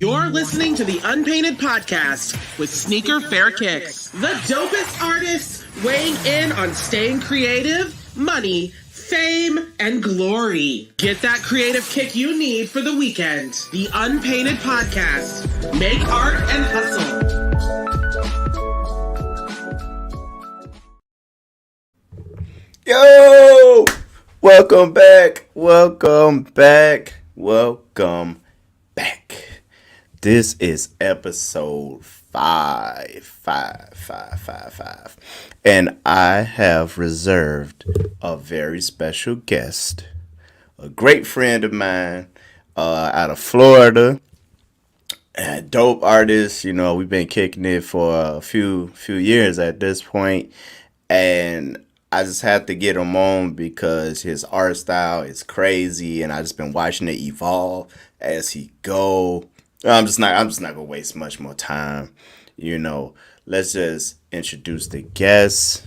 You're listening to the Unpainted Podcast with Sneaker Fair Kicks. The dopest artists weighing in on staying creative, money, fame, and glory. Get that creative kick you need for the weekend. The Unpainted Podcast. Make art and hustle. Yo! Welcome back. This is episode 5. And I have reserved a very special guest, a great friend of mine out of Florida, a dope artist. You know, we've been kicking it for a few years at this point, and I just had to get him on because his art style is crazy, and I just been watching it evolve as he go. I'm just not gonna waste much more time. You know, let's just introduce the guest,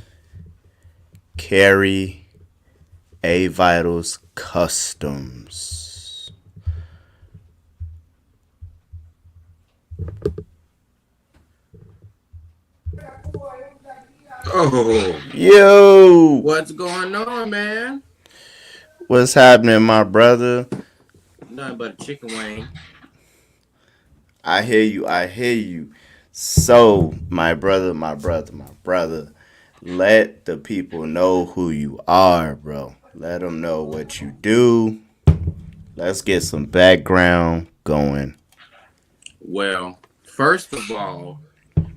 Carrie A. Vitals Customs. Oh, Yo, what's going on, man? what's happening, my brother? Nothing but a chicken wing. I hear you. So, my brother, let the people know who you are, bro. Let them know what you do. Let's get some background going. Well, first of all,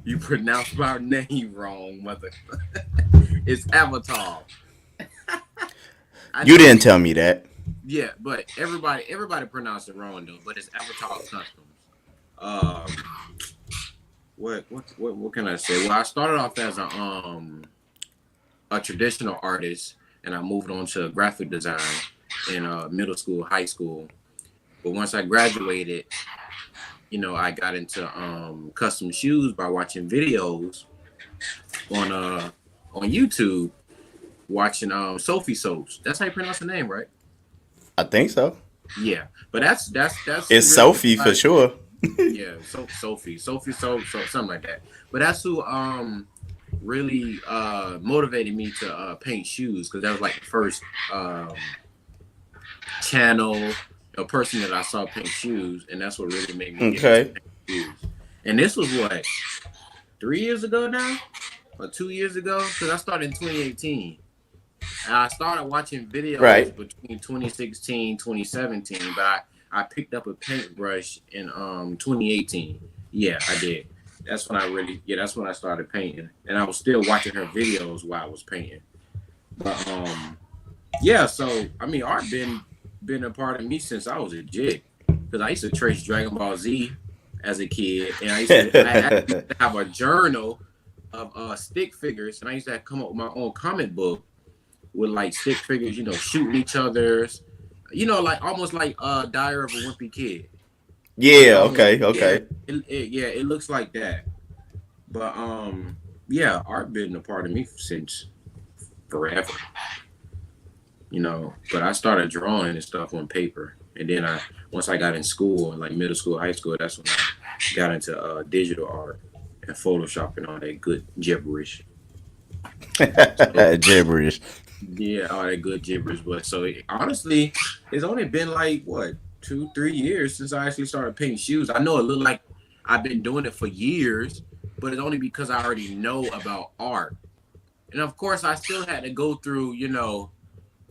you pronounced my name wrong, mother. It's Avatar. You didn't tell me that. Yeah, but everybody pronounced it wrong though. But it's Avatar Customs. What can I say? Well, I started off as a traditional artist, and I moved on to graphic design in middle school, high school. But once I graduated, you know, I got into custom shoes by watching videos on YouTube, watching Sophie Soaps. That's how you pronounce the name, right? I think so. Yeah, but that's It's really Sophie for sure. Yeah, Sophie Soaps, something like that. But that's who really motivated me to paint shoes, because that was like the first channel, a person that I saw paint shoes, and that's what really made me get into paint shoes. And this was what, 3 years ago now, or 2 years ago, because I started in 2018. And I started watching videos between 2016, 2017, but I picked up a paintbrush in 2018. Yeah, I did. That's when I started painting. And I was still watching her videos while I was painting. But yeah, so I mean, art been a part of me since I was a jit. Because I used to trace Dragon Ball Z as a kid, and I used to have a journal of stick figures, and I used to come up with my own comic book with like stick figures, you know, shooting each other's, you know, like almost like Diary of a Wimpy Kid. Yeah, okay. Yeah, it looks like that. But yeah, art been a part of me since forever. You know, but I started drawing and stuff on paper, and then once I got in school, like middle school, high school, that's when I got into digital art and Photoshop and all that good gibberish. Gibberish. Yeah, all that good gibberish. But honestly, it's only been like what, 2-3 years since I actually started painting shoes. I know it looked like I've been doing it for years, but it's only because I already know about art. And of course, I still had to go through, you know,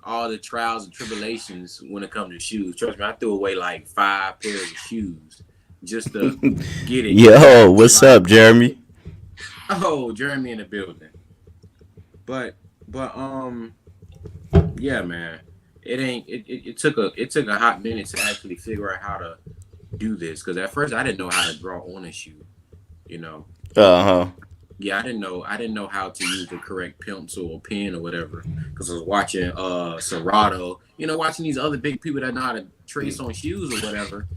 all the trials and tribulations when it comes to shoes. Trust me, I threw away like 5 pairs of shoes just to get it. Yo, what's up, Jeremy? Oh, Jeremy in the building. But yeah, man. It took a hot minute to actually figure out how to do this, because at first I didn't know how to draw on a shoe, you know. Yeah, I didn't know how to use the correct pencil or pen or whatever, because I was watching Serato, you know, watching these other big people that know how to trace on shoes or whatever.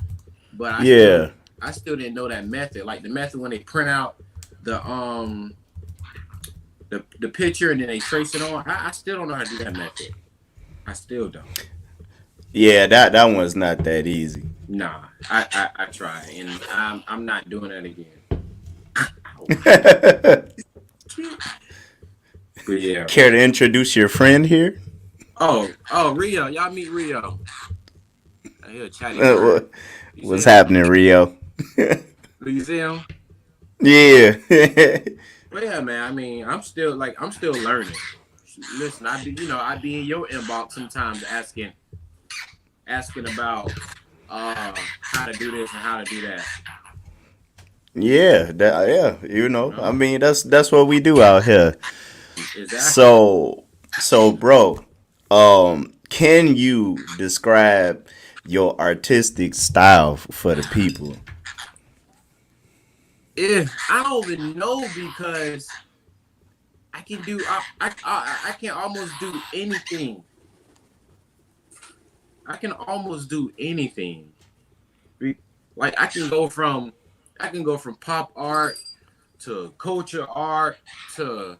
But I still didn't know that method, like the method when they print out the picture and then they trace it on. I still don't know how to do that method. I still don't. Yeah, that one's not that easy. Nah, I try, and I'm not doing that again. But yeah. Care to introduce your friend here? Oh, Rio, y'all meet Rio. He a chatty bird. You see What's him? happening, Rio? Do you see him? Yeah. But yeah, man. I mean, I'm still learning. Listen, I be in your inbox sometimes asking about how to do this and how to do that. Yeah. You know? I mean, that's what we do out here. Exactly. So, bro, can you describe your artistic style for the people? If I don't even know because I can almost do anything. I can almost do anything. Like I can go from pop art to culture art to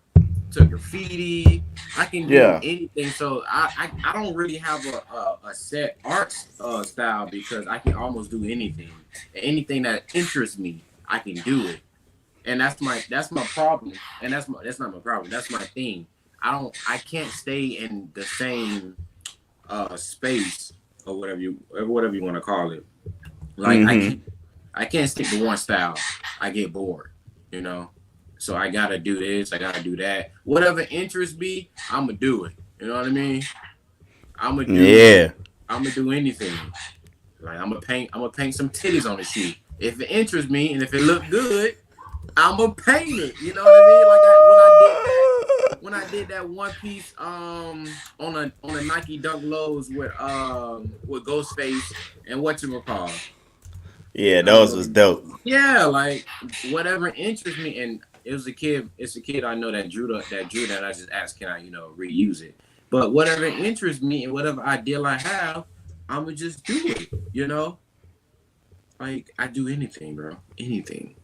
graffiti. I can do Yeah. anything. So I don't really have a set art style because I can almost do anything. Anything that interests me, I can do it. And that's my problem. And that's not my problem. That's my thing. I can't stay in the same space or whatever you want to call it. Like Mm-hmm. I can't stick to one style. I get bored, you know. So I gotta do this. I gotta do that. Whatever interests me, I'ma do it. You know what I mean? I'ma do. Yeah. I'ma do anything. Like I'm gonna paint some titties on the sheet. If it interests me and if it look good, I'm gonna paint it. You know what I mean? Like when I did that one piece on a Nike Dunk Lows with Ghostface and whatchamacall. Yeah, those was dope. Yeah, like whatever interests me, and it was a kid. It's a kid I know that drew that. I just asked, can I, reuse it? But whatever interests me and whatever ideal I have, I'ma just do it. Like I do anything, bro, anything.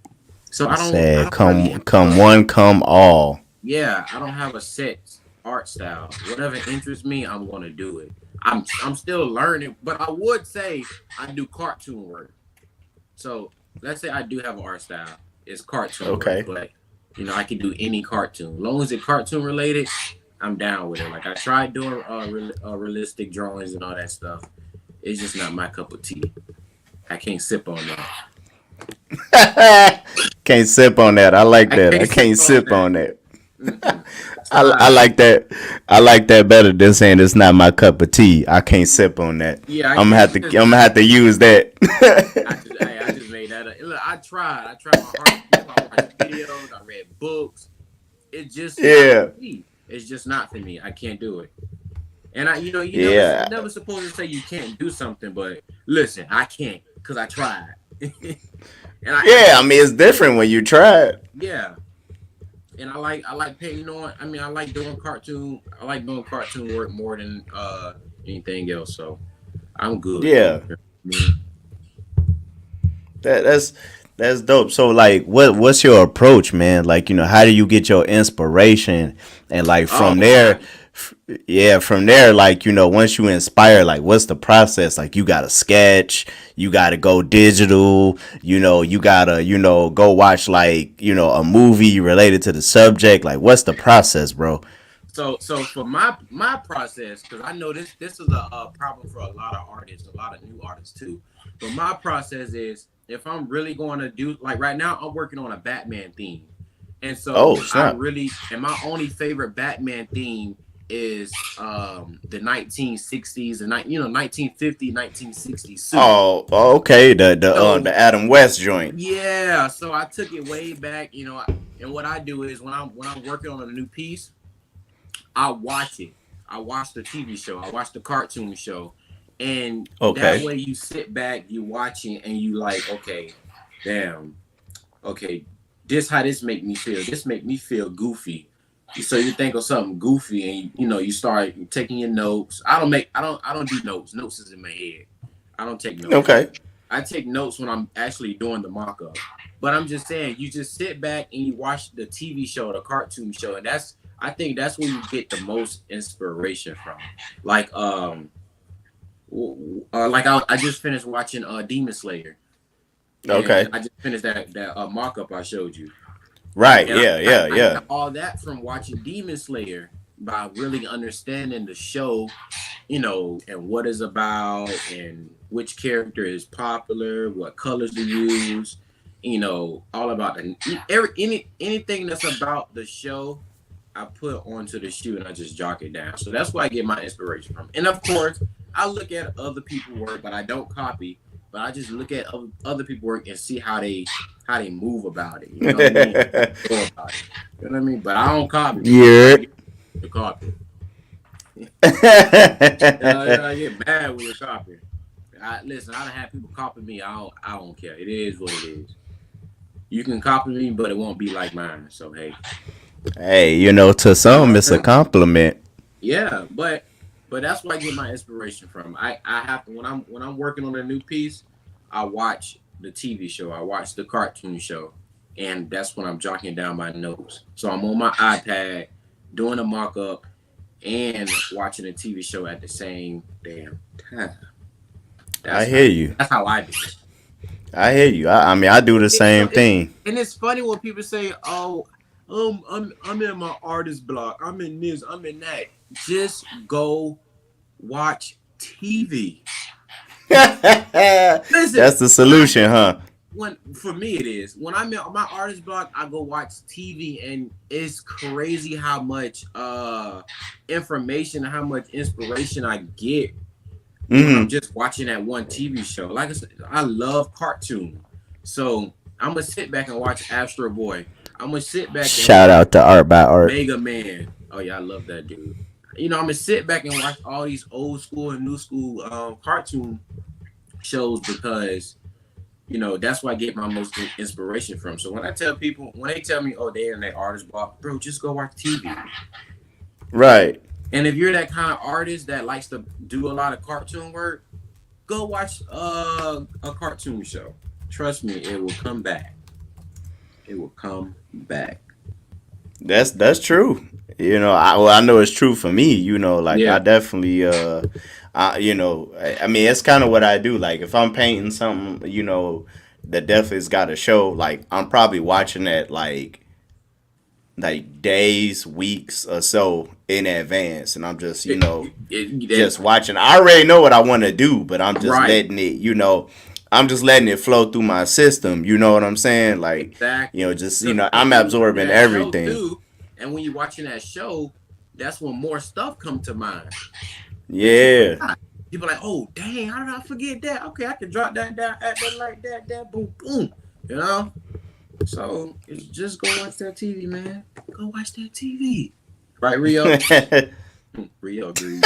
So I Said, don't really come one, come all. yeah, I don't have a set art style. Whatever interests me, I'm gonna do it. I'm still learning, but I would say I do cartoon work. So let's say I do have an art style. It's cartoon work, Okay. but I can do any cartoon. As long as it's cartoon related, I'm down with it. Like I tried doing realistic drawings and all that stuff. It's just not my cup of tea. I can't sip on that. Can't sip on that. I like I that. I can't sip can't on sip that. on that. Mm-mm. I Sorry. like that. I like that better than saying it's not my cup of tea. I can't sip on that. Yeah, I I'm gonna can't. have to. I'm gonna have to use that. I just made that up. Look, I tried. I tried my hardest. I watched videos. I read books. It's just not Yeah. for me. It's just not for me. I can't do it. And Yeah. you're never supposed to say you can't do something, but listen, I can't because I tried. And Yeah. I mean, it's different when you try it. yeah. And I like painting on. I mean, I like doing cartoon work more than anything else. So I'm good. Yeah. You know what I mean? That's dope. So like, what's your approach, man? Like, how do you get your inspiration, and like from Oh, there, yeah, from there, like, once you inspire, like, what's the process? Like, you gotta sketch, you gotta go digital, you gotta, go watch like, a movie related to the subject. Like, what's the process, bro? so for my process, because I know this is a problem for a lot of artists, a lot of new artists too. But my process is if I'm really going to do like right now, I'm working on a Batman theme, and Oh so snap. my only favorite Batman theme is the 1960s and 1950 1960 suit. Oh, okay. The So Adam West joint. yeah, so I took it way back, and what I do is when I'm working on a new piece, I watch it. I watch the TV show. I watch the cartoon show, and that Okay. way you sit back, you watch it, and you like, okay, damn, okay, this how this make me feel. This make me feel goofy. So you think of something goofy, and you start taking your notes. I don't do notes. Notes is in my head. I don't take notes. Okay. I take notes when I'm actually doing the mock up. But I'm just saying, you just sit back and you watch the TV show, the cartoon show, and I think that's where you get the most inspiration from. Like Like I just finished watching Demon Slayer, and Okay. I just finished that mock-up I showed you. Right. And Yeah. I, Yeah. I Yeah. got all that from watching Demon Slayer by really understanding the show, and what it's about, and which character is popular, what colors to use, all about anything that's about the show. I put onto the shoe and I just jot it down. So that's where I get my inspiration from. And of course, I look at other people's work, but I don't copy. But I just look at other people's work and see how they move about it. You know what I mean? Go about it. You know what I mean? But I don't copy because Yeah. I get the copy. I get mad when you copy. Listen, I don't have people copy me. I don't care. It is what it is. You can copy me, but it won't be like mine. So hey. Hey, to some it's a compliment. Yeah, but that's where I get my inspiration from. I have to when I'm working on a new piece, I watch the TV show, I watch the cartoon show, and that's when I'm jotting down my notes. So I'm on my iPad doing a mock up and watching a TV show at the same damn time. I hear you. That's how I do it. I hear you. I mean, I do the same thing. And it's funny when people say, "Oh, I'm in my artist block. I'm in this. I'm in that." Just go watch TV. Listen, That's the solution, huh? For me it is. When I'm in my artist block, I go watch TV, and it's crazy how much information, how much inspiration I get when I'm just watching that one TV show. Like I said, I love cartoon, so I'm gonna sit back and watch Astro Boy. I'm gonna sit back. Shout out to Art by Art. Mega Man. Oh yeah, I love that dude. I'm gonna sit back and watch all these old school and new school cartoon shows because that's where I get my most inspiration from. So when I tell people, when they tell me, oh, they're in their artist block, bro, just go watch TV. Right. And if you're that kind of artist that likes to do a lot of cartoon work, go watch a cartoon show. Trust me, it will come back. It will come back. That's true. I know it's true for me. I definitely I mean, it's kind of what I do. Like if I'm painting something, that definitely's got a show. Like I'm probably watching that like days, weeks or so in advance, and I'm just just watching. I already know what I want to do, but I'm just letting it. I'm just letting it flow through my system. You know what I'm saying? Like, exactly. Just I'm absorbing everything. And when you're watching that show, that's when more stuff come to mind. Yeah. People like, oh dang, how did I forget that? Okay, I can drop that down, act that like that, boom, boom. So it's just go watch that TV, man. Go watch that TV. Right, Rio? Rio agrees.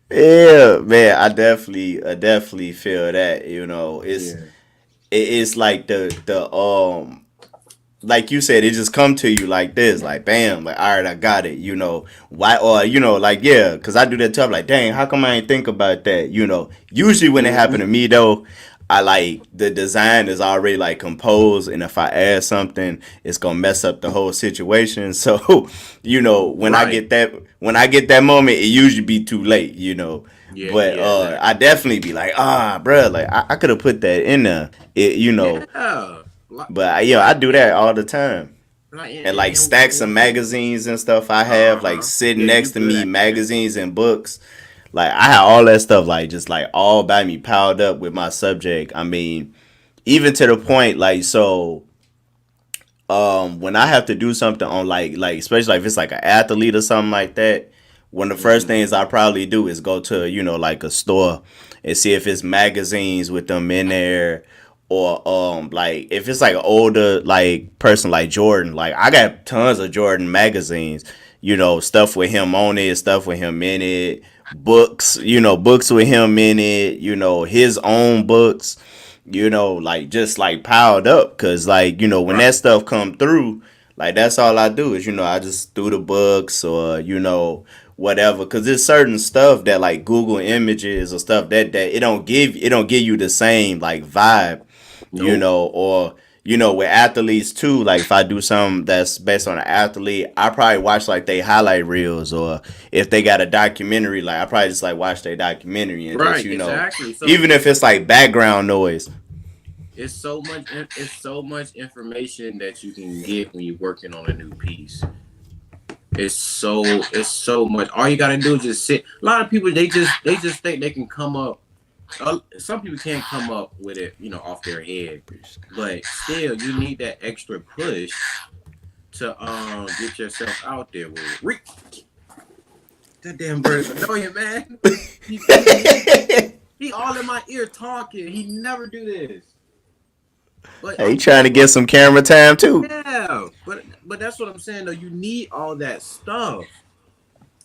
Yeah, man, I definitely feel that. It's like the like you said, it just come to you like this, like bam, like all right, I got it. Why? Or like yeah, because I do that too. I'm like, dang, how come I ain't think about that? Usually when it happened to me though, I like the design is already like composed, and if I add something, it's gonna mess up the whole situation. So, when I get that moment, it usually be too late. But I definitely be like, bro, like I could have put that in there. Yeah. But I do that all the time. And like stacks of magazines and stuff I have like sitting next to me, magazines and books. Like I have all that stuff like just like all by me piled up with my subject. I mean, even to the point like so when I have to do something on like especially like if it's like an athlete or something like that, one of the first things I probably do is go to, like a store and see if it's magazines with them in there. Or like if it's like an older like person like Jordan, like I got tons of Jordan magazines, stuff with him on it, stuff with him in it, books, books with him in it, his own books, like just like piled up, cause like when that stuff come through, like that's all I do is I just do the books or whatever, cause there's certain stuff that like Google Images or stuff that it don't give you the same like vibe. Nope. Or with athletes too, like if I do something that's based on an athlete, I probably watch like they highlight reels, or if they got a documentary, like I probably just like watch their documentary and just Right, exactly. So even if it's like background noise. it's so much information that you can get when you're working on a new piece. It's so much. All you gotta do is just sit. A lot of people they just think they can come up. Some people can't come up with it, off their head. But still, you need that extra push to get yourself out there with it. That damn bird is annoying, man. He, he all in my ear talking. He never do this. But Hey, you trying to get some camera time too? yeah, but that's what I'm saying though. You need all that stuff.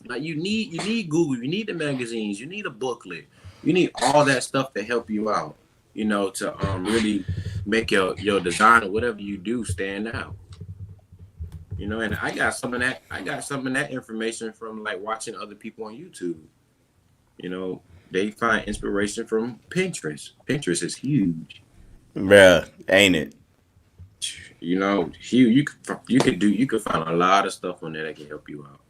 Like you need Google, you need the magazines, you need a booklet, you need all that stuff to help you out. To really make your design or whatever you do stand out. And I got some of that. I got some of that information from like watching other people on YouTube. They find inspiration from Pinterest. Pinterest is huge. Bruh, ain't it? You could find a lot of stuff on there that can help you out.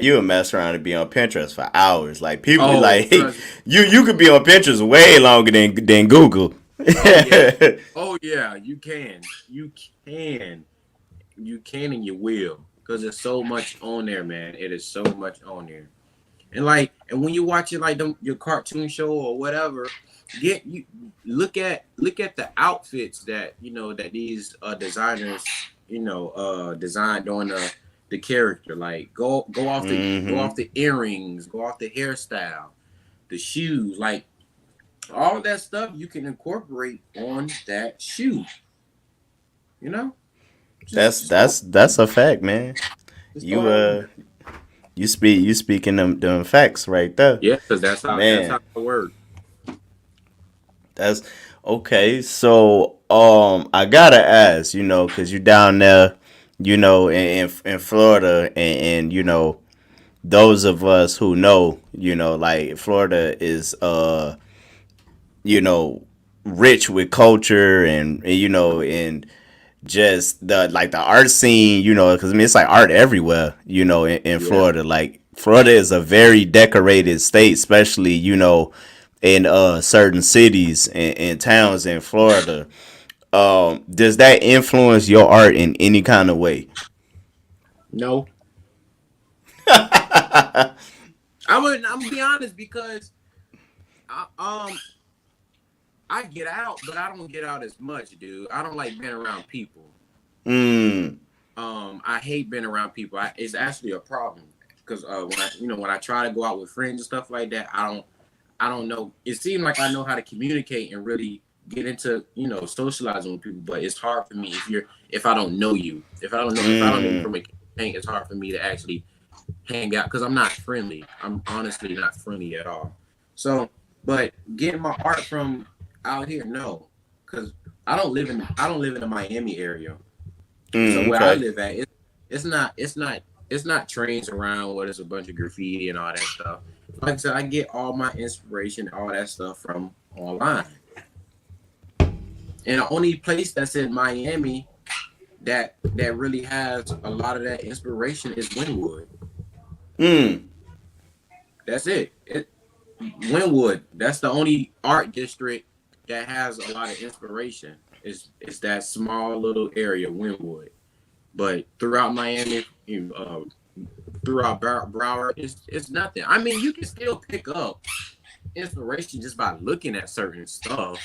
You would mess around and be on Pinterest for hours. Like people be Oh, like, hey, you could be on Pinterest way longer than Google. oh yeah, oh yeah, you can, and you will, because there's so much on there, man. It is so much on there, and when you watch it like your cartoon show or whatever, look at the outfits that that these designers designed on the character. Like go off the earrings, go off the hairstyle, the shoes, like all that stuff you can incorporate on that shoe. That's a fact, man. You speaking them facts right there. Yeah, because that's how it works. That's okay. So I gotta ask, because you're down there, in Florida, and those of us who know, like Florida is rich with culture, and just the art scene, because I mean it's like art everywhere, in Florida. Like Florida is a very decorated state, especially in certain cities and towns in Florida. Does that influence your art in any kind of way? No, I'm gonna be honest because I get out, but I don't get out as much, dude. I don't like being around people. Mm. I hate being around people. It's actually a problem because when I try to go out with friends and stuff like that, I don't know. It seems like I know how to communicate and really get into socializing with people, but it's hard for me if I don't know you. If I don't know you from a campaign, it's hard for me to actually hang out because I'm not friendly. I'm honestly not friendly at all. So, but getting my art from out here, no, because I don't live in the Miami area. So where I live at, it's not trains around where there's a bunch of graffiti and all that stuff. Like I said, I get all my inspiration, all that stuff from online. And the only place that's in Miami that really has a lot of that inspiration is Wynwood. That's it. Wynwood. That's the only art district that has a lot of inspiration. It's that small little area, Wynwood. But throughout Miami, throughout Broward, it's nothing. I mean, you can still pick up inspiration just by looking at certain stuff,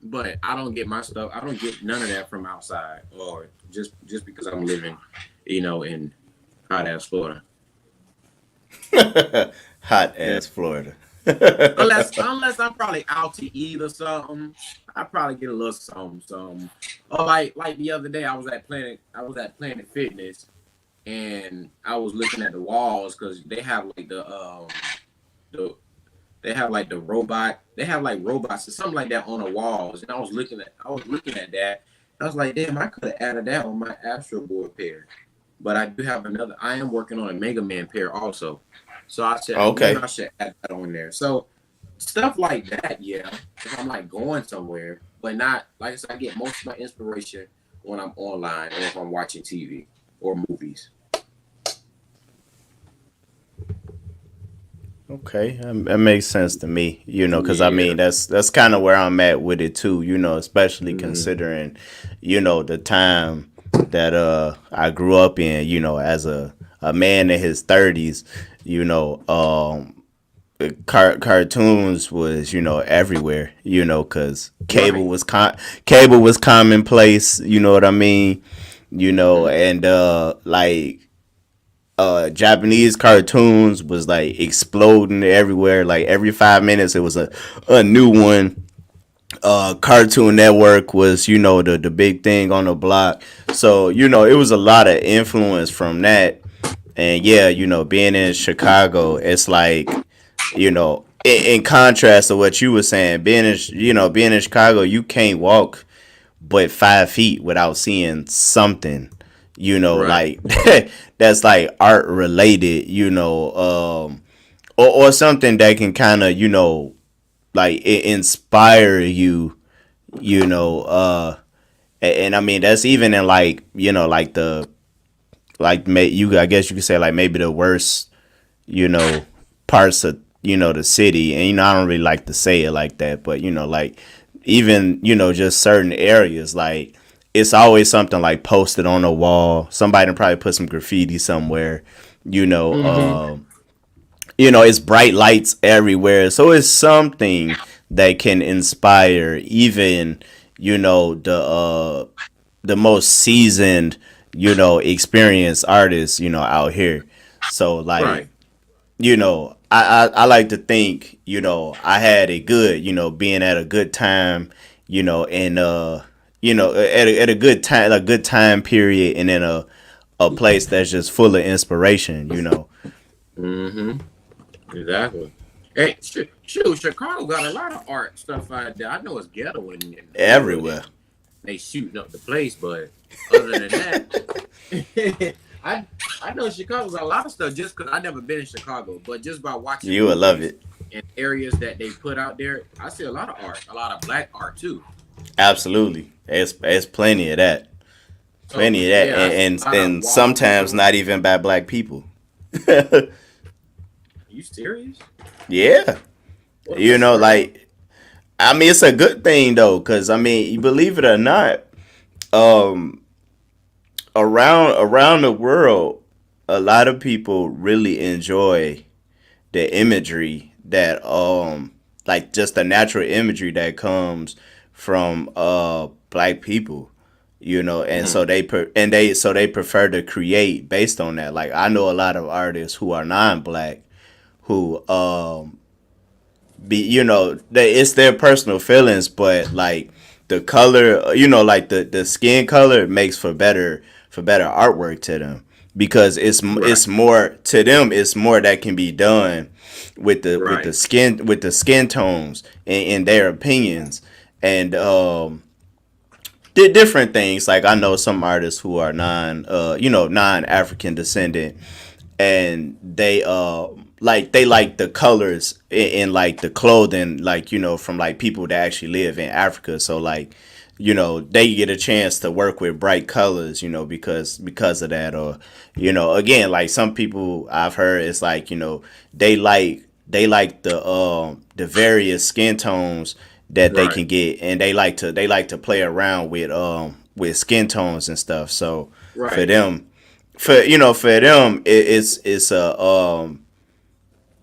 but I don't get my stuff. I don't get none of that from outside, or just because I'm living, in hot ass Florida. Hot Yeah. ass Florida. Unless I'm probably out to eat or something, I probably get a little something. Or like the other day, I was at Planet Fitness, and I was looking at the walls because they have like the robot. They have like robots or something like that on the walls, and I was looking at that. I was like, damn, I could have added that on my Astro Board pair. But I do have another. I am working on a Mega Man pair also. So I said, Okay. maybe I should add that on there. So stuff like that. Yeah, if I'm like going somewhere, but not like I said. I get most of my inspiration when I'm online or if I'm watching TV or movies. Okay, that makes sense to me. Because I mean that's kind of where I'm at with it too. Especially considering, the time that I grew up in. As a man in his 30s. Cartoons was everywhere. Because cable was commonplace. You know what I mean? And like Japanese cartoons was like exploding everywhere. Like every 5 minutes, it was a new one. Cartoon Network was the big thing on the block. So it was a lot of influence from that. And yeah, being in Chicago, it's like in contrast to what you were saying, being in Chicago, you can't walk but 5 feet without seeing something, Right. like that's like art related, or something that can kind of, like inspire you, you know, and I mean that's even in like, like the I guess you could say like maybe the worst, you know, parts of the city, and I don't really like to say it like that, but like even just certain areas, like it's always something like posted on a wall. Somebody probably put some graffiti somewhere, you know. Mm-hmm. It's bright lights everywhere, so it's something that can inspire even the most seasoned experienced artists out here. So like Right. I like to think, I had a good, being at a good time, and at a good time period, and in a place that's just full of inspiration, Mm-hmm. Exactly. Hey, shoot, Chicago got a lot of art stuff out there. I know it's ghetto in the hood and everywhere. they shooting up the place, but other than that, I I know Chicago got a lot of stuff just because I never been in Chicago, but just by watching You will love movies it. and areas that they put out there, I see a lot of art, a lot of black art too. Absolutely. It's plenty of that. So Plenty of that. yeah, I see And a lot of and wall sometimes murals. not even by black people. Are you serious? Yeah. For real? Like I mean it's a good thing though, cause I mean, you believe it or not, um around the world, a lot of people really enjoy the imagery that like just the natural imagery that comes from black people, and Mm, so they prefer to create based on that. Like I know a lot of artists who are non-black who be it's their personal feelings, but like the color, like the skin color makes for better artwork to them, because right, it's more to them, it's more that can be done with right, the skin tones and their opinions, and different things. Like I know some artists who are non African descendant, and they like the colors in like the clothing, like from like people that actually live in Africa. So like they get a chance to work with bright colors, because of that. Or again, like some people I've heard, it's like they like the various skin tones that they right, can get, and they like to play around with skin tones and stuff. So for right. them, for them, it's a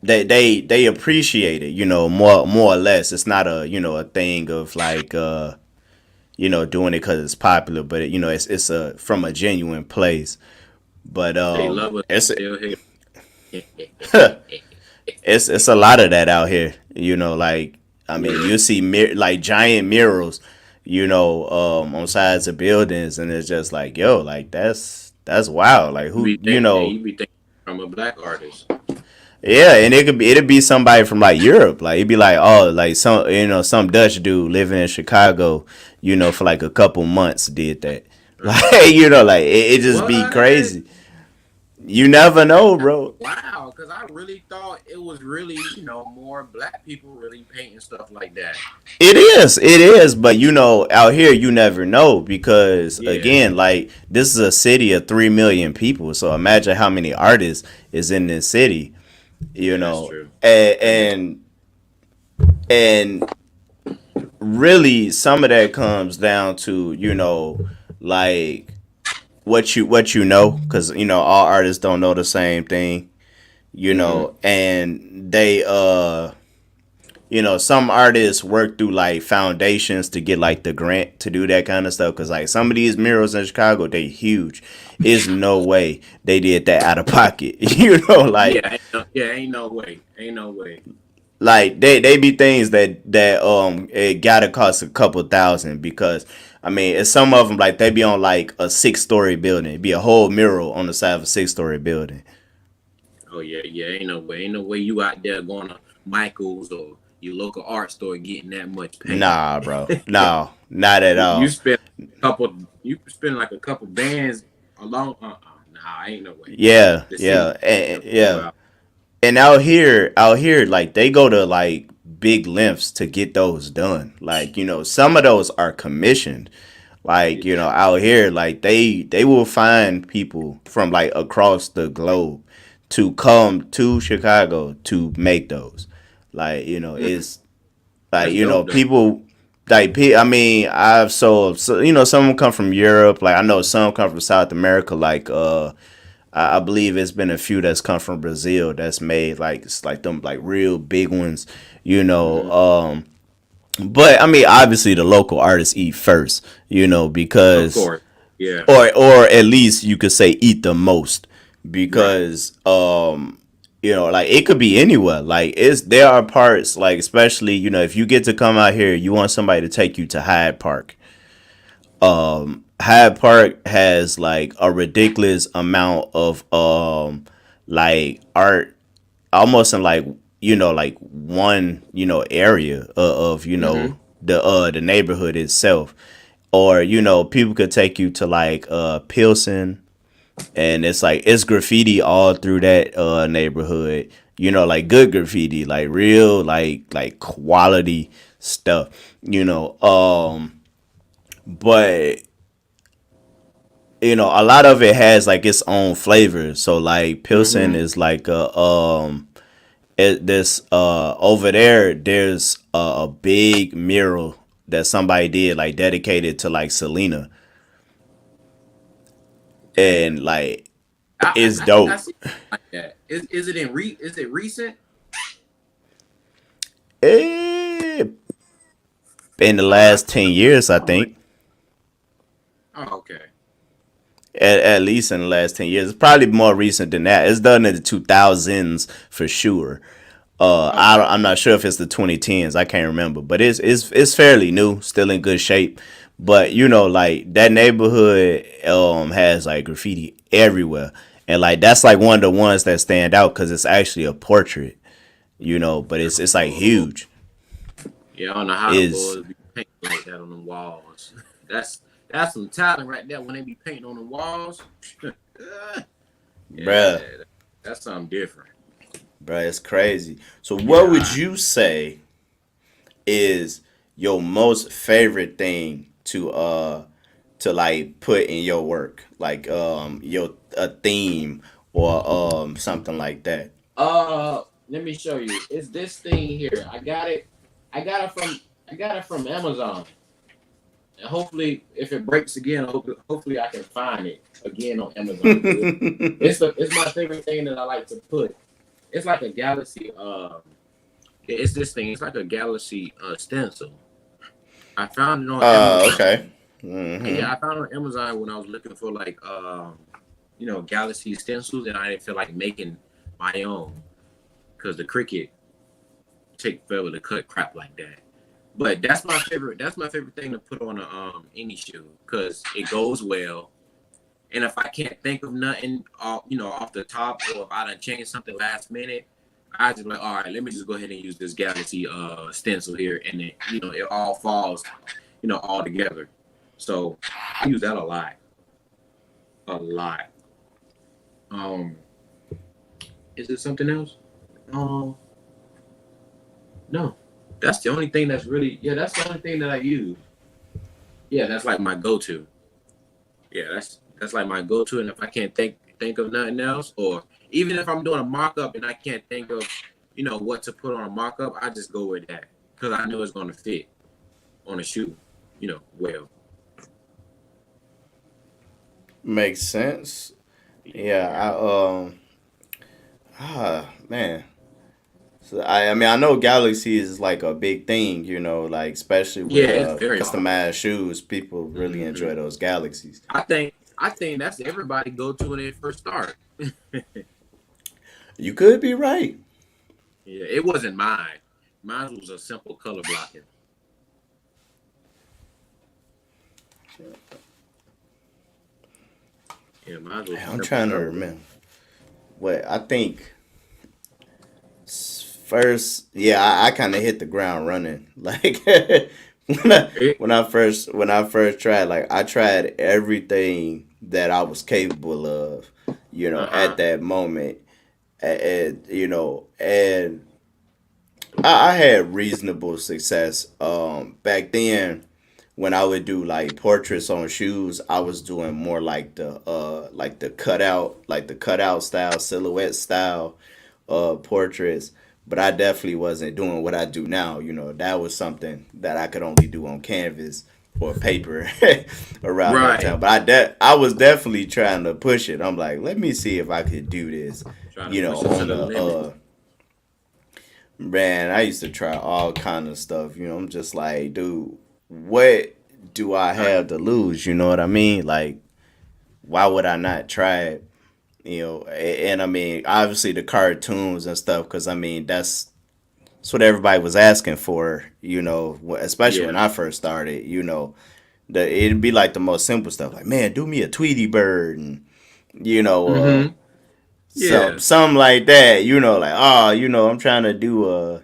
they appreciate it, more or less. It's not a thing of like doing it because it's popular, but it's a from a genuine place. But They love us it's still here. it's a lot of that out here. Like I mean, Yeah. you see like giant murals, on sides of buildings, and it's just like, yo, like that's wild. Like You who, be think, and you be thinking from a black artist. yeah, and it'd be somebody from like Europe. Like it'd be like, oh, like some Dutch dude living in Chicago, for like a couple months did that. Like like it just be What? crazy. You never know, bro. Wow, because I really thought it was really, more black people really painting stuff like that. It is, but out here you never know because Yeah, again, like this is a city of 3 million people. So imagine how many artists is in this city, you yeah, that's know, true. and really some of that comes down to like what you know, because all artists don't know the same thing, Mm-hmm. and they some artists work through like foundations to get like the grant to do that kind of stuff. Cause like some of these murals in Chicago, they huge. Is no way they did that out of pocket. Like Ain't no way, ain't no way. they be things that it gotta cost a couple thousand because I mean it's some of them like they be on like a 6-story building. It'd be a whole mural on the side of a 6-story building. Oh yeah, ain't no way you out there going to Michael's or your local art store getting that much paint. Nah, bro. No, not at You all. spend you spend like a couple bands alone. Nah, ain't no way. Yeah, The city yeah, and, yeah. wow. And out here, like they go to like big lengths to get those done. Like some of those are commissioned. Like Yeah. out here, like they will find people from like across the globe to come to Chicago to make those. Like Mm, it's like that's dope though. people. Like I mean, I've sold. So, some of them come from Europe. Like I know some come from South America. Like I believe it's been a few that's come from Brazil that's made like it's like them like real big ones, you know. Hmm. But I mean, obviously the local artists eat first, Of because course. Yeah. or at least you could say eat the most Right. because like it could be anywhere. Like there are parts like especially if you get to come out here, you want somebody to take you to Hyde Park. Hyde Park has like a ridiculous amount of like art almost in like like one area of Hmm. the neighborhood itself, or people could take you to like Pilsen, and it's like it's graffiti all through that neighborhood, like good graffiti, like real like quality stuff, but a lot of it has like its own flavor. So like Pilsen Hmm. is like this over there's a big mural that somebody did like dedicated to like Selena, Damn. and like I, it's I think I dope. see like that. Is it is it recent? Eh, in the Oh, last 10 years, I I might. think. Oh, okay. At least in the last 10 years, it's probably more recent than that. It's done in the 2000s for sure. Okay. I'm not sure if it's the 2010s. I can't remember, but it's fairly new, still in good shape. But like that neighborhood has like graffiti everywhere, and like that's like one of the ones that stand out because it's actually a portrait. But it's like Oh, huge. yeah. I don't know how the Is boys be painting like that on the walls. That's some talent right there when they be painting on the walls. bruh, Yeah, that's something different. bruh, it's crazy. So what would Yeah. you say is your most favorite thing to like put in your work, like your a theme or something like that. Let me show you. It's this thing here. I got it. I got it from. I got it from Amazon. And hopefully, if it breaks again, hopefully I can find it again on Amazon because it's my favorite thing that I like to put. It's like a galaxy. It's this thing. It's like a galaxy stencil. I found it on Amazon. Okay. Mm-hmm. Yeah, I found it on Amazon when I was looking for like galaxy stencils, and I didn't feel like making my own because the Cricut take forever to cut crap like that. But that's my favorite. That's my favorite thing to put on a any shoe because it goes well. And if I can't think of nothing, off the top, or if I done changed something last minute, I just like, all right, let me just go ahead and use this Galaxy stencil here, and then it all falls, all together. So I use that a lot, a lot. Um, is it something else? Um, no. That's the only thing that's really that's the only thing that I use. Yeah, that's like my go-to. Yeah, that's like my go-to. And if I can't think of nothing else, or even if I'm doing a mock-up and I can't think of, what to put on a mock-up, I just go with that because I know it's gonna fit on a shoe, well. Makes sense. Yeah, Yeah. man. So I mean, I know Galaxy is like a big thing, like especially Yeah, with it's very popular. customized shoes. People really Hmm. enjoy those Galaxies. I think that's everybody go to when they first start. You could be right. Yeah, it wasn't mine. Mine was a simple color blocking. Yeah, mine was a I'm simple trying to color remember. What I think first, yeah, I kind of hit the ground running. Like when I blocking. when I first tried, like I tried everything that I was capable of, Uh-huh. at that moment, and I had reasonable success. Back then, when I would do like portraits on shoes, I was doing more like the cutout style, silhouette style portraits. But I definitely wasn't doing what I do now. That was something that I could only do on canvas or paper around that Right. time. But I was definitely trying to push it. I'm like, let me see if I could do this. Trying to push it to On the the limit. Man, I used to try all kind of stuff. I'm just like, dude, what do I I, have to lose? You know what I mean? Like, why would I not try it? And I mean, obviously the cartoons and stuff, because I mean, that's what everybody was asking for. Especially when yeah. I first started. It'd be like the most simple stuff, like, man, do me a Tweety bird, and you know, uh, Mm-hmm. Yeah. something like that. Like, oh, I'm trying to do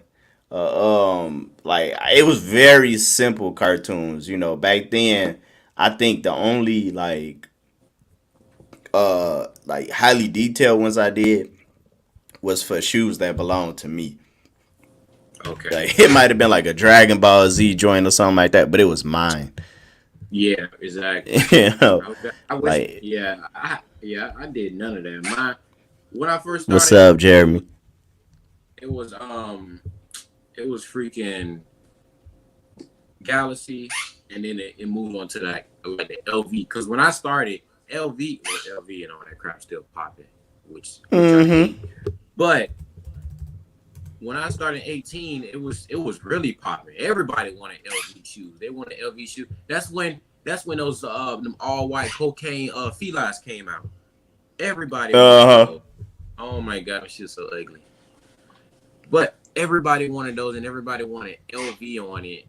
like it was very simple cartoons. Back then, I think the only like highly detailed ones I did was for shoes that belonged to me. Okay. Like it might have been like a Dragon Ball Z joint or something like that, but it was mine. Yeah, exactly. you know, I wish. like Yeah, I did none of that. When I first what's started, up, Jeremy? it was um, it was freaking Galaxy, and then it moved on to like the LV. Because when I started, LV and all that crap still popping, which I hate. Mm-hmm. But when I started 18, it was really popping. Everybody wanted LV shoes. They wanted LV shoes. That's when those them all white cocaine felines came out. Everybody wanted Uh huh. those. Oh my gosh, she's so ugly. But everybody wanted those, and everybody wanted LV on it.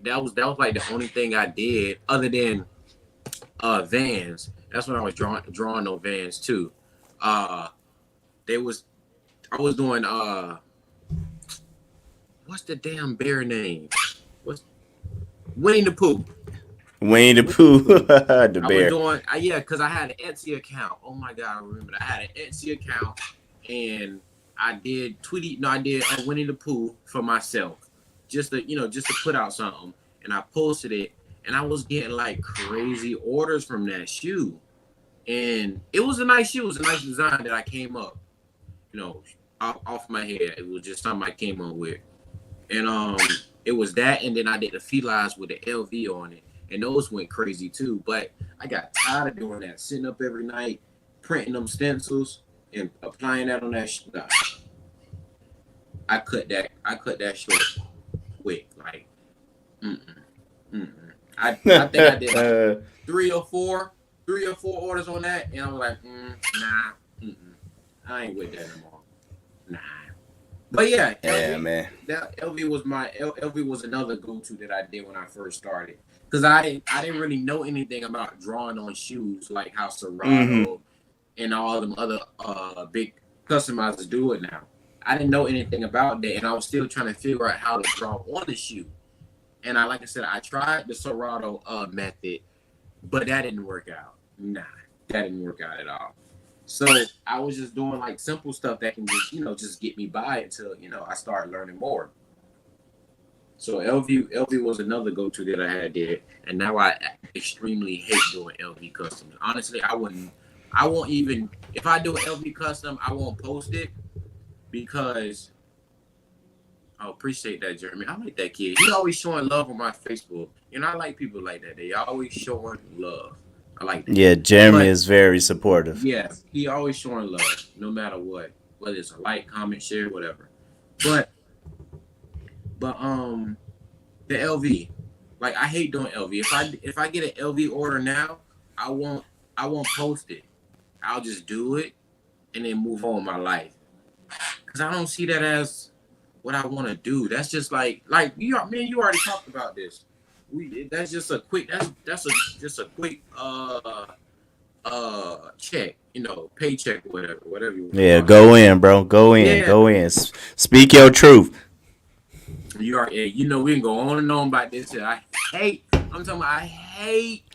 That was like the only thing I did other than Vans. That's when I was drawing those Vans too. Uh, they was I was doing what's the damn bear name? What's Winnie the Pooh? Winnie the Winnie the Pooh, Pooh. the I was bear. doing yeah, because I had an Etsy account. Oh my god, I remember that. I had an Etsy account, and I did Winnie the Pooh for myself, just to put out something, and I posted it, and I was getting like crazy orders from that shoe, and it was a nice shoe, it was a nice design that I came up, you know, off my head. It was just something I came up with, and it was that, and then I did the felines with the LV on it, and those went crazy too. But I got tired of doing that, sitting up every night, printing them stencils and applying that on that. Nah, I cut that short quick. Like, mm-mm, mm-mm. I think I did like three or four, three or four orders on that, and I was like, nah, mm-mm. I ain't with that no more. Nah. But yeah, Yeah, LV. man. That LV was another go to that I did when I first started, because I didn't really know anything about drawing on shoes like how Mm-hmm. Serato and all them other big customizers do it now. I didn't know anything about that, and I was still trying to figure out how to draw on the shoe. And like I said, I tried the Serato method, but that didn't work out. Nah, that didn't work out at all. So I was just doing like simple stuff that can just, just get me by until, I started learning more. So LV was another go-to that I had there, and now I extremely hate doing LV customs. Honestly, I won't even, if I do an LV custom, I won't post it because I appreciate that, Jeremy. I like that kid. He always showing love on my Facebook. I like people like that. They always showing love. I like that. Yeah, Jeremy is very supportive. Yeah, he always showing love, no matter what, whether it's a like, comment, share, whatever. But the LV, like I hate doing LV. If I get an LV order now, I won't post it. I'll just do it and then move on with my life. Cause I don't see that as what I want to do. That's just like you already talked about this. That's just a quick just a quick check, paycheck, whatever you want. Yeah, go in, bro. Go in. Speak your truth. You are, we can go on and on about this. I hate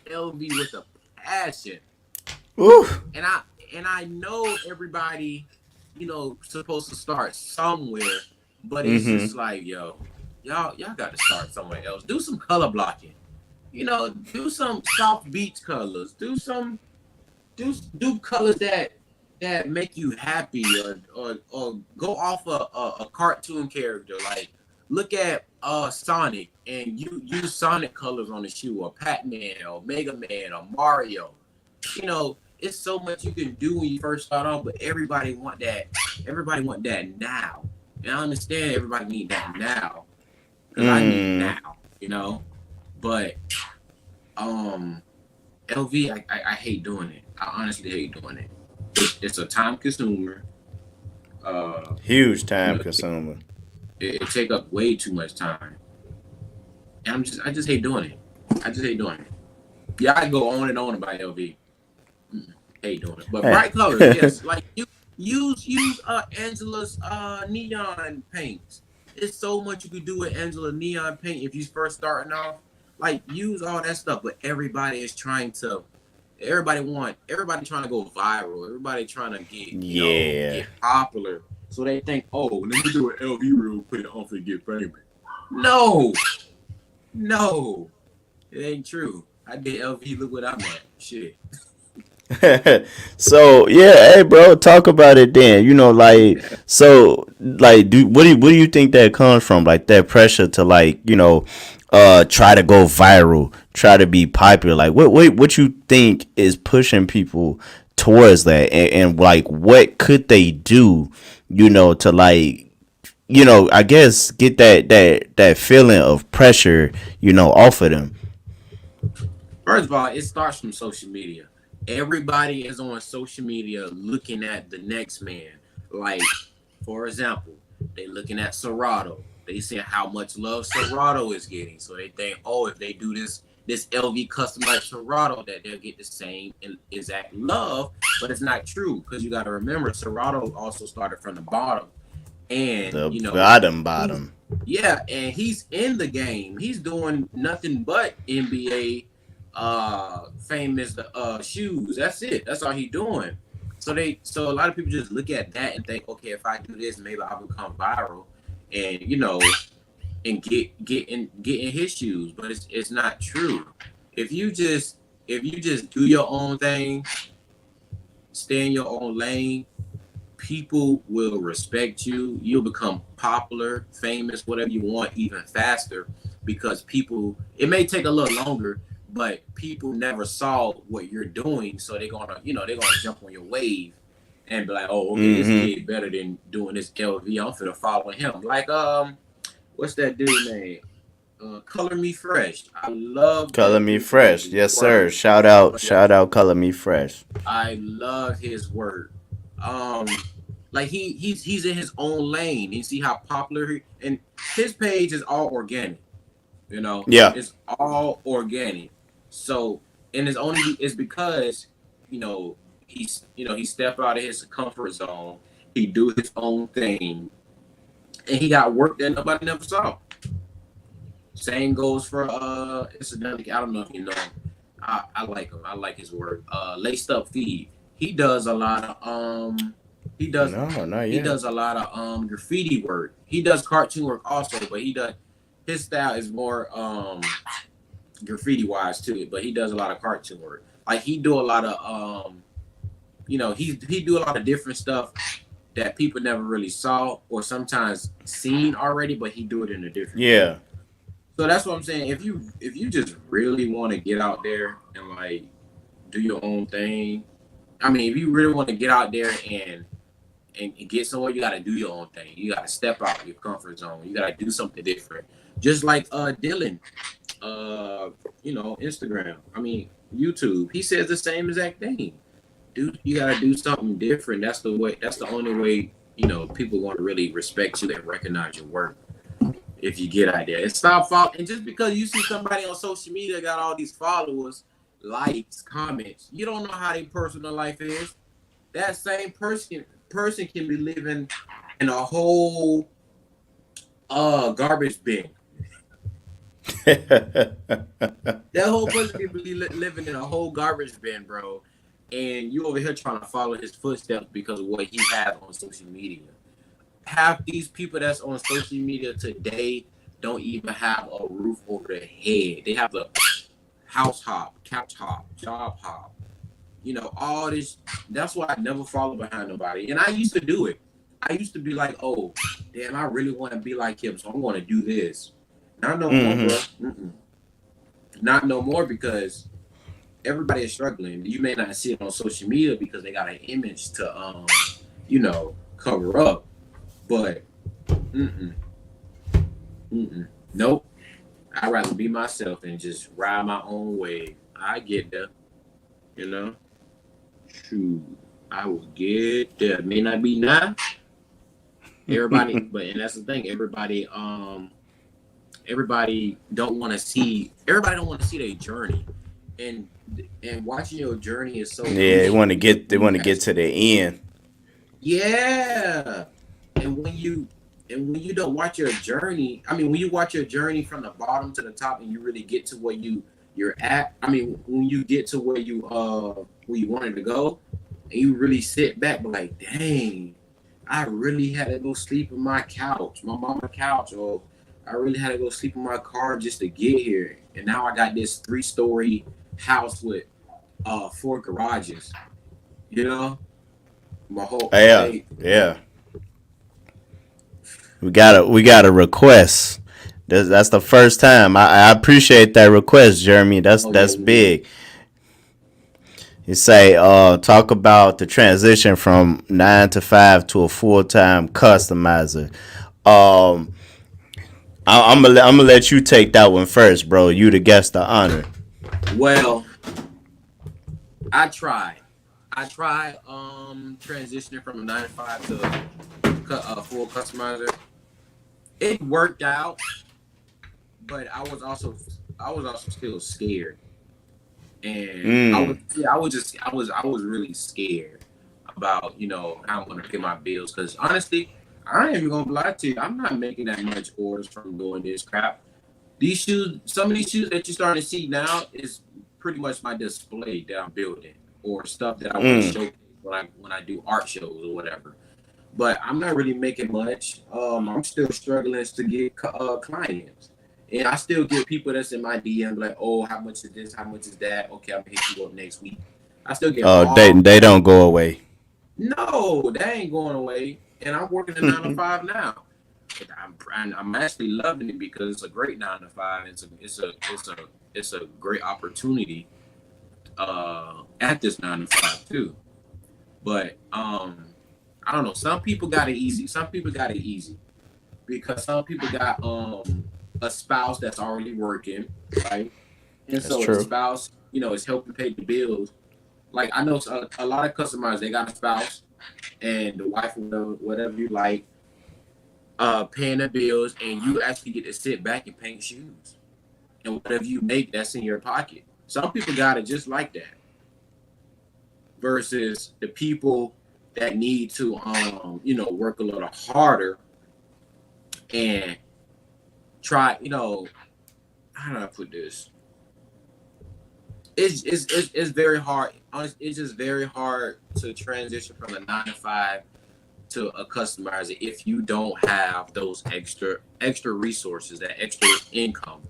LV with a passion. Ooh. And I know everybody, supposed to start somewhere, but it's just like, y'all got to start somewhere else. Do some color blocking. Do some soft beach colors. Do colors that make you happy, or go off a cartoon character. Like, look at Sonic and you use Sonic colors on the shoe, or Pac-Man, or Mega Man, or Mario. It's so much you can do when you first start off, but everybody want that. Everybody want that now. And I understand everybody need that now. Because I need it now, But LV, I hate doing it. I honestly hate doing it. It's a time consumer. Huge time consumer. It take up way too much time. And I just hate doing it. Yeah, I go on and on about LV. Hate doing it. But bright colors, yes. Like you use Angela's neon paints. It's so much you could do with Angela neon paint if you first starting off. Like, use all that stuff, but everybody trying to go viral. Everybody trying to get popular. So they think, oh, let me do an LV real quick off and get famous. No, it ain't true. I did LV. Look what I'm at. Shit. So yeah, hey bro, talk about it then. What do you think that comes from? Like that pressure to try to go viral, try to be popular. Like what you think is pushing people towards that, and what could they do, to I guess get that feeling of pressure, off of them. First of all, it starts from social media. Everybody is on social media looking at the next man. Like, for example, they looking at Serato. They see how much love Serato is getting. So they think, oh, if they do this LV custom like Serato, that they'll get the same exact love. But it's not true, because you got to remember, Serato also started from the bottom. And, bottom. Yeah, and he's in the game. He's doing nothing but NBA famous shoes. That's it. That's all he's doing. So a lot of people just look at that and think, okay, if I do this, maybe I'll become viral, and and get in his shoes. But it's not true. If you just do your own thing, stay in your own lane, people will respect you. You'll become popular, famous, whatever you want, even faster, because it may take a little longer, but people never saw what you're doing, so they're gonna jump on your wave and be like, oh, okay, this kid better than doing this LV. I'm finna follow him. Like, what's that dude name? Color Me Fresh. I love Color Me Fresh. Yes, sir. Shout out Color Me Fresh. I love his work. Like he's in his own lane. You see how popular and his page is all organic. Yeah, it's all organic. So, and it's because he stepped out of his comfort zone. He do his own thing, and he got work that nobody never saw. Same goes for it's another. I don't know if you know him. I like him. I like his work. Laced Up Feed. he does a lot of he does No, not he yet. does a lot of graffiti work. He does cartoon work also, but his style is more graffiti wise too. But he does a lot of cartoon work. Like he do a lot of he do a lot of different stuff that people never really saw or sometimes seen already, but he do it in a different way. Yeah. So that's what I'm saying. If you just really want to get out there and like do your own thing, I mean, if you really want to get out there and get somewhere, you got to do your own thing. You got to step out your comfort zone. You got to do something different. Just like Dylan, Instagram. I mean, YouTube. He says the same exact thing. Dude, you got to do something different. That's the way. That's the only way. People want to really respect you and recognize your work. If you get out there, and stop following. And just because you see somebody on social media got all these followers, likes, comments, you don't know how their personal life is. That same person can be living in a whole garbage bin. That whole person can be living in a whole garbage bin, bro. And you over here trying to follow his footsteps because of what he has on social media. Half these people that's on social media today don't even have a roof over their head. They have the house hop, couch hop, job hop. All this. That's why I never follow behind nobody. And I used to do it. I used to be like, oh, damn, I really want to be like him, so I'm going to do this. Not no more, bro. Not no more, because everybody is struggling. You may not see it on social media because they got an image to, cover up. But, nope. I'd rather be myself and just ride my own way. I get there, Shoot, I will get there. May not be now. Everybody, and that's the thing. Everybody don't want to see. Everybody don't want to see their journey, and watching your journey is so. Yeah, they want to get to the end. Yeah, and when you don't watch your journey, I mean, when you watch your journey from the bottom to the top, and you really get to where you're at. I mean, when you get to where you wanted to go, and you really sit back, like, dang, I really had to go sleep on my couch, my mama's couch, or I really had to go sleep in my car just to get here. And now I got this 3-story house with 4 garages. My whole yeah. We got a request. That's the first time. I appreciate that request, Jeremy. That's big. You say, talk about the transition from 9 to 5 to a full-time customizer. I'm gonna let you take that one first, bro. You the guest of honor. Well, I tried transitioning from a 9 to 5 to a full customizer. It worked out, but I was also still scared. And I was really scared about, how I'm gonna pay my bills, because honestly, I ain't even gonna lie to you, I'm not making that much orders from doing this crap. Some of these shoes that you're starting to see now is pretty much my display that I'm building, or stuff that I want to showcase when I do art shows or whatever. But I'm not really making much. I'm still struggling to get clients. And I still get people that's in my DM like, oh, how much is this? How much is that? Okay, I'm gonna hit you up next week. I still get. Oh, they don't go away. No, they ain't going away. And I'm working a 9 to 5 now. I'm actually loving it because it's a great 9 to 5. It's a great opportunity at this 9 to 5 too. But I don't know. Some people got it easy. Because some people got a spouse that's already working, right? And so the spouse, is helping pay the bills. Like, I know a lot of customers, they got a spouse and the wife, whatever you like, paying the bills, and you actually get to sit back and paint shoes. And whatever you make, that's in your pocket. Some people got it just like that. Versus the people that need to, work a little harder and try, how do I put this? it's very hard. It's just very hard to transition from a 9 to 5 to a customizer if you don't have those extra resources, that extra income.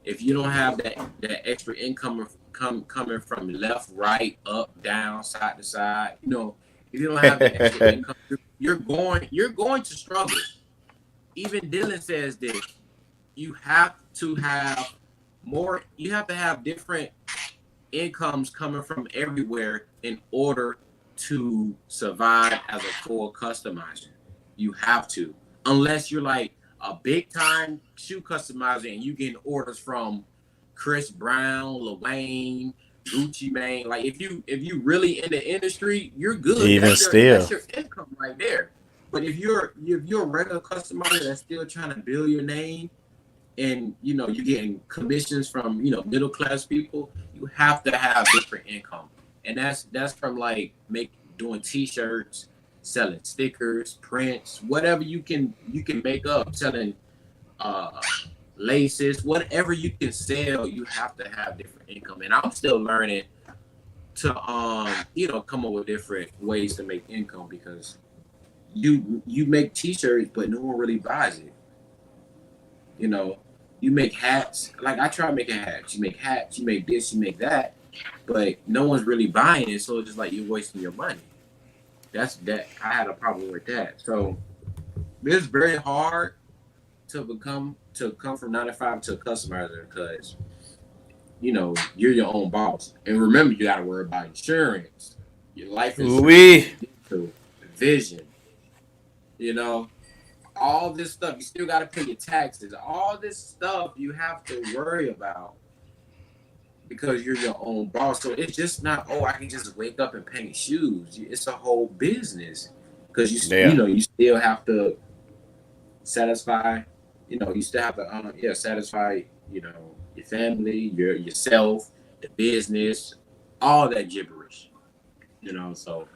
If you don't have that extra income coming from left, right, up, down, side to side, if you don't have the extra income, you're going to struggle. Even Dylan says this. You have to have more. You have to have different incomes coming from everywhere in order to survive as a full customizer. You have to, unless you're like a big time shoe customizer and you getting orders from Chris Brown, Lil Wayne, Gucci Mane. Like if you really in the industry, you're good. Even still, that's your income right there. But if you're a regular customizer that's still trying to build your name, and you're getting commissions from middle class people, you have to have different income, and that's from like doing t-shirts, selling stickers, prints, whatever you can make up, selling laces, whatever you can sell. You have to have different income, and I'm still learning to come up with different ways to make income, because you make t-shirts but no one really buys it. You make hats. Like I try making hats. You make hats, you make this, you make that, but no one's really buying it, so it's just like you're wasting your money. That's that. I had a problem with that. So it's very hard to come from 9 to 5 to a customizer, because you're your own boss. And remember, you gotta worry about insurance, your life insurance, vision, all this stuff. You still got to pay your taxes. All this stuff you have to worry about because you're your own boss. So it's just not, I can just wake up and paint shoes. It's a whole business, because you still have to satisfy. You still have to satisfy. Your family, yourself, the business, all that gibberish. So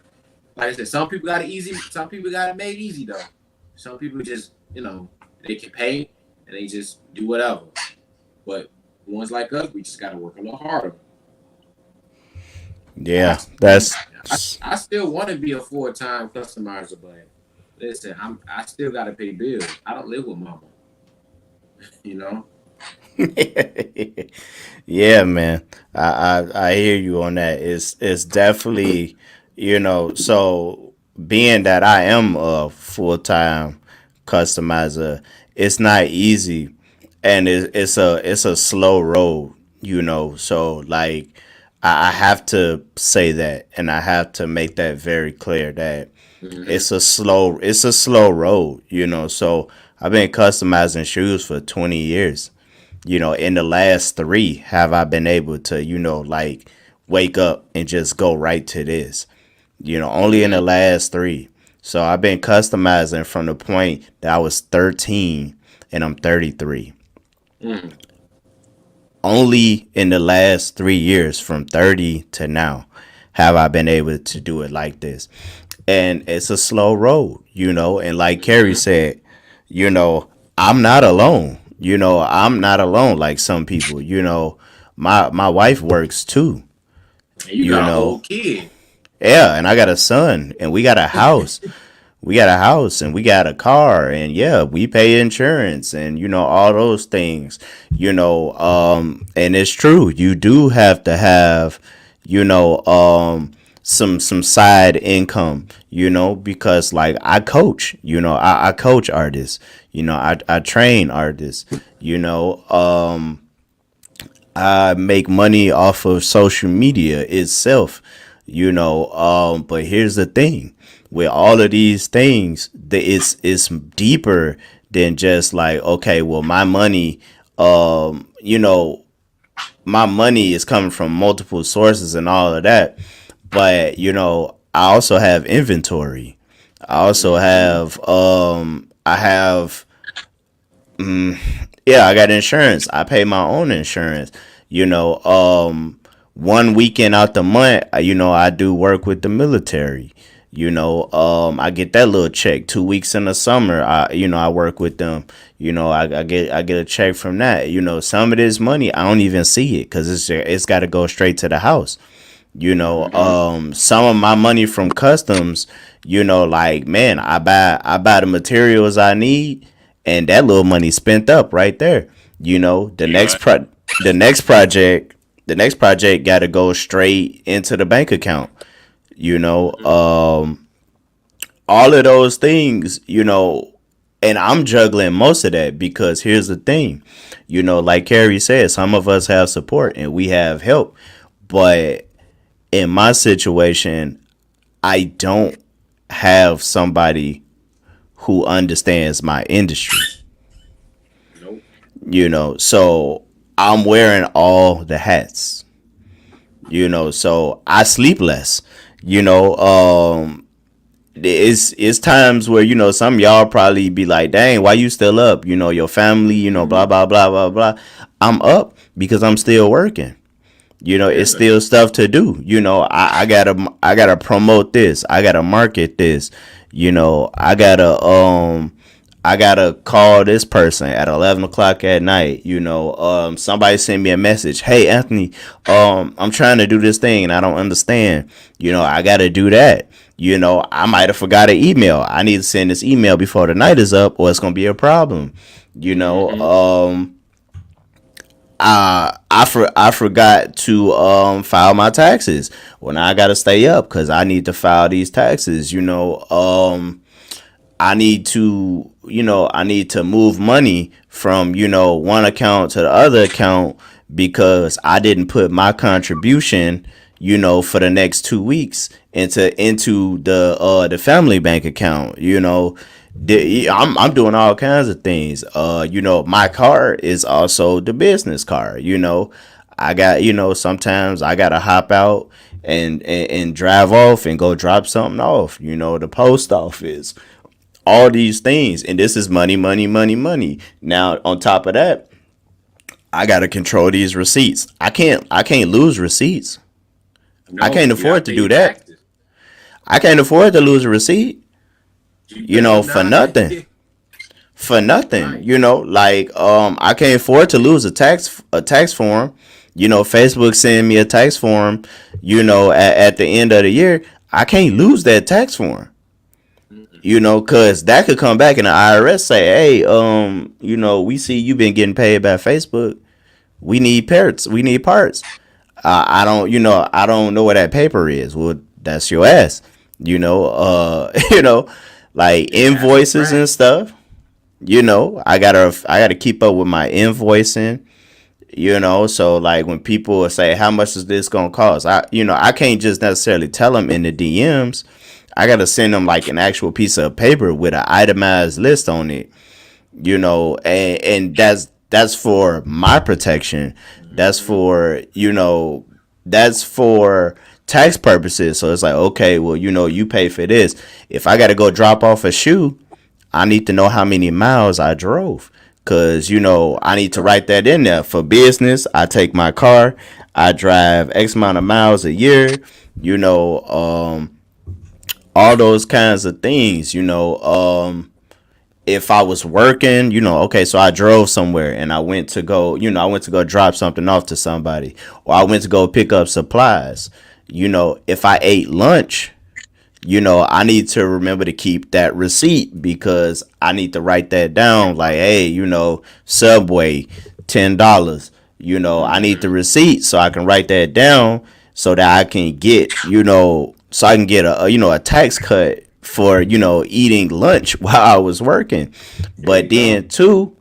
like I said, some people got it easy. Some people got it made easy though. Some people just, they can pay and they just do whatever. But ones like us, we just got to work a little harder. Yeah, I still want to be a full-time customizer, but listen, I still got to pay bills. I don't live with mama. Yeah, man. I hear you on that. It's definitely, so being that I am a full time customizer, it's not easy, and it's a slow road, So like I have to say that, and I have to make that very clear that it's a slow road, So I've been customizing shoes for 20 years. In the last 3, have I been able to, like wake up and just go right to this? Only in the last 3. So I've been customizing from the point that I was 13 and I'm 33. Only in the last 3 years, from 30 to now, have I been able to do it like this. And it's a slow road, and like Carrie said, I'm not alone. I'm not alone like some people. My wife works too. And you got a whole kid. Yeah, and I got a son, and we got a house. We got a house, and we got a car, and yeah, we pay insurance, and all those things. And it's true. You do have to have, some side income, because like I coach, I coach artists, I train artists, I make money off of social media itself, but here's the thing, with all of these things, it's deeper than just like, okay, well, my money, my money is coming from multiple sources and all of that. But, I also have inventory. I also have, I got insurance. I pay my own insurance. 1 weekend out the month, I do work with the military. I get that little check 2 weeks in the summer. I work with them. I get a check from that. Some of this money I don't even see it because it's got to go straight to the house. Some of my money from customs, like, man, I buy the materials I need, and that little money spent up right there. The next project got to go straight into the bank account. All of those things, and I'm juggling most of that because here's the thing, like Carrie said, some of us have support and we have help, but in my situation, I don't have somebody who understands my industry. Nope. So I'm wearing all the hats. So I sleep less. It's times where some of y'all probably be like, dang, why you still up? Your family, blah blah blah blah blah. I'm up because I'm still working. It's still stuff to do. I gotta promote this. I gotta market this. I gotta call this person at 11 o'clock at night. Somebody sent me a message. Hey, Anthony, I'm trying to do this thing and I don't understand. I gotta do that. I might have forgot an email. I need to send this email before the night is up, or it's gonna be a problem. I forgot to file my taxes. Well, now I gotta stay up because I need to file these taxes. I need to move money from one account to the other account because I didn't put my contribution for the next 2 weeks into the family bank account. I'm doing all kinds of things. My car is also the business car. I got, sometimes I gotta hop out and drive off and go drop something off. The post office, all these things, and this is money, money, money, money. Now on top of that, I gotta control these receipts. I can't lose receipts. No, I can't afford to do that. taxes. I can't afford to lose a receipt. You better For not. nothing. For nothing. Right. I can't afford to lose a tax form. Facebook send me a tax form, at the end of the year. I can't lose that tax form. Cause that could come back and the IRS say, hey, we see you been getting paid by Facebook. We need parts. I don't know where that paper is. Well, that's your ass. Like invoices and stuff. I gotta keep up with my invoicing. So like when people say, how much is this gonna cost? I can't just necessarily tell them in the DMs. I gotta send them like an actual piece of paper with an itemized list on it. And that's for my protection. That's for tax purposes. So it's like, okay, well, you pay for this. If I gotta go drop off a shoe, I need to know how many miles I drove. Cause I need to write that in there. For business, I take my car, I drive X amount of miles a year, all those kinds of things, if I was working, okay, so I drove somewhere and I went to go drop something off to somebody, or I went to go pick up supplies. If I ate lunch, I need to remember to keep that receipt because I need to write that down. Like, hey, Subway, $10. I need the receipt so I can write that down so that I can get, a tax cut for, eating lunch while I was working. But then too,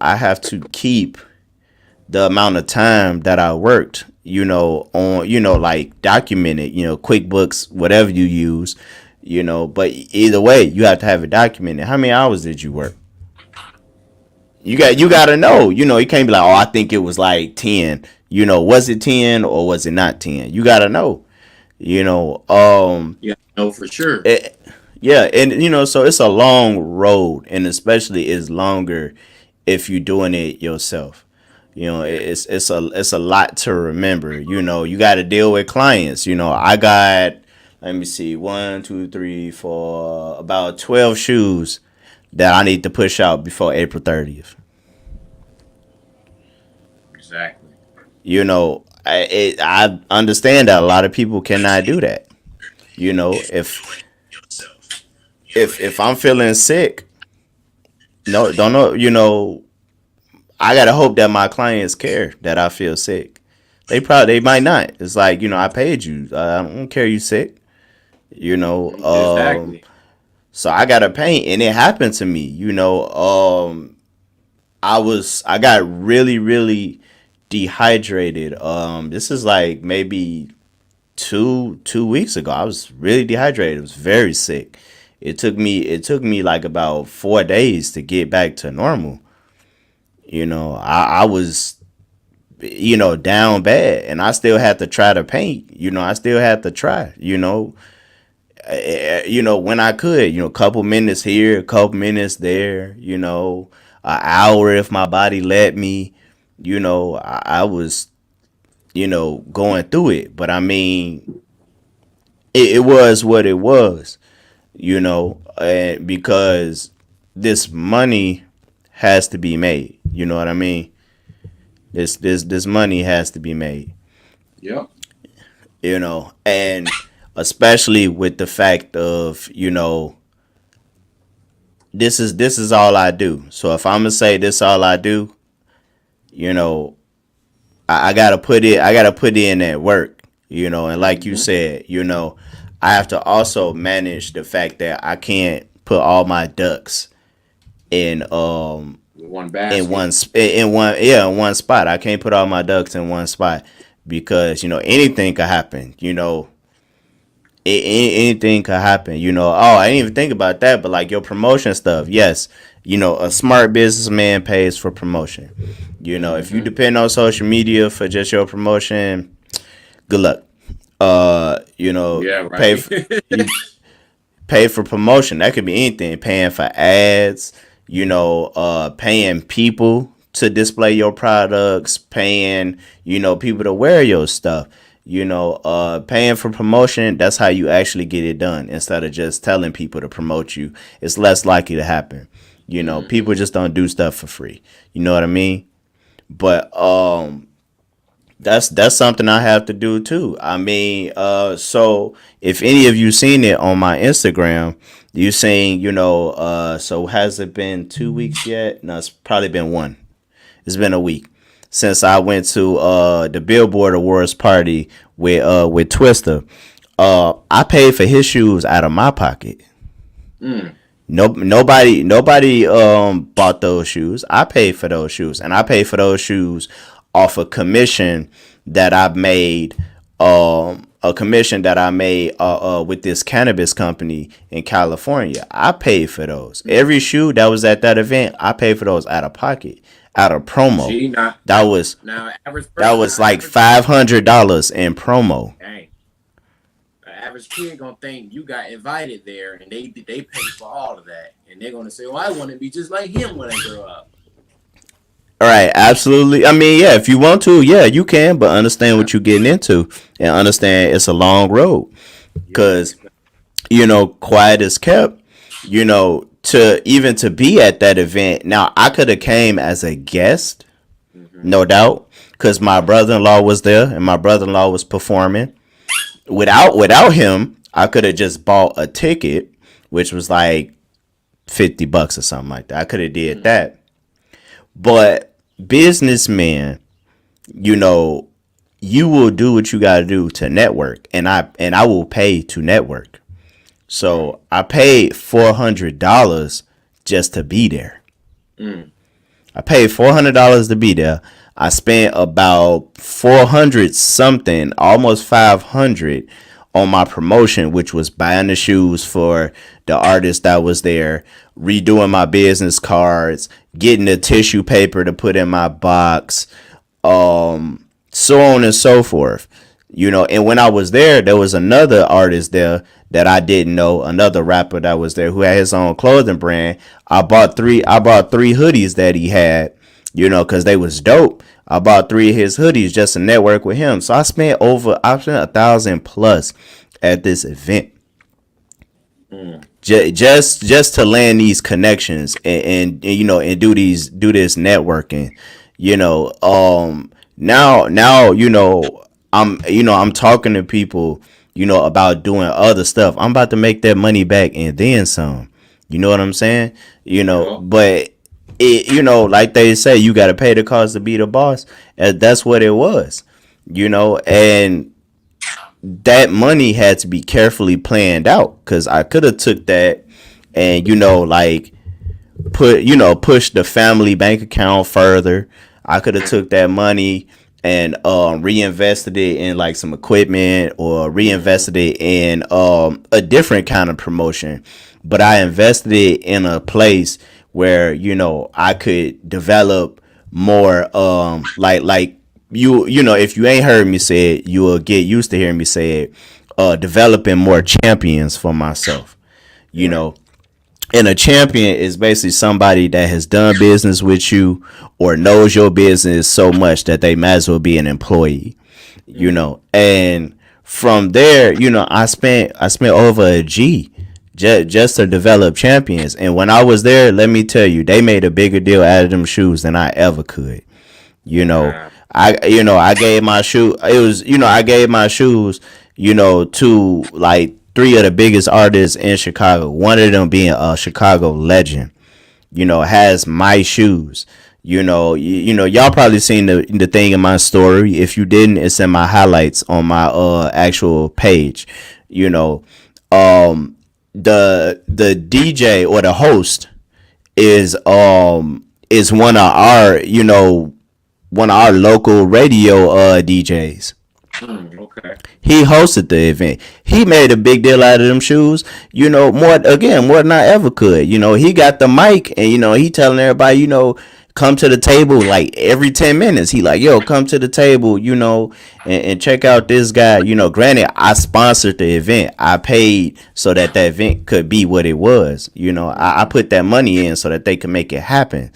I have to keep the amount of time that I worked, on, like documented, QuickBooks, whatever you use, but either way, you have to have it documented. How many hours did you work? You got to know, you can't be like, oh, I think it was like 10, was it 10 or was it not 10? You got to know, Yeah, no, for sure. yeah. And, so it's a long road, and especially it's longer if you're doing it yourself. It's a lot to remember. You got to deal with clients. I got let me see, 1, 2, 3, 4, about 12 shoes that I need to push out before April 30th. Exactly. You know, I understand that a lot of people cannot do that. You know, if I'm feeling sick, no, don't know. You know, I gotta hope that my clients care that I feel sick. They might not. It's like, you know, I paid you. I don't care you sick. You know, Exactly. so I got to paint, and it happened to me. You know, I got really dehydrated. This is like maybe two weeks ago. I was really dehydrated. I was very sick. It took me like about 4 days to get back to normal. You know, I was, you know, down bad, and I still had to try to paint. You know, I still had to try. You know, when I could, you know, a couple minutes here, a couple minutes there, you know, an hour if my body let me, you know, I was, you know, going through it. But I mean, it was what it was, you know, and because this money has to be made. You know what I mean? This money has to be made. Yep. You know, and especially with the fact of, you know, this is all I do. So if I'm gonna say this all I do, you know, I gotta put in that work, you know, and like you said, you know, I have to also manage the fact that I can't put all my ducks in One basket. in one spot. I can't put all my ducks in one spot because, you know, anything could happen. You know, anything could happen. You know, oh, I didn't even think about that, but like your promotion stuff, yes. You know, a smart businessman pays for promotion. You know, if you depend on social media for just your promotion, good luck. You know, Yeah, right. you pay for promotion. That could be anything. Paying for ads, you know, paying people to display your products, paying, you know, people to wear your stuff. You know, paying for promotion, that's how you actually get it done. Instead of just telling people to promote you, it's less likely to happen. You know, people just don't do stuff for free. You know what I mean? But that's something I have to do too. I mean, so if any of you seen it on my Instagram, you saying, you know, so has it been 2 weeks yet? No, it's probably been one. It's been a week since I went to the Billboard Awards party with Twister. I paid for his shoes out of my pocket. Nobody bought those shoes. I paid for those shoes, and I paid for those shoes off a commission that I made. A commission that I made with this cannabis company in California. I paid for those. Every shoe that was at that event, I paid for those out of pocket, out of promo. See, that was like $500 in promo. Dang. The average kid gonna think you got invited there, and they pay for all of that, and they're gonna say, "Well, I want to be just like him when I grow up." All right, absolutely. I mean, yeah, if you want to, yeah, you can, but understand what you're getting into and understand it's a long road. Because, you know, quiet is kept, you know, to be at that event. Now, I could have came as a guest, no doubt, because my brother-in-law was there and my brother-in-law was performing. Without him, I could have just bought a ticket, which was like $50 or something like that. I could have did that. But businessman, you know, you will do what you got to do to network, and I will pay to network. So I paid $400 just to be there. I paid $400 to be there. I spent about 400 something, almost 500 on my promotion, which was buying the shoes for the artist that was there, redoing my business cards, getting the tissue paper to put in my box, so on and so forth. You know, and when I was there was another artist there that I didn't know, another rapper that was there who had his own clothing brand. I bought three hoodies that he had, you know, because they was dope. I bought 3 of his hoodies just to network with him. So I spent $1,000 plus at this event. Just to land these connections and you know and do this networking, you know. Now I'm talking to people, you know, about doing other stuff. I'm about to make that money back and then some. You know what I'm saying? You know, but it, you know, like they say, you got to pay the cost to be the boss. And that's what it was, you know, and that money had to be carefully planned out because I could have took that and, you know, like push the family bank account further. I could have took that money and reinvested it in like some equipment or reinvested it in a different kind of promotion. But I invested it in a place where, you know, I could develop more like you know, if you ain't heard me say it, you will get used to hearing me say it, developing more champions for myself, you know. And a champion is basically somebody that has done business with you or knows your business so much that they might as well be an employee, you know. And from there, you know, I spent over a G just to develop champions. And when I was there, let me tell you, they made a bigger deal out of them shoes than I ever could. You know, I gave my shoe. It was, you know, I gave my shoes, you know, to like 3 of the biggest artists in Chicago. One of them being a Chicago legend, you know, has my shoes. You know, you know, y'all probably seen the thing in my story. If you didn't, it's in my highlights on my actual page. You know, the DJ or the host is one of our, you know, one of our local radio DJs. Okay. He hosted the event. He made a big deal out of them shoes, you know, more than I ever could. You know, he got the mic and, you know, he telling everybody, you know, come to the table like every 10 minutes. He like, yo, come to the table, you know, and check out this guy. You know, granted, I sponsored the event. I paid so that the event could be what it was. You know, I put that money in so that they could make it happen,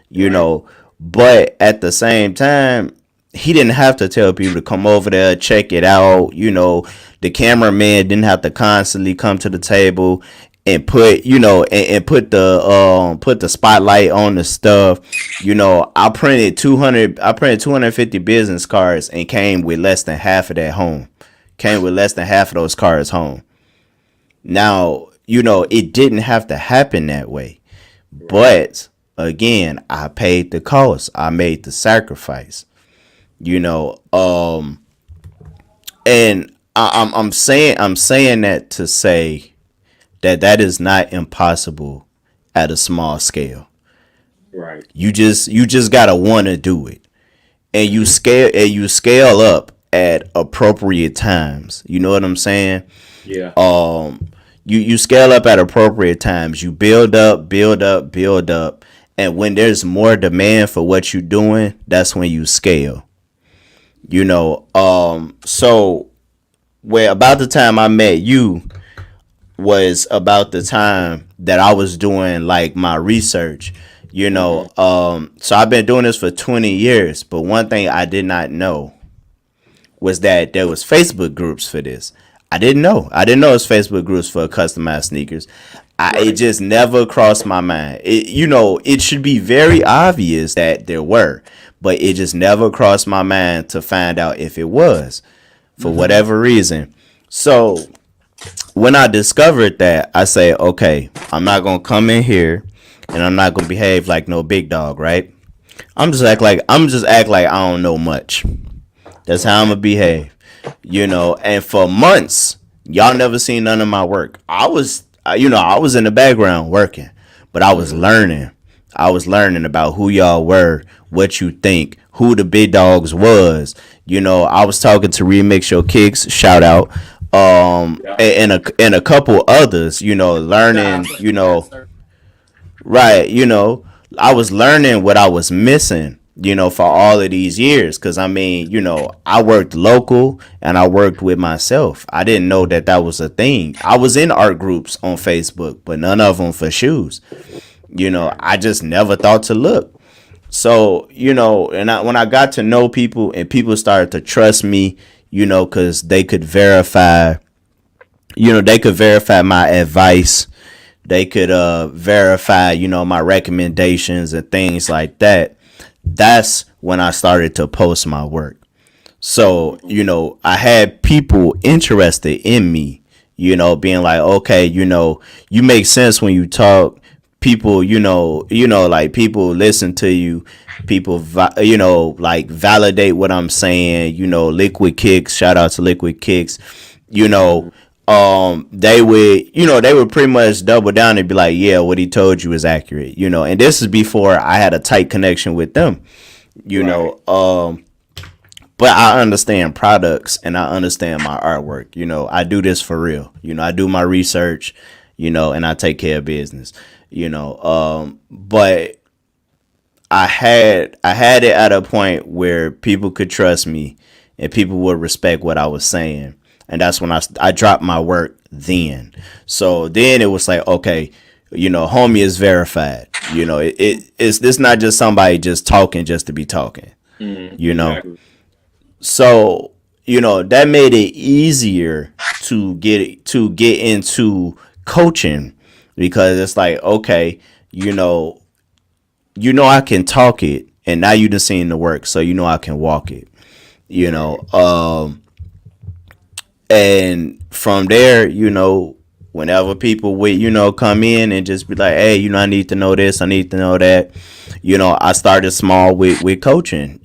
you know. But at the same time, he didn't have to tell people to come over there, check it out. You know, the cameraman didn't have to constantly come to the table and put, you know, and put the spotlight on the stuff. You know, I printed 250 business cards and came with less than half of that home. Came with less than half of those cards home. Now, you know, it didn't have to happen that way. But again, I paid the cost. I made the sacrifice. You know, and I'm saying that to say that is not impossible at a small scale. Right. You just gotta want to do it, and you scale up at appropriate times. You know what I'm saying? Yeah. You scale up at appropriate times. You build up, and when there's more demand for what you're doing, that's when you scale. You know, so where about the time I met you was about the time that I was doing like my research, you know. So I've been doing this for 20 years, but one thing I did not know was that there was Facebook groups for this. I didn't know it was Facebook groups for customized sneakers. It just never crossed my mind. You know, it should be very obvious that there were, but it just never crossed my mind to find out if it was for whatever reason. So when I discovered that, I say, okay, I'm not going to come in here and I'm not going to behave like no big dog, right? I'm just act like I don't know much. That's how I'm going to behave, you know. And for months, y'all never seen none of my work. I was in the background working, but I was learning. I was learning about who y'all were, what you think, who the big dogs was. You know, I was talking to Remix Your Kicks, shout out, and a couple others. You know, learning. You know, right? You know, I was learning what I was missing. You know, for all of these years, because I mean, you know, I worked local and I worked with myself. I didn't know that was a thing. I was in art groups on Facebook, but none of them for shoes. You know, I just never thought to look. So, you know, and when I got to know people and people started to trust me, you know, because they could verify they could verify my advice. They could verify, my recommendations and things like that. That's when I started to post my work. So, I had people interested in me, being like, okay, you make sense when you talk. People, like people listen to you. People, like validate what I'm saying. Liquid Kicks, shout out to Liquid Kicks. You know, they would pretty much double down and be like, yeah, what he told you is accurate. And this is before I had a tight connection with them. You Right. know, but I understand products and I understand my artwork. I do this for real. I do my research, and I take care of business. But I had it at a point where people could trust me and people would respect what I was saying. And that's when I dropped my work then. So then it was like, okay, homie is verified. It's this not just somebody just talking just to be talking. You know. Exactly. So, that made it easier to get into coaching because it's like, okay, I can talk it and now you done seen the work, so I can walk it. You know, and from there, whenever people would, come in and just be like, hey, I need to know this, I need to know that. I started small with coaching.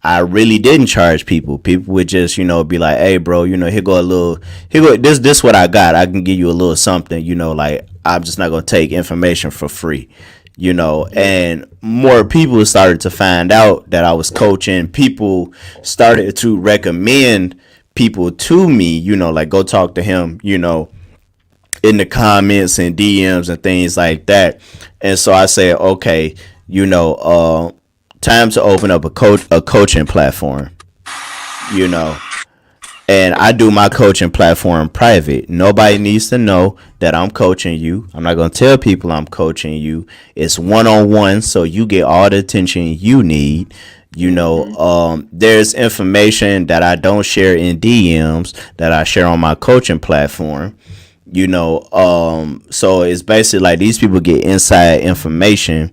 I really didn't charge people. People would just, be like, hey, bro, here go, this what I got. I can give you a little something, like I'm just not going to take information for free, and more people started to find out that I was coaching. People started to recommend people to me, like go talk to him, in the comments and DMs and things like that. And so I said, okay, time to open up a coaching platform, you know. And I do my coaching platform private. Nobody needs to know that I'm coaching you. I'm not going to tell people I'm coaching you. It's one-on-one, so you get all the attention you need. There's information that I don't share in DMs that I share on my coaching platform. So it's basically like these people get inside information.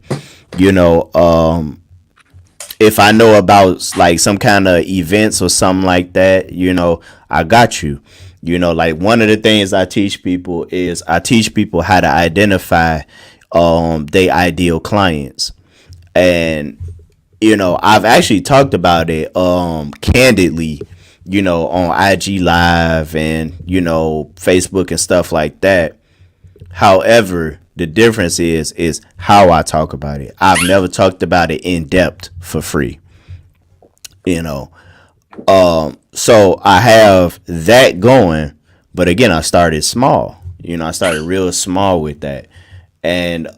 If I know about like some kind of events or something like that, I got you. Like one of the things I teach people is I teach people how to identify their ideal clients. And I've actually talked about it candidly, on IG Live and Facebook and stuff like that. However, the difference is how I talk about it. I've never talked about it in depth for free. So I have that going, but again, I started small. I started real small with that, and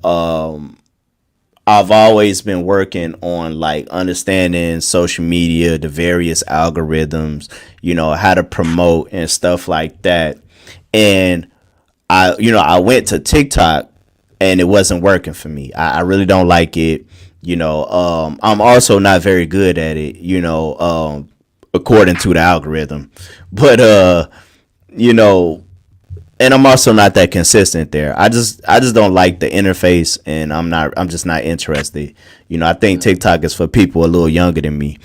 I've always been working on like understanding social media, the various algorithms, how to promote and stuff like that. And I went to TikTok and it wasn't working for me. I really don't like it. I'm also not very good at it, according to the algorithm. But and I'm also not that consistent there. I just don't like the interface, and I'm just not interested. I think TikTok is for people a little younger than me.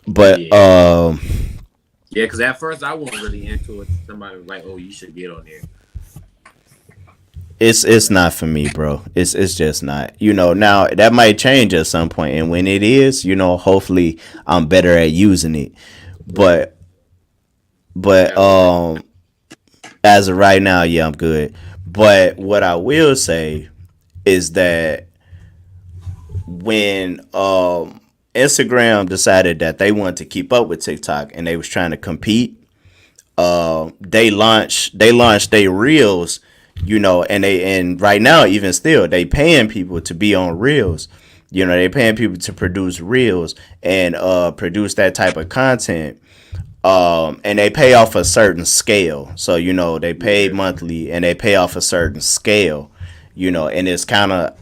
But yeah, because at first I wasn't really into it. Somebody was like, "Oh, you should get on there." It's not for me, bro. It's just not. Now that might change at some point, and when it is, hopefully I'm better at using it. But as of right now, yeah, I'm good. But what I will say is that when Instagram decided that they wanted to keep up with TikTok and they was trying to compete, they launched their reels, and right now even still they paying people to be on reels. They paying people to produce reels and produce that type of content. And they pay off a certain scale. So, they pay monthly and they pay off a certain scale, and it's kind of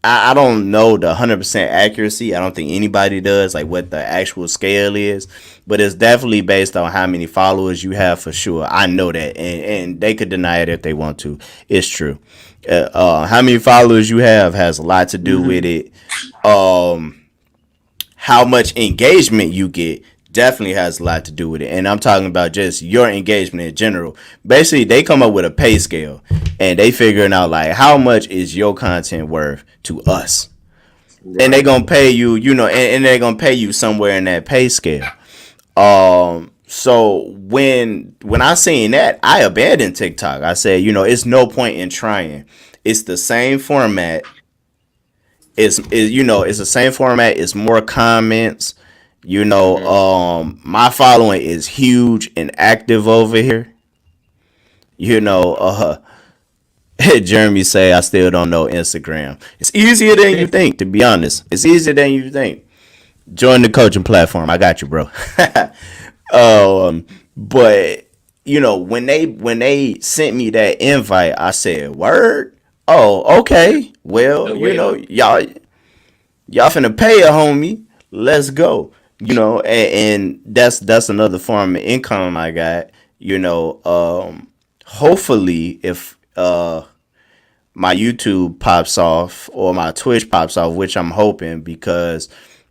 I don't know the 100% accuracy. I don't think anybody does, like what the actual scale is, but it's definitely based on how many followers you have for sure. I know that, and they could deny it if they want to. It's true. How many followers you have has a lot to do with it. How much engagement you get definitely has a lot to do with it. And I'm talking about just your engagement in general. Basically, they come up with a pay scale and they figuring out like how much is your content worth to us. Right. And they're gonna pay you, and they're gonna pay you somewhere in that pay scale. So when I seen that, I abandoned TikTok. I said, it's no point in trying. It's the same format. It's the same format. It's more comments. My following is huge and active over here. Jeremy say I still don't know Instagram. It's easier than you think, to be honest. It's easier than you think. Join the coaching platform. I got you, bro. But when they sent me that invite, I said, "Word? Oh, okay. Well, y'all finna pay a homie. Let's go." And that's another form of income I got. Hopefully, if my YouTube pops off or my Twitch pops off, which I'm hoping, because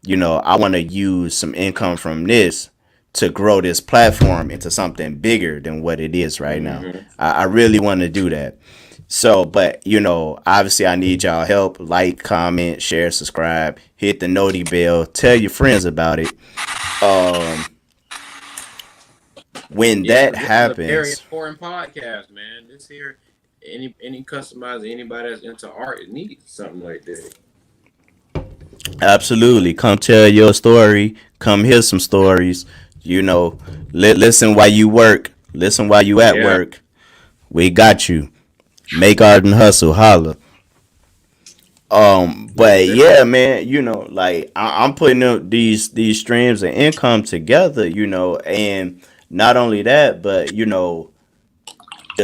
I want to use some income from this to grow this platform into something bigger than what it is right now. I really want to do that. So, but obviously I need y'all help. Like, comment, share, subscribe, hit the noti bell, tell your friends about it. When that happens, is a very important podcast, man. This here, any customizer, anybody that's into art, it needs something like that. Absolutely. Come tell your story. Come hear some stories. Listen while you work. Listen while you at work. We got you. Make art and hustle. Holla. But yeah, man, like I'm putting up these streams of income together, and not only that, but the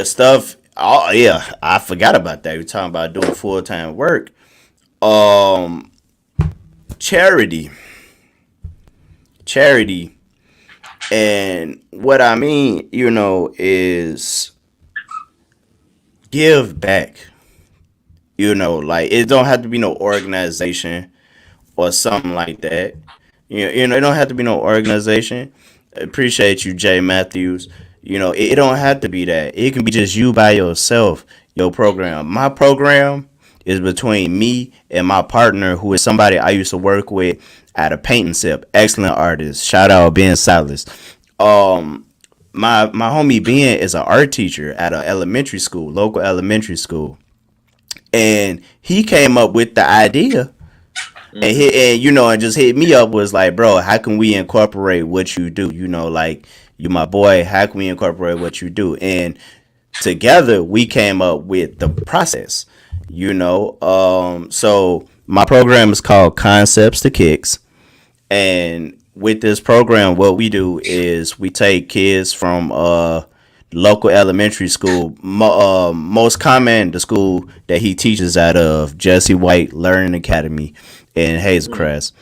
stuff. Oh yeah, I forgot about that. We're talking about doing full-time work. Charity, and what I mean, is give back. Like it don't have to be no organization or something like that. It don't have to be no organization. Appreciate you, Jay Matthews. It don't have to be that. It can be just you by yourself. Your program. My program is between me and my partner, who is somebody I used to work with at a painting sip. Excellent artist. Shout out Ben Silas. My homie Ben is an art teacher at a local elementary school. And he came up with the idea, and just hit me up, was like, bro, how can we incorporate what you do? Like, you my boy, how can we incorporate what you do? And together we came up with the process, so my program is called Concepts to Kicks. And with this program, what we do is we take kids from local elementary school, most common the school that he teaches out of, Jesse White Learning Academy in Hazelcrest.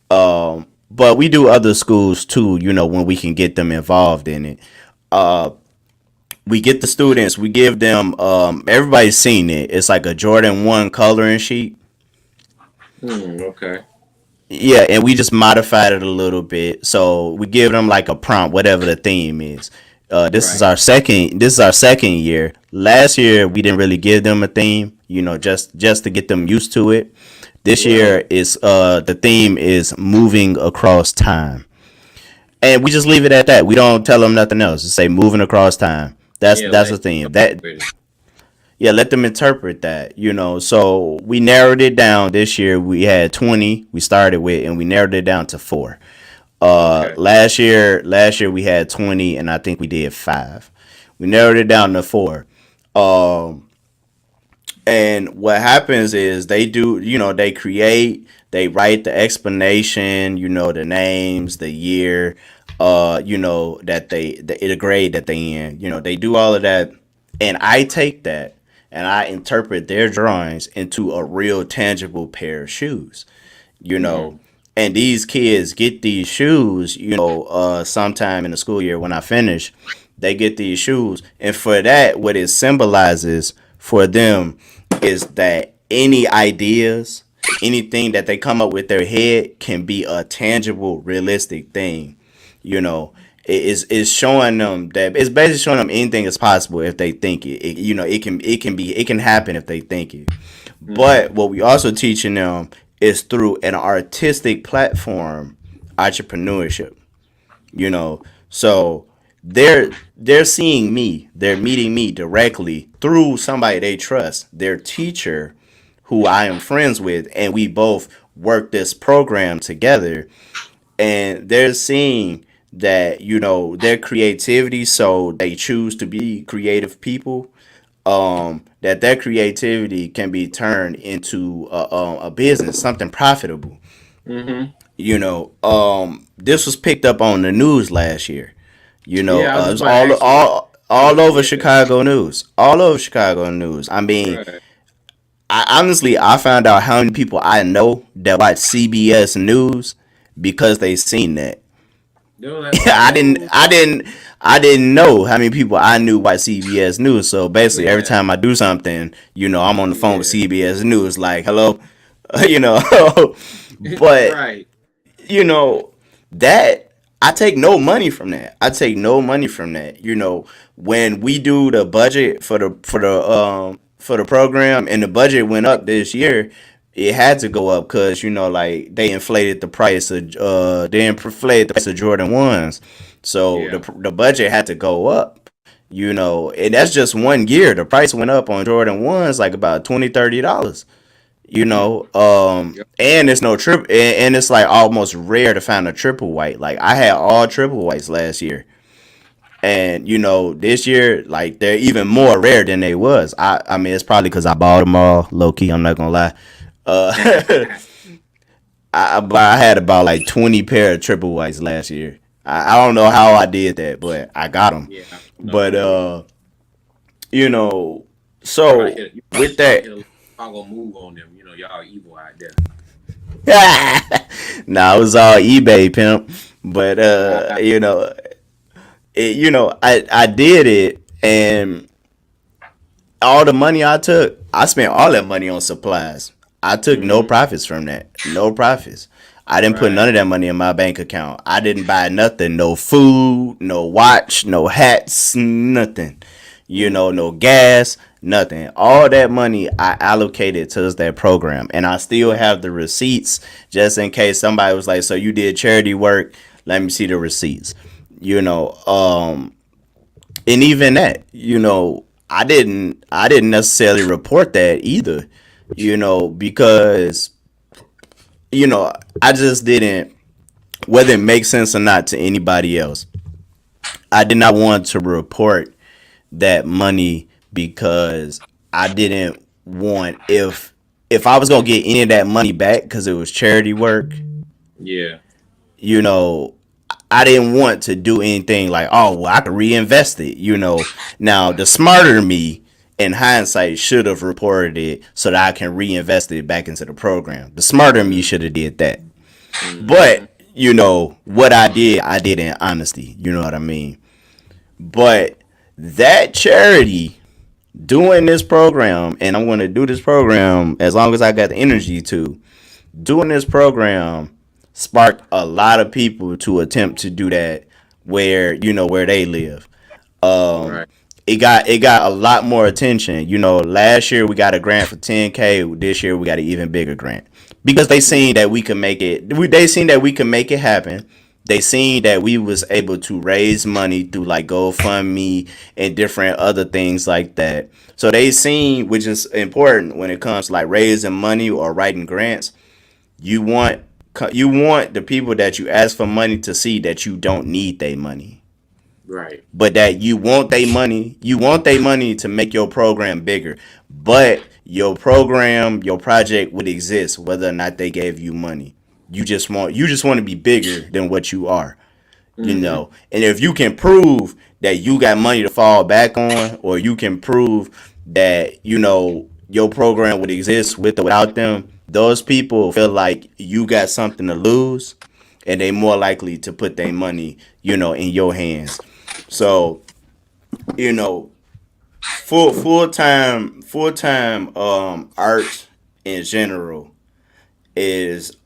But we do other schools too, when we can get them involved in it. We get the students, we give them, everybody's seen it. It's like a Jordan 1 coloring sheet. Okay. Yeah, and we just modified it a little bit. So we give them like a prompt, whatever the theme is. This is our second year. Last year we didn't really give them a theme, just to get them used to it. This year is the theme is moving across time, and we just leave it at that. We don't tell them nothing else. Just say moving across time. That's the theme. Let them interpret that. So we narrowed it down. This year we had 20. We started with, and we narrowed it down to 4. Okay. Last year we had 20, and I think we did 5. We narrowed it down to 4. And what happens is they do, they create, they write the explanation, the names, the year, that the grade that they in, they do all of that. And I take that and I interpret their drawings into a real tangible pair of shoes, you know. And these kids get these shoes, sometime in the school year when I finish, they get these shoes. And for that, what it symbolizes for them is that any ideas, anything that they come up with their head can be a tangible, realistic thing. You know, it's showing them that it's basically showing them anything is possible if they think it. It can happen if they think it. But what we also teaching them is through an artistic platform, entrepreneurship. So they're seeing me, they're meeting me directly through somebody they trust, their teacher, who I am friends with, and we both work this program together. And they're seeing that their creativity, so they choose to be creative people. That their creativity can be turned into a business, something profitable. This was picked up on the news last year. It was all over Chicago news, all over Chicago news. I mean, right. I found out how many people I know that watch CBS News because they seen that. I didn't know how many people I knew watch CBS News. So basically, every time I do something, I'm on the phone with CBS News, like, hello, But right. That I take no money from that. When we do the budget for the program, and the budget went up this year, it had to go up because like they inflated the price of Jordan 1s. So the budget had to go up. And that's just 1 year. The price went up on Jordan 1s like about $20-$30. And it's no triple, and it's like almost rare to find a triple white. Like I had all triple whites last year, and this year, like they're even more rare than they was. I mean, it's probably because I bought them all low key. I'm not gonna lie. I had about like 20 pair of triple whites last year. I don't know how I did that, but I got them. Yeah, no, but so with that. I'm gonna move on them. Y'all evil out there. Nah, it was all eBay, pimp. But I did it, and all the money I took, I spent all that money on supplies. I took no profits from that. No profits. I didn't put none of that money in my bank account. I didn't buy nothing. No food, no watch, no hats, nothing. No gas, nothing. All that money I allocated to that program, and I still have the receipts just in case somebody was like, "So you did charity work? Let me see the receipts." And even that, I didn't necessarily report that either, because I just didn't, whether it makes sense or not to anybody else. I did not want to report that money because I didn't want, if I was gonna get any of that money back because it was charity work. Yeah. I didn't want to do anything like, oh, well, I could reinvest it. Now the smarter me in hindsight should have reported it so that I can reinvest it back into the program. The smarter me should have did that. But what I did in honesty. You know what I mean? But that charity, doing this program, and I'm going to do this program as long as I got the energy to, doing this program sparked a lot of people to attempt to do that where they live. Right. It got a lot more attention. Last year we got a grant for $10K. This year we got an even bigger grant because they seen that we can make it. They seen that we can make it happen. They seen that we was able to raise money through like GoFundMe and different other things like that. So they seen, which is important when it comes to like raising money or writing grants. You want the people that you ask for money to see that you don't need their money. Right. But that you want their money. You want their money to make your program bigger. But your program, your project would exist whether or not they gave you money. You just want to be bigger than what you are, And if you can prove that you got money to fall back on, or you can prove that, your program would exist with or without them, those people feel like you got something to lose, and they more likely to put their money, in your hands. So, you know, full time art in general is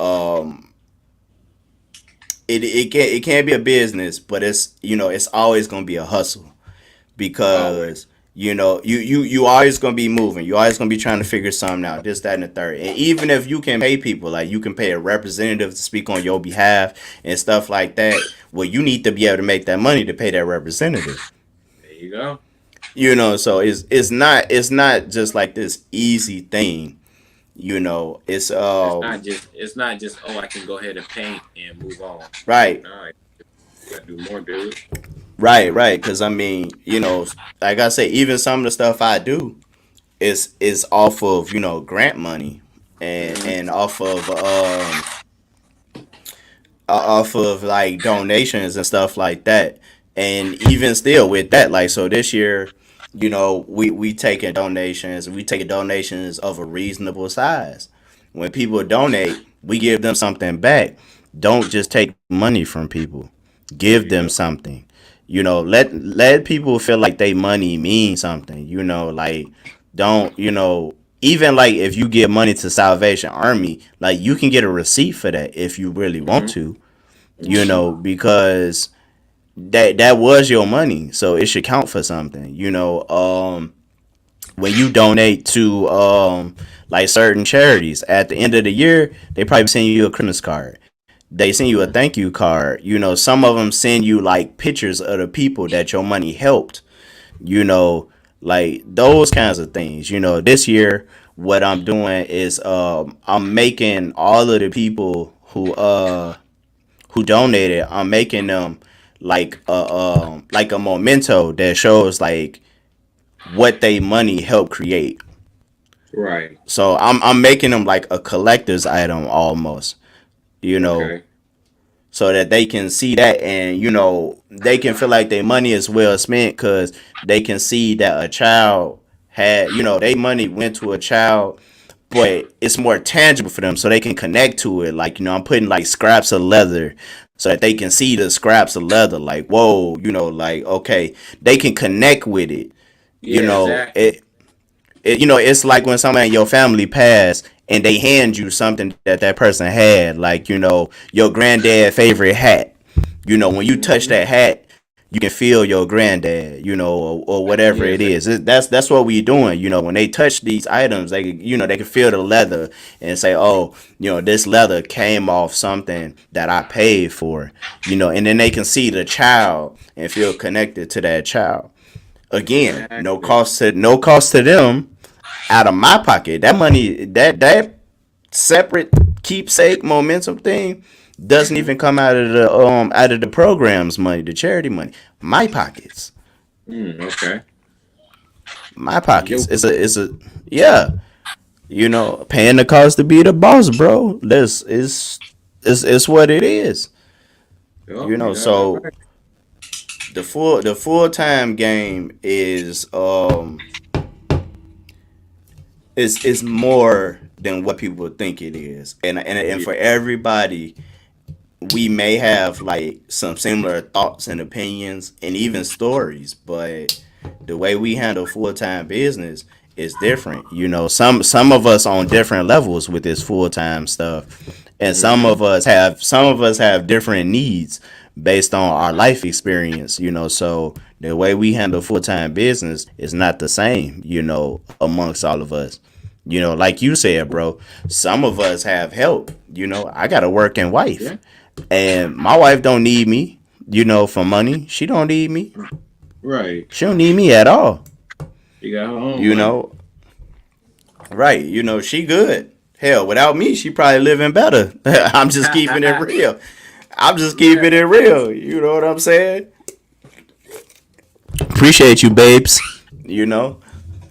it can be a business, but it's always gonna be a hustle, Always. because you always gonna be moving. You always gonna be trying to figure something out, this, that, and the third. And even if you can pay people, like you can pay a representative to speak on your behalf and stuff like that, well, you need to be able to make that money to pay that representative. There you go. So it's not just like this easy thing. It's It's not just oh I can go ahead and paint and move on. right. All right, gotta do more, dude. Right. Because I mean, like I say, even some of the stuff I do is off of grant money, and Mm-hmm. and off of like donations and stuff like that. And even still with that, like, so this year, we taking donations of a reasonable size. When people donate, we give them something back. Don't just take money from people. There Give you them go. something. Let people feel like they money means something. Like, don't, even like if you give money to Salvation Army, like you can get a receipt for that if you really want Mm-hmm. to, Mm-hmm. because that was your money, so it should count for something. When you donate to like certain charities at the end of the year, they probably send you a Christmas card. They send you a Mm-hmm. thank you card. Some of them send you like pictures of the people that your money helped. You know, like those kinds of things. This year, what I'm doing is I'm making all of the people who donated. I'm making them like a memento that shows like what they money helped create. Right. So I'm making them like a collector's item almost, you know, Okay. so that they can see that, and they can feel like their money is well spent, because they can see that a child had, their money went to a child, but it's more tangible for them, so they can connect to it. Like, I'm putting like scraps of leather so that they can see the scraps of leather, like, whoa, like, okay, they can connect with it. you Yeah. know Exactly. it, it's like when somebody in your family passed and they hand you something that person had, like, your granddad favorite hat. When you touch Mm-hmm. that hat, you can feel your granddad, or whatever Yeah. it is. That's what we doing. When they touch these items, they can feel the leather and say, oh, this leather came off something that I paid for. And then they can see the child and feel connected to that child. Again, no Exactly. cost to no cost to them, out of my pocket. That money, that separate keepsake momentum thing, doesn't Mm-hmm. even come out of the program's money, the charity money. My pockets. Okay. My Yo. pockets. It's a yeah. Paying the cost to be the boss, bro. This is it's what it is. Yo. You got that So right. the full time game is more than what people think it is. And Yeah. for everybody, we may have like some similar thoughts and opinions and even stories, but the way we handle full-time business is different. Some of us on different levels with this full-time stuff, and some Mm-hmm. of us have different needs based on our life experience. So the way we handle full-time business is not the same, amongst all of us. Like you said, bro, some of us have help. I got a working wife, Yeah. and my wife don't need me, for money. She don't need me. Right. She don't need me at all. You got her own You money. know, right? She good. Hell, without me, she probably living better. I'm just keeping it real. I'm just Yeah. keeping it real. You know what I'm saying? Appreciate you, babes.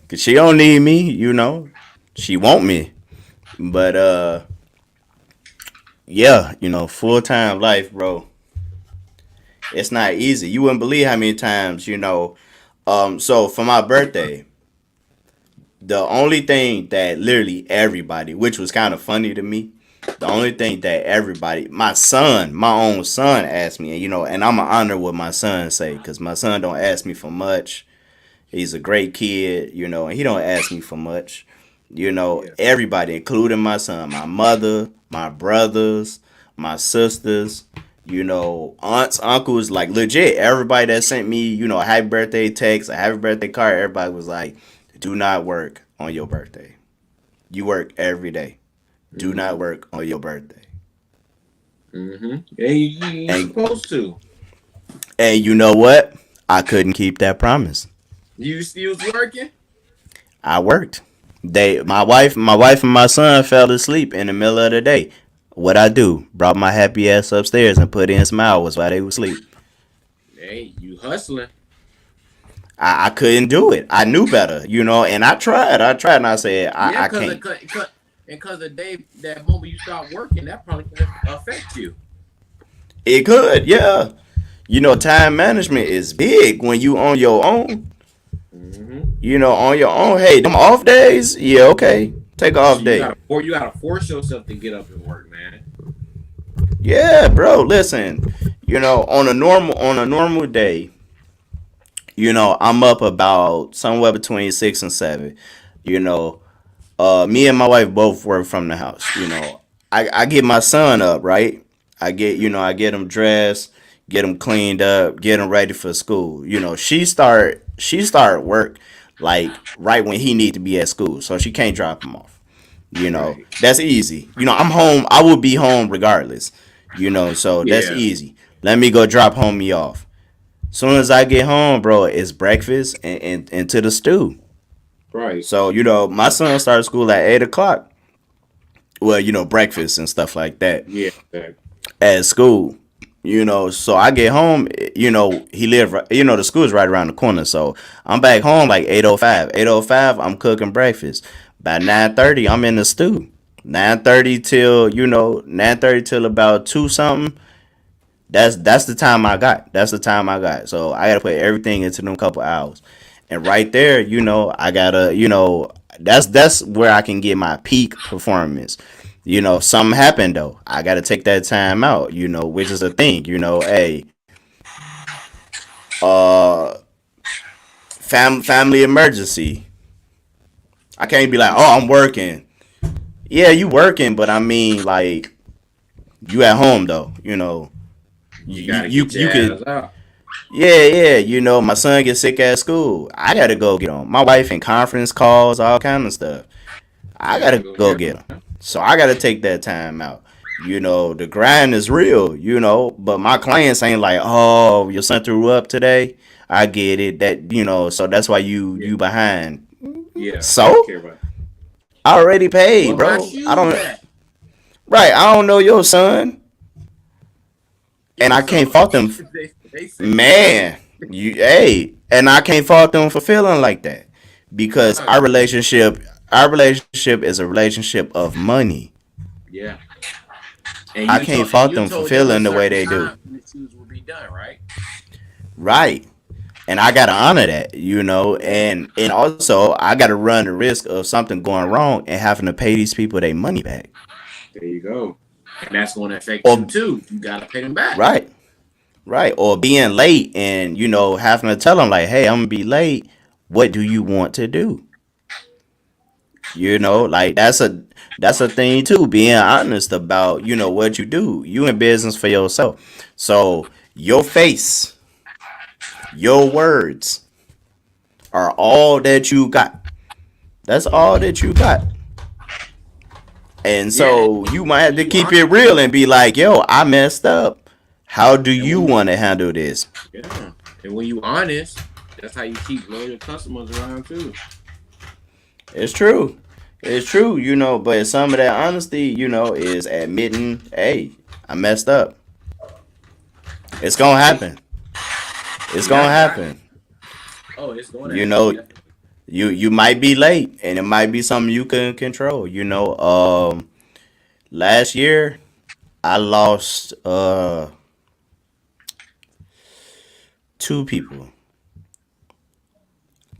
Cause she don't need me. She want me, but yeah, full time life, bro. It's not easy. You wouldn't believe how many times. So for my birthday, the only thing that literally everybody, which was kind of funny to me, the only thing that everybody, my own son asked me, and and I'm an honor what my son say, because my son don't ask me for much. He's a great kid, and he don't ask me for much. Yeah. Everybody, including my son, my mother, my brothers, my sisters, aunts, uncles, like legit, everybody that sent me, a happy birthday text, a happy birthday card, everybody was like, do not work on your birthday. You work every day. Do not Mm-hmm. work on your birthday. Mm-hmm. Yeah, you And supposed to. and you know what? I couldn't keep that promise. You was working. I worked. My wife and my son fell asleep in the middle of the day. What I do? Brought my happy ass upstairs and put in some hours while they was asleep. Hey, you hustling. I couldn't do it. I knew better, and I tried. And I said, Yeah, I can't. cause the day that moment you start working, that probably can affect you. It could, yeah. Time management is big when you on your own. Mm-hmm. On your own. Hey, them off days, yeah, okay. Take an So off day. you gotta force yourself to get up and work, man. Yeah, bro. Listen, on a normal day, I'm up about somewhere between 6 and 7. You know, me and my wife both work from the house. I get my son up, right? I get him dressed, get him cleaned up, get him ready for school. She start work like right when he need to be at school, so she can't drop him off. Right. That's easy. I'm home. I will be home regardless. So that's Yeah. easy. Let me go drop homie off. Soon as I get home, bro, it's breakfast and to the stew. Right. So, my son started school at 8 o'clock. Well, breakfast and stuff like that Yeah. Exactly. at school. So I get home, he live right, the school's right around the corner. So I'm back home like 8:05. 8:05, I'm cooking breakfast. By 9:30, I'm in the stew. 9:30 till about 2 something. That's the time I got. That's the time I got. So I gotta put everything into them couple hours. And right there, I gotta, that's where I can get my peak performance. Something happened though. I gotta take that time out, which is a thing, hey, uh family emergency. I can't be like, oh, I'm working. Yeah, you working, but I mean like you at home though, You you gotta you, get you your ass could. out. Yeah, yeah, my son gets sick at school. I gotta go get him. My wife in conference calls, all kind of stuff. You I gotta gotta go go get get them. him. So I gotta take that time out. The grind is real, but my clients ain't like, oh, your son threw up today. I get it. So that's why you Yeah. you behind. Yeah. They don't So care about. I already Where paid, my bro. I shoes don't at? right. I don't know your son, and Yeah. I can't So fault them. they say you right. Man, and I can't fault them for feeling like that because Nah. our relationship is a relationship of money. Yeah. And I you can't told and fault you them for told them a feeling the way certain they do. time when the shoes will be done, right? Right. And I gotta honor that, Yeah. and also I gotta run the risk of something going wrong and having to pay these people their money back. There you go. And that's going to affect you Or too. You got to pay them back. right, right, or being late and having to tell them like, hey, I'm gonna be late. What do you want to do? Like that's a thing too. Being honest about what you do. You in business for yourself, so your face, your words are all that you got. That's all that you got. And Yeah. so you might have When to you keep honest, it real and be like, yo, I messed up. How do and you when you want to handle this? yeah, and when you honest, that's how you keep loyal customers around too. It's true. It's true, but some of that honesty, is admitting, hey, I messed up. It's gonna Hey, happen. It's yeah, gonna yeah. happen. Oh, it's going to You happen. know, Definitely. you might be late and it might be something you can control. Last year I lost two people.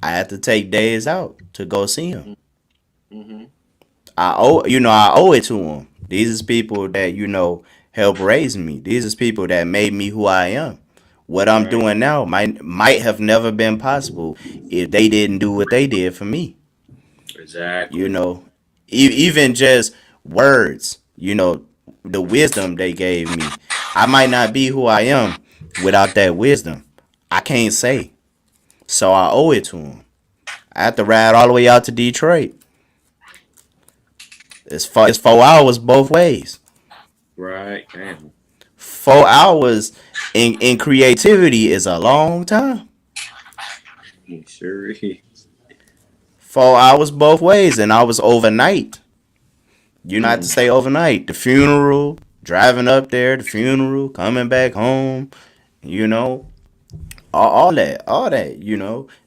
I had to take days out to go see him. Mm-hmm. I owe it to them. These is people that helped raise me. These is people that made me who I am. What I'm Right. doing now might have never been possible if they didn't do what they did for me. You Exactly. know, even just words. The wisdom they gave me. I might not be who I am without that wisdom. I can't say. So I owe it to them. I have to ride all the way out to Detroit. It's 4 hours both ways. Right. Damn. 4 hours in creativity is a long time. He sure is. 4 hours both ways, and I was overnight. You not to Mm. stay overnight. The funeral, driving up there, the funeral, coming back home. You know, all that.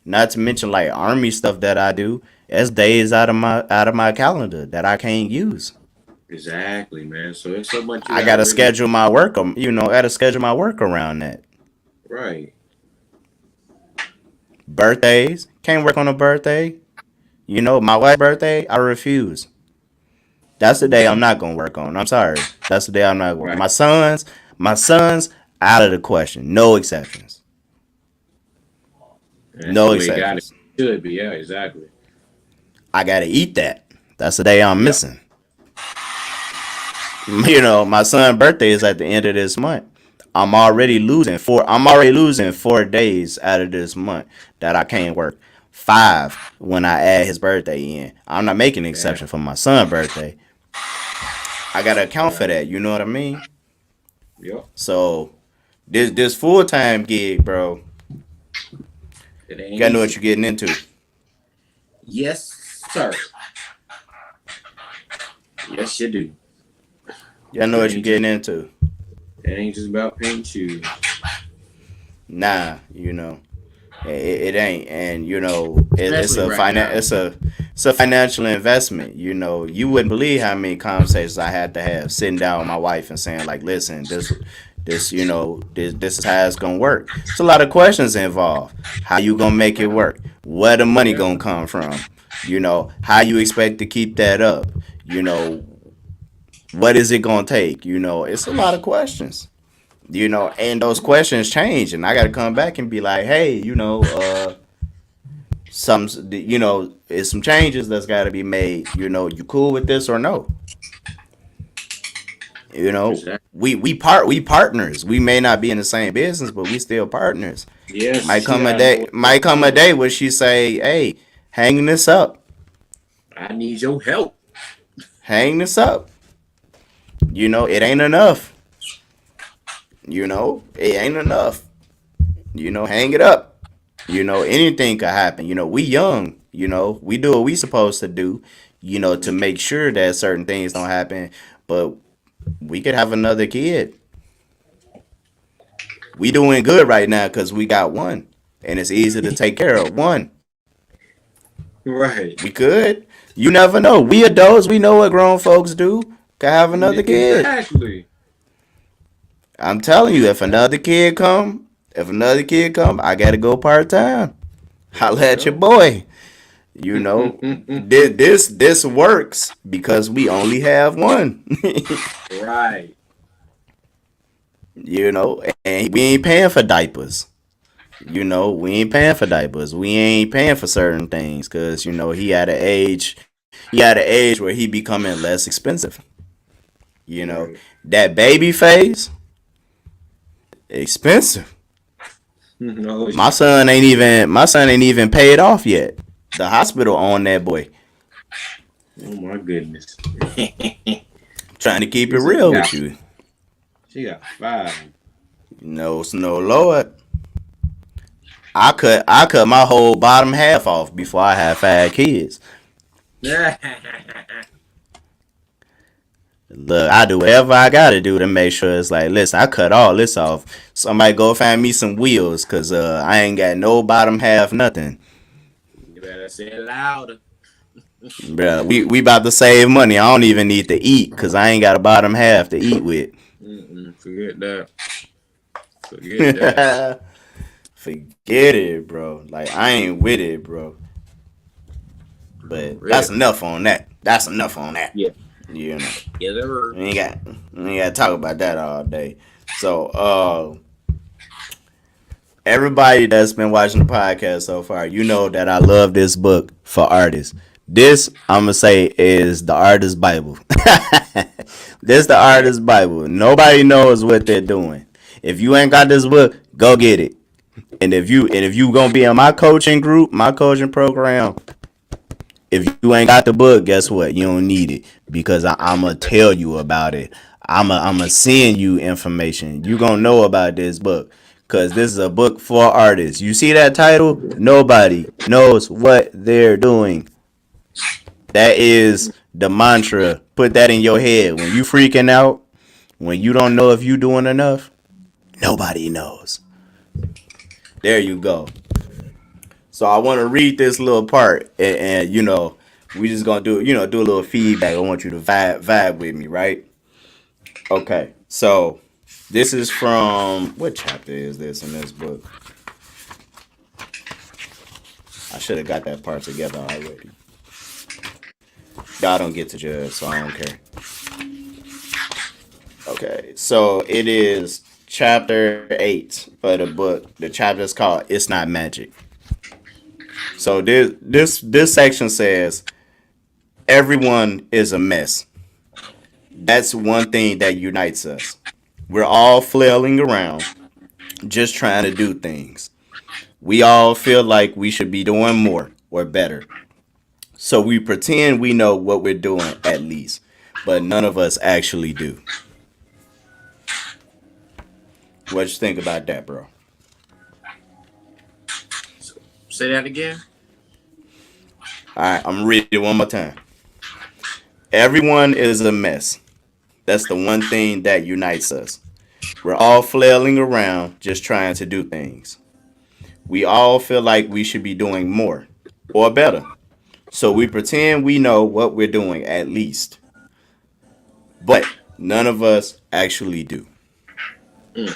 Not to mention like army stuff that I do. That's days out of my calendar that I can't use. Exactly, man. So it's so much you I gotta gotta really. schedule my work. I gotta schedule my work around that. Right. Birthdays, can't work on a birthday. My wife's birthday, I refuse. That's the day I'm not gonna work on. I'm sorry. That's the day I'm not working. Right. My sons, out of the question. No exceptions. And that's the No way it got it. exceptions. Should be. Yeah. Exactly. I gotta eat that. That's the day I'm Yep. missing. My son's birthday is at the end of this month. I'm already losing 4 days out of this month that I can't work. 5 when I add his birthday in. I'm not making an Yeah. exception for my son's birthday. I gotta account for Right. that. You know what I mean? Yep. So this full time gig, bro, It you ain't gotta know what easy. you're getting into. Yes, sir. Yes, you do. You gotta know It what you're ain't just. getting into. It ain't just about painting shoes. Nah, it ain't, and it's Especially a right finan- now. it's a financial investment. You wouldn't believe how many conversations I had to have sitting down with my wife and saying like, listen, this is how it's gonna work. It's a lot of questions involved. How you gonna make it work? Where the money Yeah. gonna come from? How you expect to keep that up? You know, what is it gonna take? It's a lot of questions. And those questions change, and I got to come back and be like, hey, some, it's some changes that's got to be made. You cool with this or no? You know, Exactly. we partners. We may not be in the same business, but we still partners. Yes, Might she come a gotta know day, what's might going come a on. day where she say, hey, hang this up, I need your help. hang this up. It ain't enough. It ain't enough. Hang it up. Anything could happen. We young. We do what we supposed to do. To make sure that certain things don't happen. But we could have another kid. We doing good right now because we got one, and it's easy to take care of one. Right. We could. You never know. We adults. We know what grown folks do. Could have another kid. Exactly. I'm telling you, if another kid come, I gotta go part time. There Holla you at your go. boy. This works because we only have one. Right. And we ain't paying for diapers. We ain't paying for diapers. We ain't paying for certain things because he at an age, where he becoming less expensive. You know Right. that baby phase expensive. No. My son ain't even paid off yet. The hospital on that boy. Oh my goodness. Trying to keep He it said real with you. she got 5. No, Lord. I cut my whole bottom half off before I had 5 kids. Yeah. Look, I do whatever I gotta do to make sure it's like, listen, I cut all this off. Somebody go find me some wheels, cause I ain't got no bottom half, nothing. You better say it louder. Bruh, we about to save money. I don't even need to eat, cause I ain't got a bottom half to eat with. Forget that. Forget that. forget it, bro. Like I ain't with it, bro. But that's Really? enough on that. That's enough on that. Yeah. You know, Yeah, they were. we ain't got to talk about that all day. So, everybody that's been watching the podcast so far, you know that I love this book for artists. This I'm gonna say is the artist Bible. This the Yeah. artist Bible. Nobody knows what they're doing. If you ain't got this book, go get it. And if you gonna be in my coaching group, my coaching program, if you ain't got the book, guess what? You don't need it because I'm gonna tell you about it. I'm gonna send you information. You gonna know about this book because this is a book for artists. You see that title? Nobody knows what they're doing. That is the mantra. Put that in your head when you freaking out. When you don't know if you doing enough, nobody knows. There you go. So I want to read this little part, and we just gonna do a little feedback. I want you to vibe with me, right? Okay. So this is from what chapter is this in this book? I should have got that part together already. Y'all don't get to judge, so I don't care. Okay, so it is chapter 8 of the book. The chapter is called "It's Not Magic." So this section says everyone is a mess. That's one thing that unites us. We're all flailing around, just trying to do things. We all feel like we should be doing more or better. So we pretend we know what we're doing at least, but none of us actually do. What you think about that, bro? Say that again. All right, I'm gonna read it one more time. Everyone is a mess. That's the one thing that unites us. We're all flailing around just trying to do things. We all feel like we should be doing more or better. So we pretend we know what we're doing at least, but none of us actually do. Mm.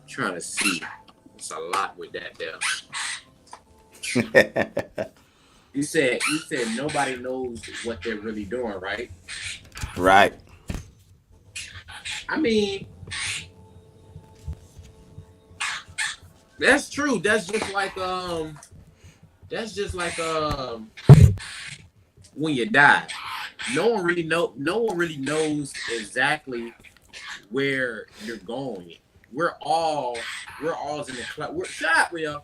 Trying to see. It's a lot with that there. You said nobody knows what they're really doing, right? Right. I mean, that's true. That's just like when you die. No one really knows exactly where you're going. We're all we're all in the cloud. Shut up, Rio.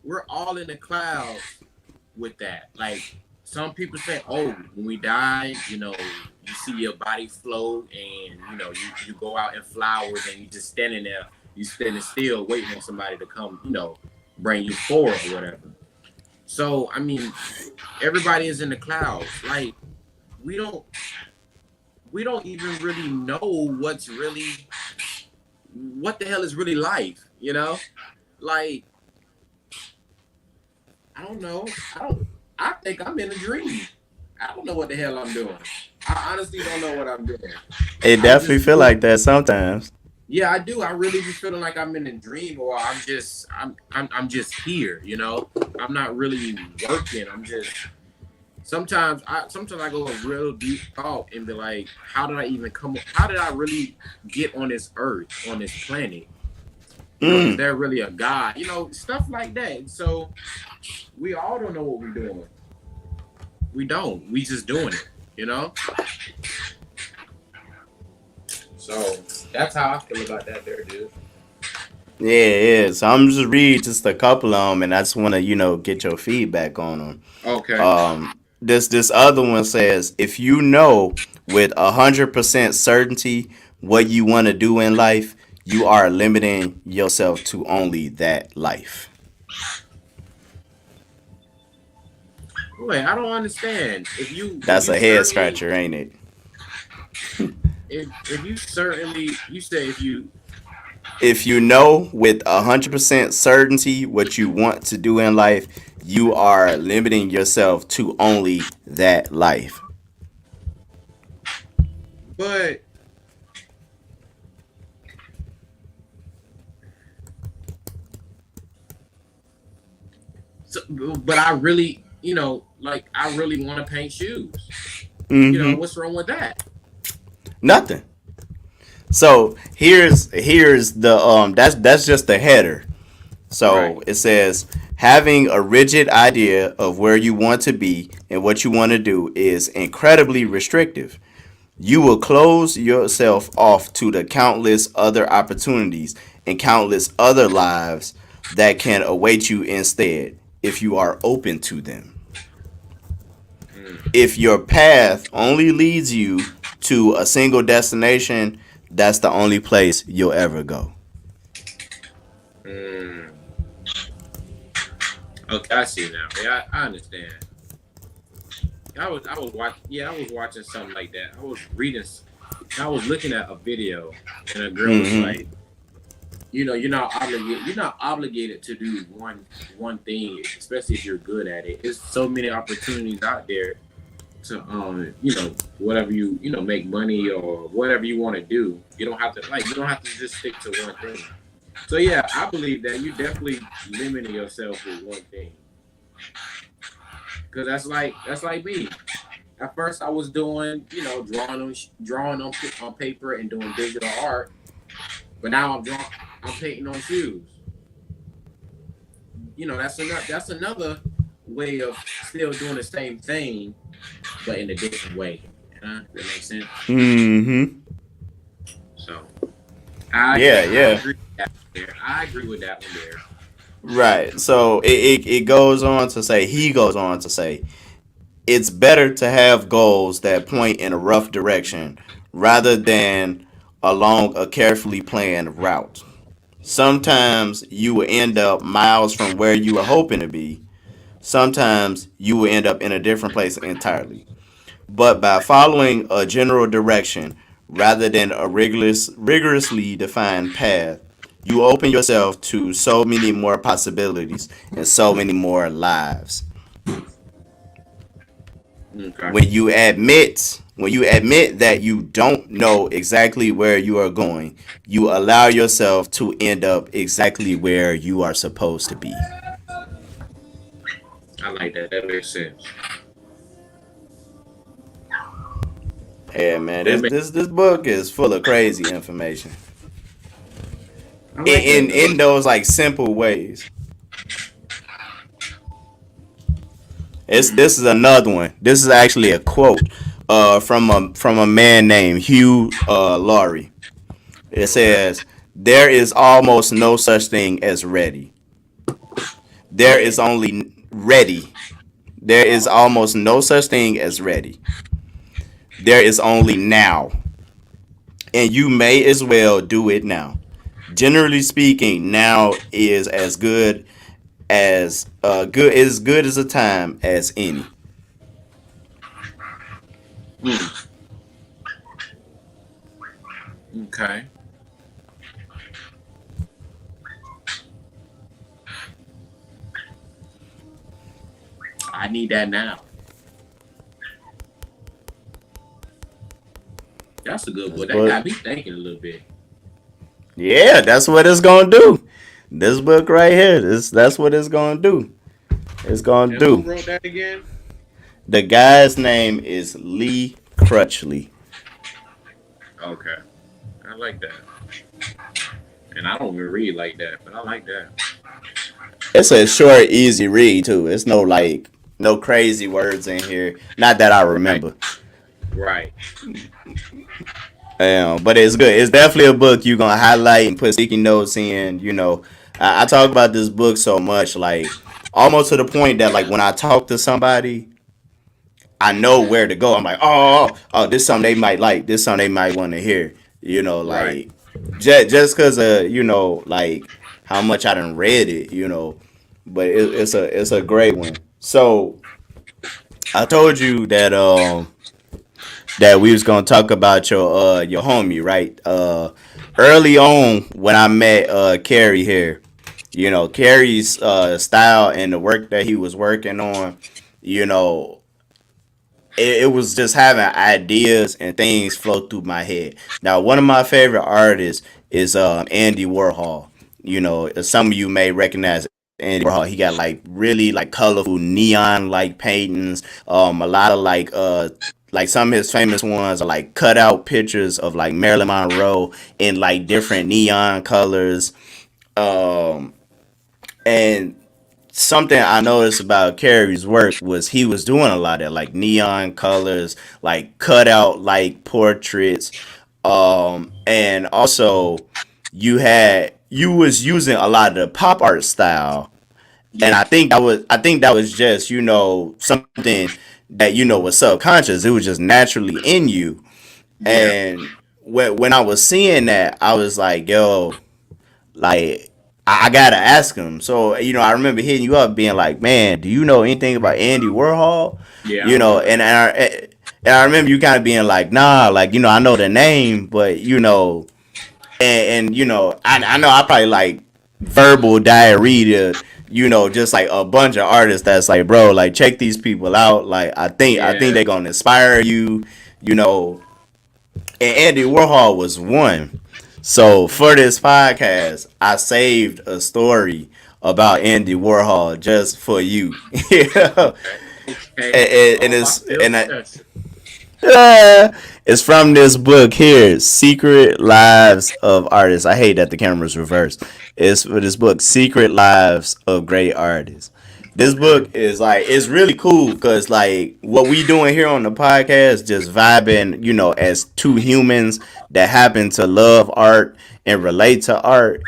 We're all in the clouds with that. Like some people say, oh, when we die, you see your body float and you go out in flowers and you just standing there, you standing still waiting on somebody to come, bring you forward or whatever. So I mean, everybody is in the clouds. Like we don't we don't even really know what the hell is really life, Like I don't know. I think I'm in a dream. I don't know what the hell I'm doing. I honestly don't know what I'm doing. It I'm definitely just feel like that sometimes. Yeah, I do. I really be feeling like I'm in a dream, or I'm just here. I'm not really working. I'm just sometimes I go a real deep thought and be like, how did I even come? How did I really get on this earth, on this planet? Is Mm. there really a God? Stuff like that. So we all don't know what we're doing. We don't. We just doing it. So that's how I feel about that there, dude. Yeah, yeah. So I'm just read just a couple of them, and I just want to get your feedback on them. Okay. This other one says if you know with 100% certainty what you want to do in life, you are limiting yourself to only that life. Wait, I don't understand. If That's you a head certainly scratcher, ain't it? if you certainly you say if you If you know with 100% certainty what you want to do in life, you are limiting yourself to only that life. But but I really, like I really want to paint shoes. Mm-hmm. What's wrong with that? Nothing. So here's the that's just the header. So Right. it says having a rigid idea of where you want to be and what you want to do is incredibly restrictive. You will close yourself off to the countless other opportunities and countless other lives that can await you instead if you are open to them. Mm, If your path only leads you to a single destination, that's the only place you'll ever go. mm. Okay, I see now. Yeah, I understand. I was watching something like that. I was looking at a video, and a girl was Mm-hmm. like, you're not obligated to do one thing, especially if you're good at it. There's so many opportunities out there to whatever make money or whatever you want to do. You don't have to just stick to one thing. So yeah, I believe that you definitely limiting yourself with one thing. Because that's like me. At first, I was doing drawing on paper and doing digital art, but now I'm painting on shoes. That's another way of still doing the same thing, but in a different way. That makes sense. Mm-hmm. So I Yeah, I yeah. agree with that one there. I agree with that one there. Right. So it goes on to say, he goes on to say, it's better to have goals that point in a rough direction rather than along a carefully planned route. Sometimes you will end up miles from where you were hoping to be. Sometimes you will end up in a different place entirely. But by following a general direction rather than a rigorously defined path, you open yourself to so many more possibilities and so many more lives. Okay. When you admit that you don't know exactly where you are going, you allow yourself to end up exactly where you are supposed to be. I like that. That makes sense. Yeah, man, That this makes. this this book is full of crazy information I like that in though. in those like simple ways. It's Mm, This is another one. This is actually a quote from a man named Hugh Laurie. It okay. says, "There is almost no such thing as ready. There is Ready. only ready. There is Oh. almost no such thing as ready. There is only now, and you may as well do it now. Generally speaking, now is as good as a time as any." Mm, okay. I need that now. That's a good This book. That book, got me thinking a little bit. yeah, that's what it's gonna do. This book right here, that's what it's gonna do. It's gonna And who do. wrote that again? The guy's name is Lee Crutchley. Okay. I like that. And I don't even read like that, but I like that. It's a short, easy read too. It's no crazy words in here. Not that I Right. remember. Right. But it's good. It's definitely a book you're gonna highlight and put sticky notes in. I talk about this book so much, like almost to the point that like when I talk to somebody, I know where to go. I'm like, oh, this is something they might like. This is something they might want to hear. Right. Like just because of like how much I done read it. But it's a great one. So I told you that we was gonna talk about your homie, right? Early on when I met Carrie here, Carrie's style and the work that he was working on, you know, it was just having ideas and things flow through my head. Now, one of my favorite artists is Andy Warhol. You know, some of you may recognize Andy Warhol. He got like really like colorful neon like paintings. A lot of like some of his famous ones are like cutout pictures of like Marilyn Monroe in like different neon colors. Um, and something I noticed about Carey's work was he was doing a lot of like neon colors, like cutout like portraits, and also you was using a lot of the pop art style, and Yeah. I think that was just something that was subconscious. It was just naturally in you, Yeah. and when I was seeing that, I was like, yo, like I gotta ask him. So I remember hitting you up, being like, "Man, do you know anything about Andy Warhol?" Yeah. I You know, remember and that. I remember you kind of being like, "Nah, like I know the name, but and I know I probably like verbal diarrhea to just like a bunch of artists that's like, bro, like check these people out. Like I think Yeah. they're gonna inspire you, you know." And Andy Warhol was one. So for this podcast, I saved a story about Andy Warhol just for you. Okay. Okay. And Oh, I feel special. it's from this book here, Secret Lives of Artists. I hate that the camera's reversed. It's for this book, Secret Lives of Great Artists. This Okay. book is like it's really cool because like what we doing here on the podcast, just vibing, as two humans that happen to love art and relate to art.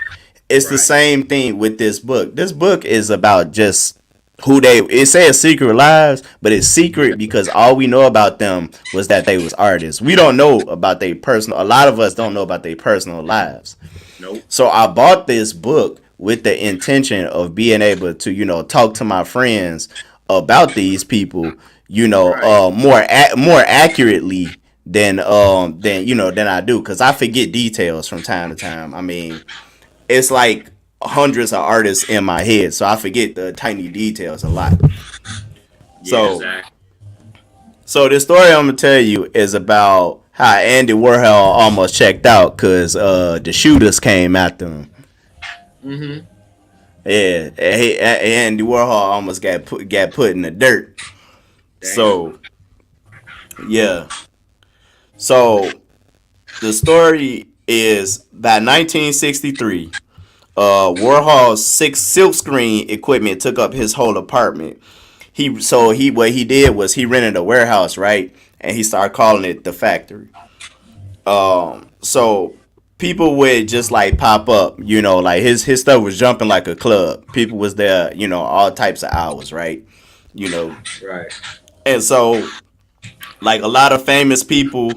It's the Right. same thing with this book. This book is about just it says secret lives, but it's secret because all we know about them was that they was artists. We don't know about their personal, a lot of us don't know about their personal lives. Nope. So I bought this book with the intention of being able to talk to my friends about these people, Right. more accurately than I do, because I forget details from time to time. I mean, it's like hundreds of artists in my head, so I forget the tiny details a lot. Yeah. So, Exactly. the story I'm gonna tell you is about how Andy Warhol almost checked out because the shooters came after him. Mm-hmm. Yeah, Andy Warhol almost got put in the dirt. Damn. So yeah, so the story is that 1963. Warhol's six silkscreen equipment took up his whole apartment. He what he did was he rented a warehouse, right, and he started calling it the factory. So people would just like pop up, like his stuff was jumping like a club. People was there, all types of hours, right, you know, Right. and so like a lot of famous people,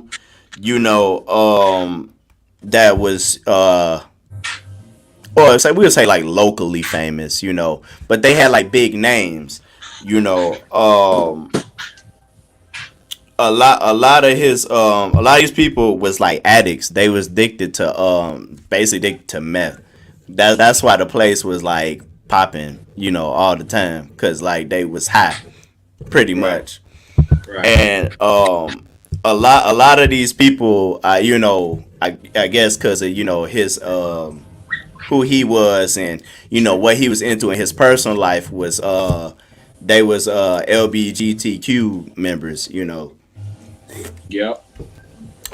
that was or say we would say like locally famous, but they had like big names, you know. A lot of these people was like addicts. They was addicted to basically addicted to meth. That's why the place was like popping, all the time, cuz like they was high pretty Right. much. Right. And a lot of these people, I guess cuz of his who he was, and what he was into in his personal life was they was LBGTQ members. Yep.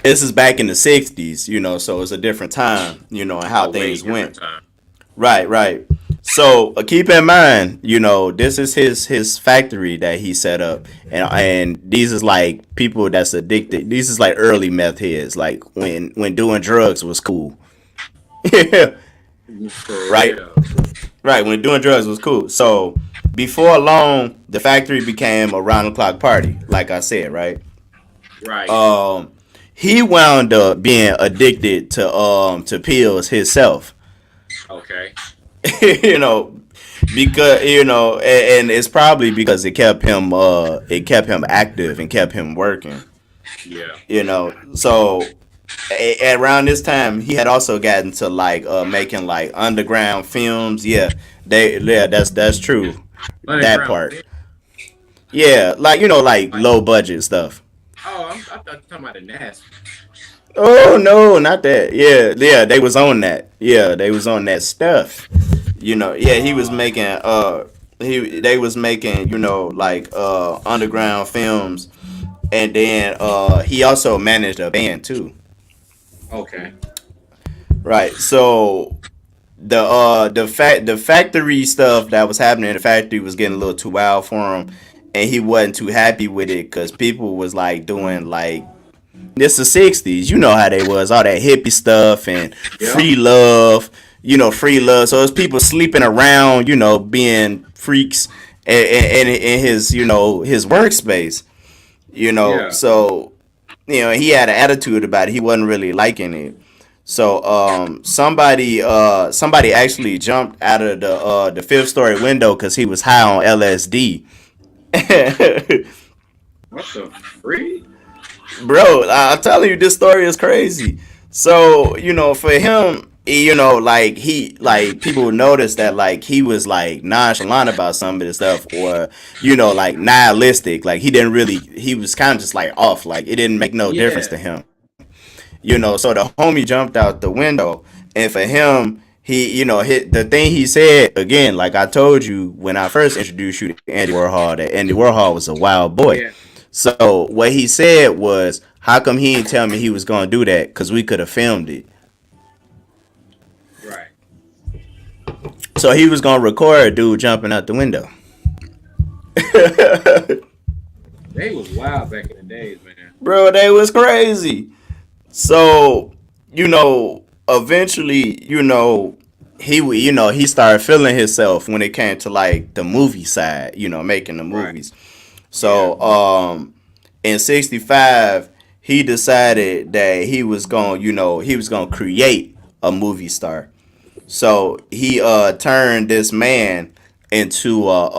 This is back in the 60s, so it's a different time, and how A way things different went. time. Right. So keep in mind, this is his factory that he set up, and these is like people that's addicted. These is like early meth heads, like when doing drugs was cool. For Right. real. Right, when doing drugs was cool. So before long, the factory became a round the clock party, like I said, right? Right. He wound up being addicted to pills himself. Okay. you know, because and it's probably because it kept him active and kept him working. Yeah. So around this time he had also gotten to like making like underground films. Yeah, that's true. That Underground part. fit. Yeah, like like Like, low budget stuff. I thought you were talking about the nasty. Oh no, not that. Yeah, yeah, they was on that. Yeah, they was on that stuff. Yeah, he was Uh, making they was making, like underground films, and then he also managed a band too. okay. Right. So the factory stuff that was happening in the factory was getting a little too wild for him, and he wasn't too happy with it because people was like doing like it's the '60s. You know how they was, all that hippie stuff and Yeah. free love. Free love. So it's people sleeping around, being freaks in his his workspace. Yeah. So he had an attitude about it. He wasn't really liking it. So somebody actually jumped out of the fifth story window because he was high on LSD. What the freak? Bro, I'm telling you, this story is crazy. So for him, like like people noticed that like he was like nonchalant about some of this stuff, or like nihilistic. Like he was kind of just like off. Like it didn't make no difference Yeah. to him. So the homie jumped out the window, and for him, he, hit the thing he said again. Like I told you when I first introduced you to Andy Warhol, that Andy Warhol was a wild boy. Yeah. So what he said was, "How come he didn't tell me he was gonna do that? Cause we could have filmed it." Right. So he was gonna record a dude jumping out the window. They was wild back in the days, man. Bro, that was crazy. So, eventually, he started feeling himself when it came to like the movie side, making the Right. movies. Yeah. So, in '65, he decided that he was going to create a movie star. So, he turned this man into the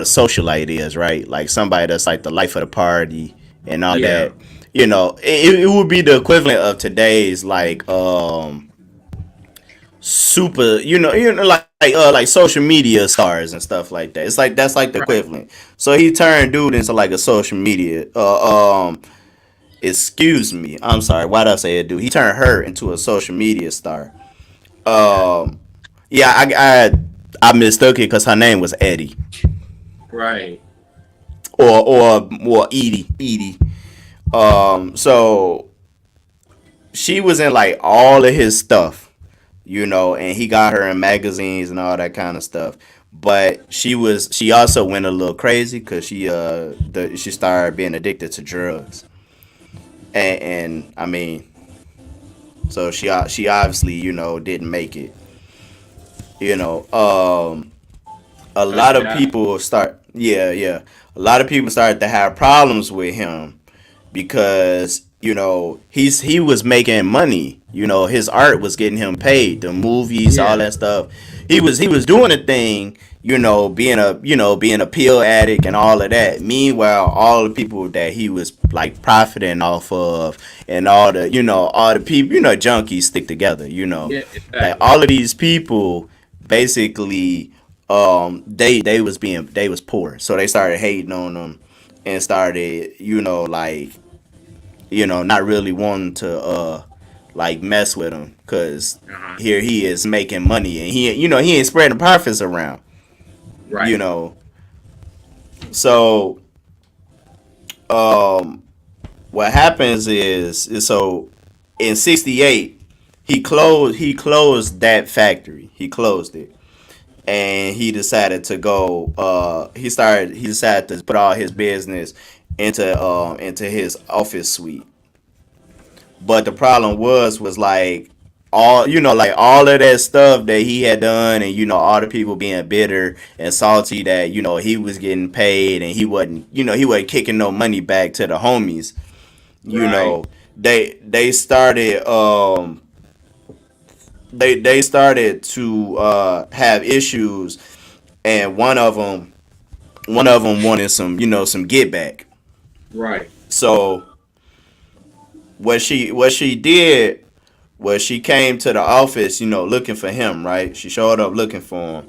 socialite is, right? Like somebody that's like the life of the party and all Yeah. that. It would be the equivalent of today's like super, like social media stars and stuff like that. It's like that's like the Right. equivalent. So he turned dude into like a social media excuse me, I'm sorry, why did I say it, dude? He turned her into a social media star. Okay. Yeah, I mistook it because her name was Eddie, Right. or Edie. So she was in like all of his stuff, and he got her in magazines and all that kind of stuff. But she also went a little crazy because she started being addicted to drugs, and I mean, so she obviously didn't make it. You know, a lot Cussed of out. people start, yeah, a lot of people started to have problems with him because he was making money. His art was getting him paid, the movies, all Yeah. that stuff. He was doing a thing, being a pill addict and all of that. Meanwhile, all the people that he was like profiting off of, and all the people, junkies stick together. Yeah. Like Exactly. all of these people basically, they was poor, so they started hating on them and started, like, not really wanting to like mess with him because Uh huh. here he is making money, and he ain't spreading profits around, you Right. know. So um, what happens is so in '68 he closed that factory. He closed it, and he decided to go. He decided to put all his business into his office suite. But the problem was like like all of that stuff that he had done, and all the people being bitter and salty that he was getting paid, and he wasn't kicking no money back to the homies. You Right. know, they started they started to have issues, and one of them wanted some get back. Right. So what she did was she came to the office, looking for him, right? She showed up looking for him,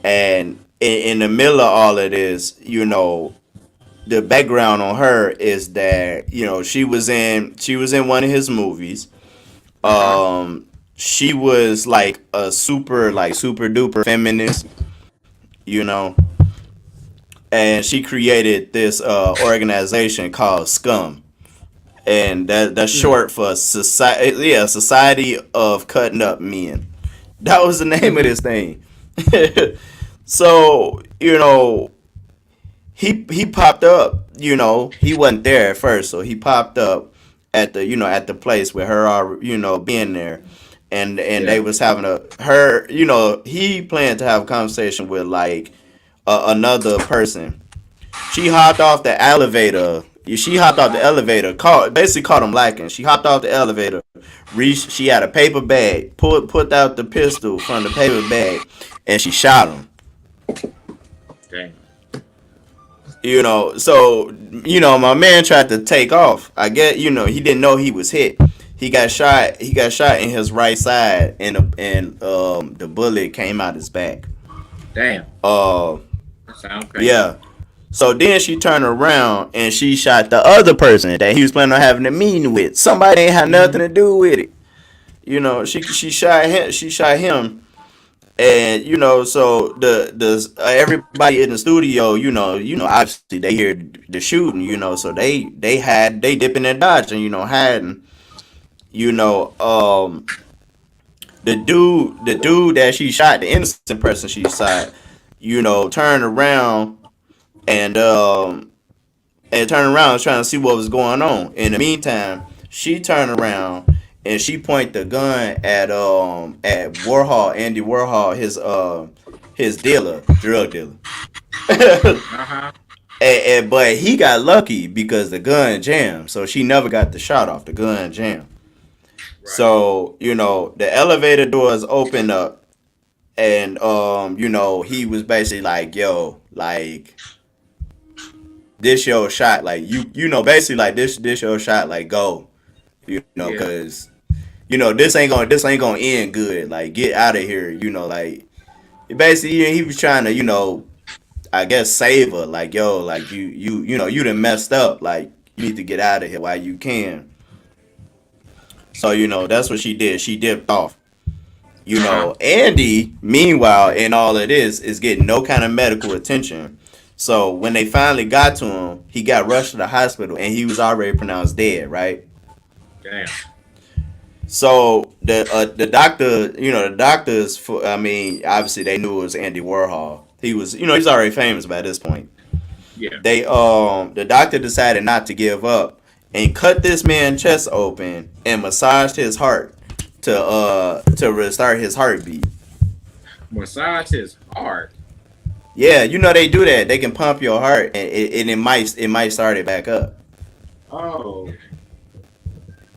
and in the middle of all of this, the background on her is that she was in one of his movies. Uh-huh. She was like a super duper feminist, you know, and she created this organization called Scum, and that's Mm. short for society. Yeah, Society of Cutting Up Men. That was the name of Mm-hmm. this thing. So he popped up. He wasn't there at first, so he popped up at the place with her, being there, and they Yeah. was having he planned to have a conversation with like another person. She hopped off the elevator. She hopped off the elevator. Basically caught him lacking. She hopped off the elevator. Reached. She had a paper bag. Put out the pistol from the paper bag, and she shot him. Damn. So my man tried to take off. I guess he didn't know he was hit. He got shot. He got shot in his right side, and the bullet came out his back. Damn. Uh, That sounds crazy. yeah. So then she turned around and she shot the other person that he was planning on having a meeting with. Somebody ain't had Mm-hmm. nothing to do with it. She shot him. She shot him, and so the everybody in the studio, obviously they hear the shooting, so they dipping and dodging, hiding, you know, um, the dude that she shot, the innocent person she shot, turned around and turned around trying to see what was going on. In the meantime, she turned around and she pointed the gun at Warhol, Andy Warhol, his dealer, drug dealer. Uh-huh. But he got lucky because the gun jammed, so she never got the shot off. The gun jammed. Right. So the elevator doors opened up, and he was basically like, "Yo, like this your shot, like basically like this your shot, like go, Yeah. cause this ain't gonna end good, like get out of here, like basically he was trying to I guess save her, like yo, like you done messed up, like you need to get out of here while you can. So that's what she did. She dipped off. Uh-huh. Andy, meanwhile, in all of this, is getting no kind of medical attention. So when they finally got to him, he got rushed to the hospital, and he was already pronounced dead. Right. Damn. So the doctor, the doctors, I mean, obviously they knew it was Andy Warhol. He was, he's already famous by this point. Yeah. The doctor decided not to give up and cut this man's chest open and massaged his heart to restart his heartbeat. Massage his heart. Yeah, they do that. They can pump your heart and it might start it back up. Oh.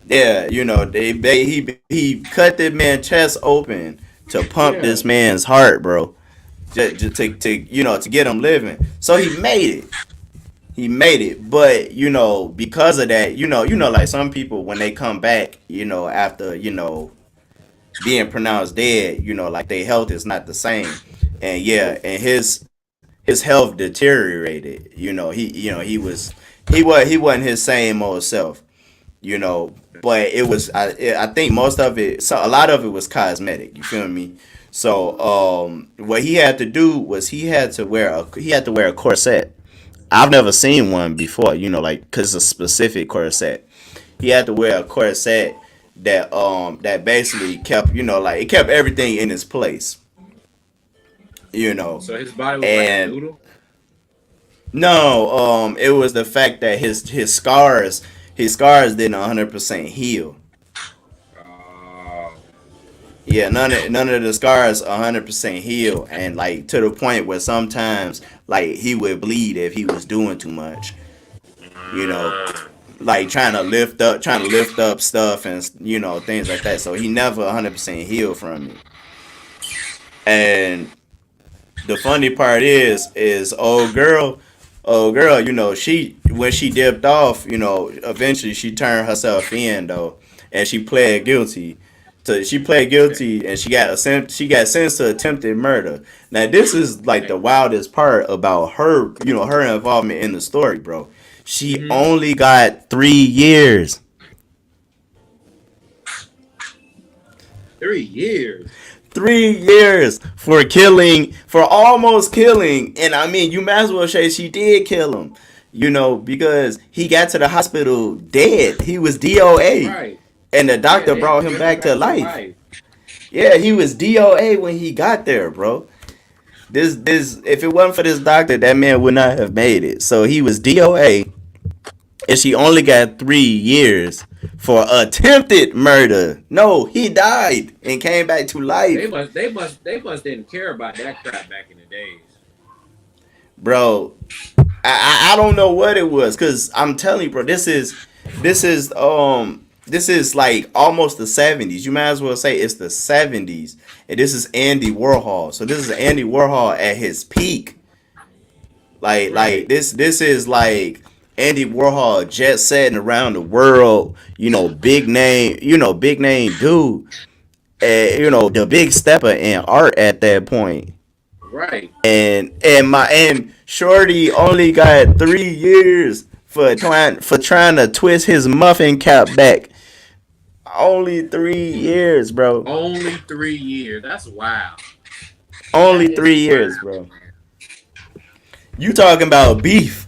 Yeah, he cut the man's chest open to pump Yeah. this man's heart, bro. Just to get him living. So he made it. He made it, but because of that, like some people when they come back, after being pronounced dead, like their health is not the same, and yeah, and his health deteriorated. He wasn't his same old self, but it was I think most of it, so a lot of it was cosmetic. You feel me? So what he had to do was he had to wear a corset. I've never seen one before, like because it's a specific corset. He had to wear a corset that basically kept, like it kept everything in its place, you know. So his body was like a And noodle. no, it was the fact that his scars didn't 100% heal. Oh. Yeah, none of the scars 100% heal, and like to the point where sometimes like he would bleed if he was doing too much, you know, like trying to lift up stuff and things like that. So he never 100% healed from it. And the funny part is old girl, she when she dipped off, eventually she turned herself in though, and she pled guilty So she pled guilty and she got sentenced to attempted murder. Now this is like the wildest part about her, her involvement in the story, bro. She only got 3 years. 3 years. 3 years for almost killing. And I mean, you might as well say she did kill him, because he got to the hospital dead. He was DOA. Right. And the doctor brought him back to life. Yeah, he was DOA when he got there, bro. This if it wasn't for this doctor, that man would not have made it. So he was DOA, and she only got 3 years for attempted murder. No, he died and came back to life. They must didn't care about that crap back in the days. Bro, I don't know what it was, cause I'm telling you, bro, this is like almost the 70s. You might as well say it's the 70s. And this is Andy Warhol. So this is Andy Warhol at his peak. Like this is like Andy Warhol jet setting around the world, big name, big name dude. The big stepper in art at that point. Right. And Shorty only got 3 years for trying to twist his muffin cap back. Only 3 years, bro. Only 3 years. That's wild. Only 3 years, bro. You talking about beef?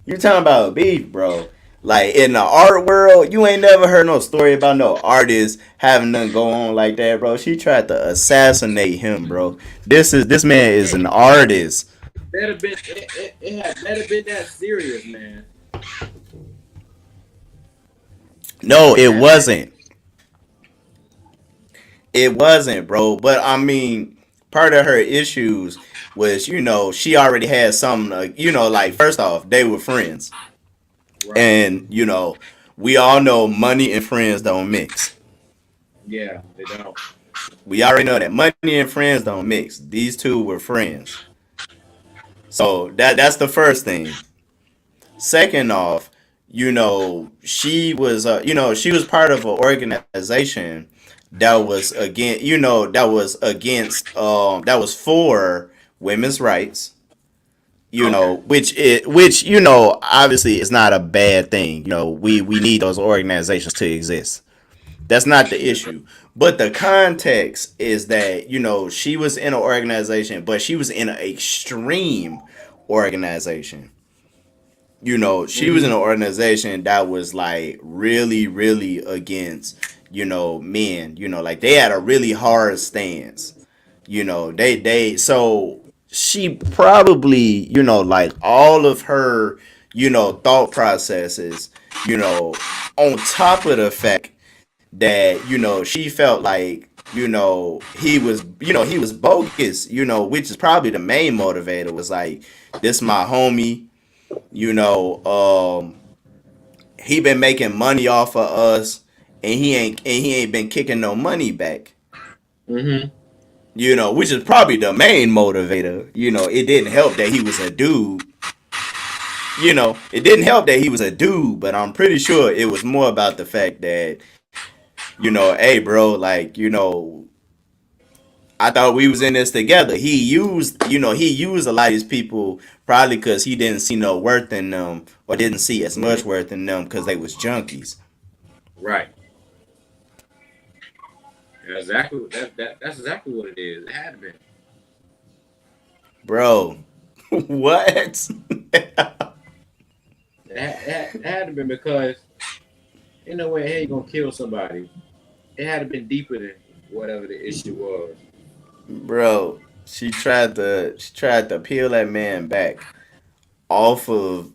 You talking about beef, bro? Like in the art world, you ain't never heard no story about no artist having nothing go on like that, bro. She tried to assassinate him, bro. This man is an artist. It had better been that serious, man. No, it wasn't. It wasn't, bro. But I mean, part of her issues was, she already had something, like first off, they were friends. Right. And, we all know money and friends don't mix. Yeah, they don't. We already know that money and friends don't mix. These two were friends. So that's the first thing. Second off, she was she was part of an organization that was that was for women's rights. Which obviously is not a bad thing. We need those organizations to exist. That's not the issue. But the context is that, she was in an organization, but she was in an extreme organization. She was in an organization that was like really, really against, men. Like they had a really hard stance. So she probably, like all of her, thought processes, on top of the fact that, she felt like, he was bogus, which is probably the main motivator, was like, this my homie, he been making money off of us, and he ain't been kicking no money back. Mm-hmm. Which is probably the main motivator. It didn't help that he was a dude. It didn't help that he was a dude, but I'm pretty sure it was more about the fact that, hey, bro, like, I thought we was in this together. He used a lot of these people probably because he didn't see no worth in them, or didn't see as much worth in them because they was junkies. Right. That's exactly what it is. It had to be. Bro, what? It had to be because in no way, hey, you gonna kill somebody. It had to been deeper than whatever the issue was. Bro, she tried to peel that man back off of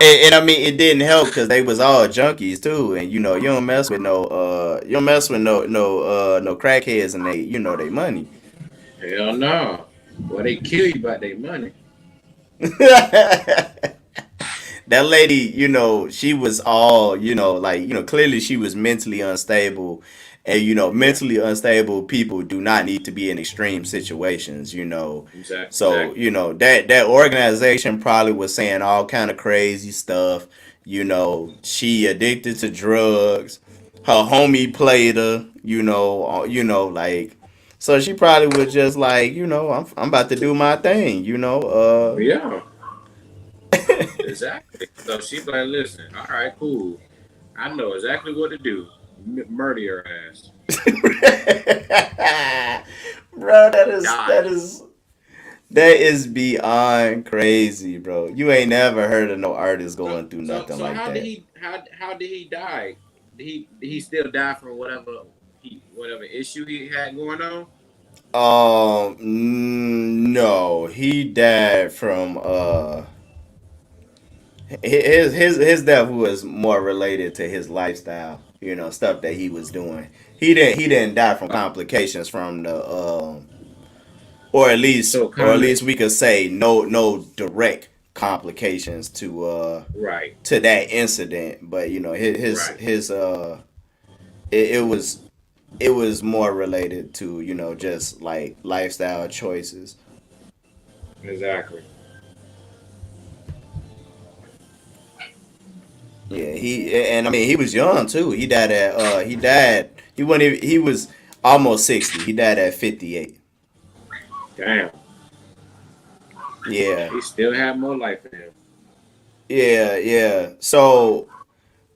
and I mean it didn't help because they was all junkies too, and you don't mess with no crackheads and they money. Hell no. Well, they kill you about their money. That lady, she was all, clearly she was mentally unstable. And, mentally unstable people do not need to be in extreme situations, Exactly. So, that organization probably was saying all kind of crazy stuff. She addicted to drugs. her homie played her, like, so she probably was just like, I'm about to do my thing, Yeah, exactly. So she's like, listen, all right, cool. I know exactly what to do. Murder your ass. Bro, that is Die. that is that is beyond crazy, bro. You ain't never heard of no artist So going through so nothing so like how did that. he how did he die? Did he still die from whatever issue he had going on? No, he died from his death was more related to his lifestyle, stuff that he was doing. He didn't die from complications from the or at least So kind of we could say no direct complications right, to that incident, but right, it was more related to just like lifestyle choices. exactly. Yeah, and I mean he was young too. He wasn't he was almost 60. He died at 58. Damn, Yeah. he still had more life in him. Yeah. So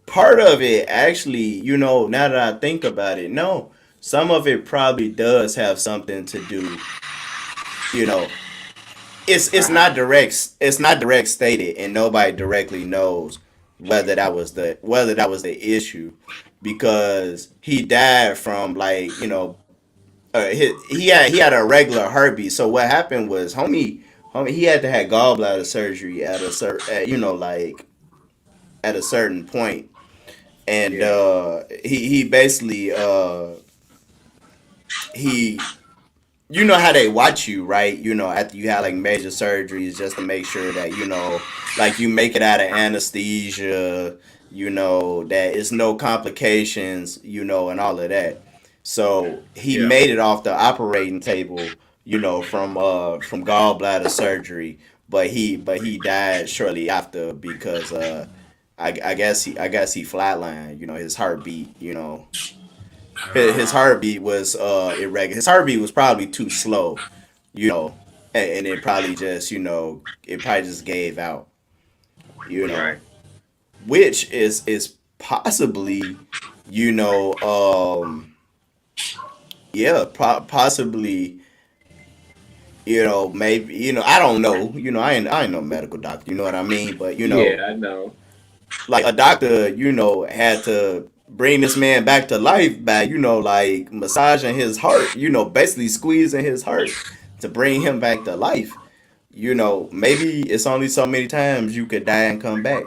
part of it actually, now that I think about it, no, some of it probably does have something to do, you know, it's not direct stated and nobody directly knows whether that was the issue because he died from like, he had a regular heartbeat. So what happened was homie he had to have gallbladder surgery at a certain like at a certain point, and Yeah, he basically he how they watch you, right? After you have like major surgeries, just to make sure that like you make it out of anesthesia, that it's no complications, and all of that. So he yeah, made it off the operating table, from gallbladder surgery, but he died shortly after because I guess he flatlined, his heartbeat, his uh, heartbeat was irregular. His heartbeat was probably too slow, and it probably just it probably just gave out, you know, right. which is possibly, you know, yeah, possibly, maybe, I don't know, I ain't no medical doctor, you know what I mean, but Yeah, I know. like a doctor, had to bring this man back to life by, like massaging his heart, basically squeezing his heart to bring him back to life. Maybe it's only so many times you could die and come back,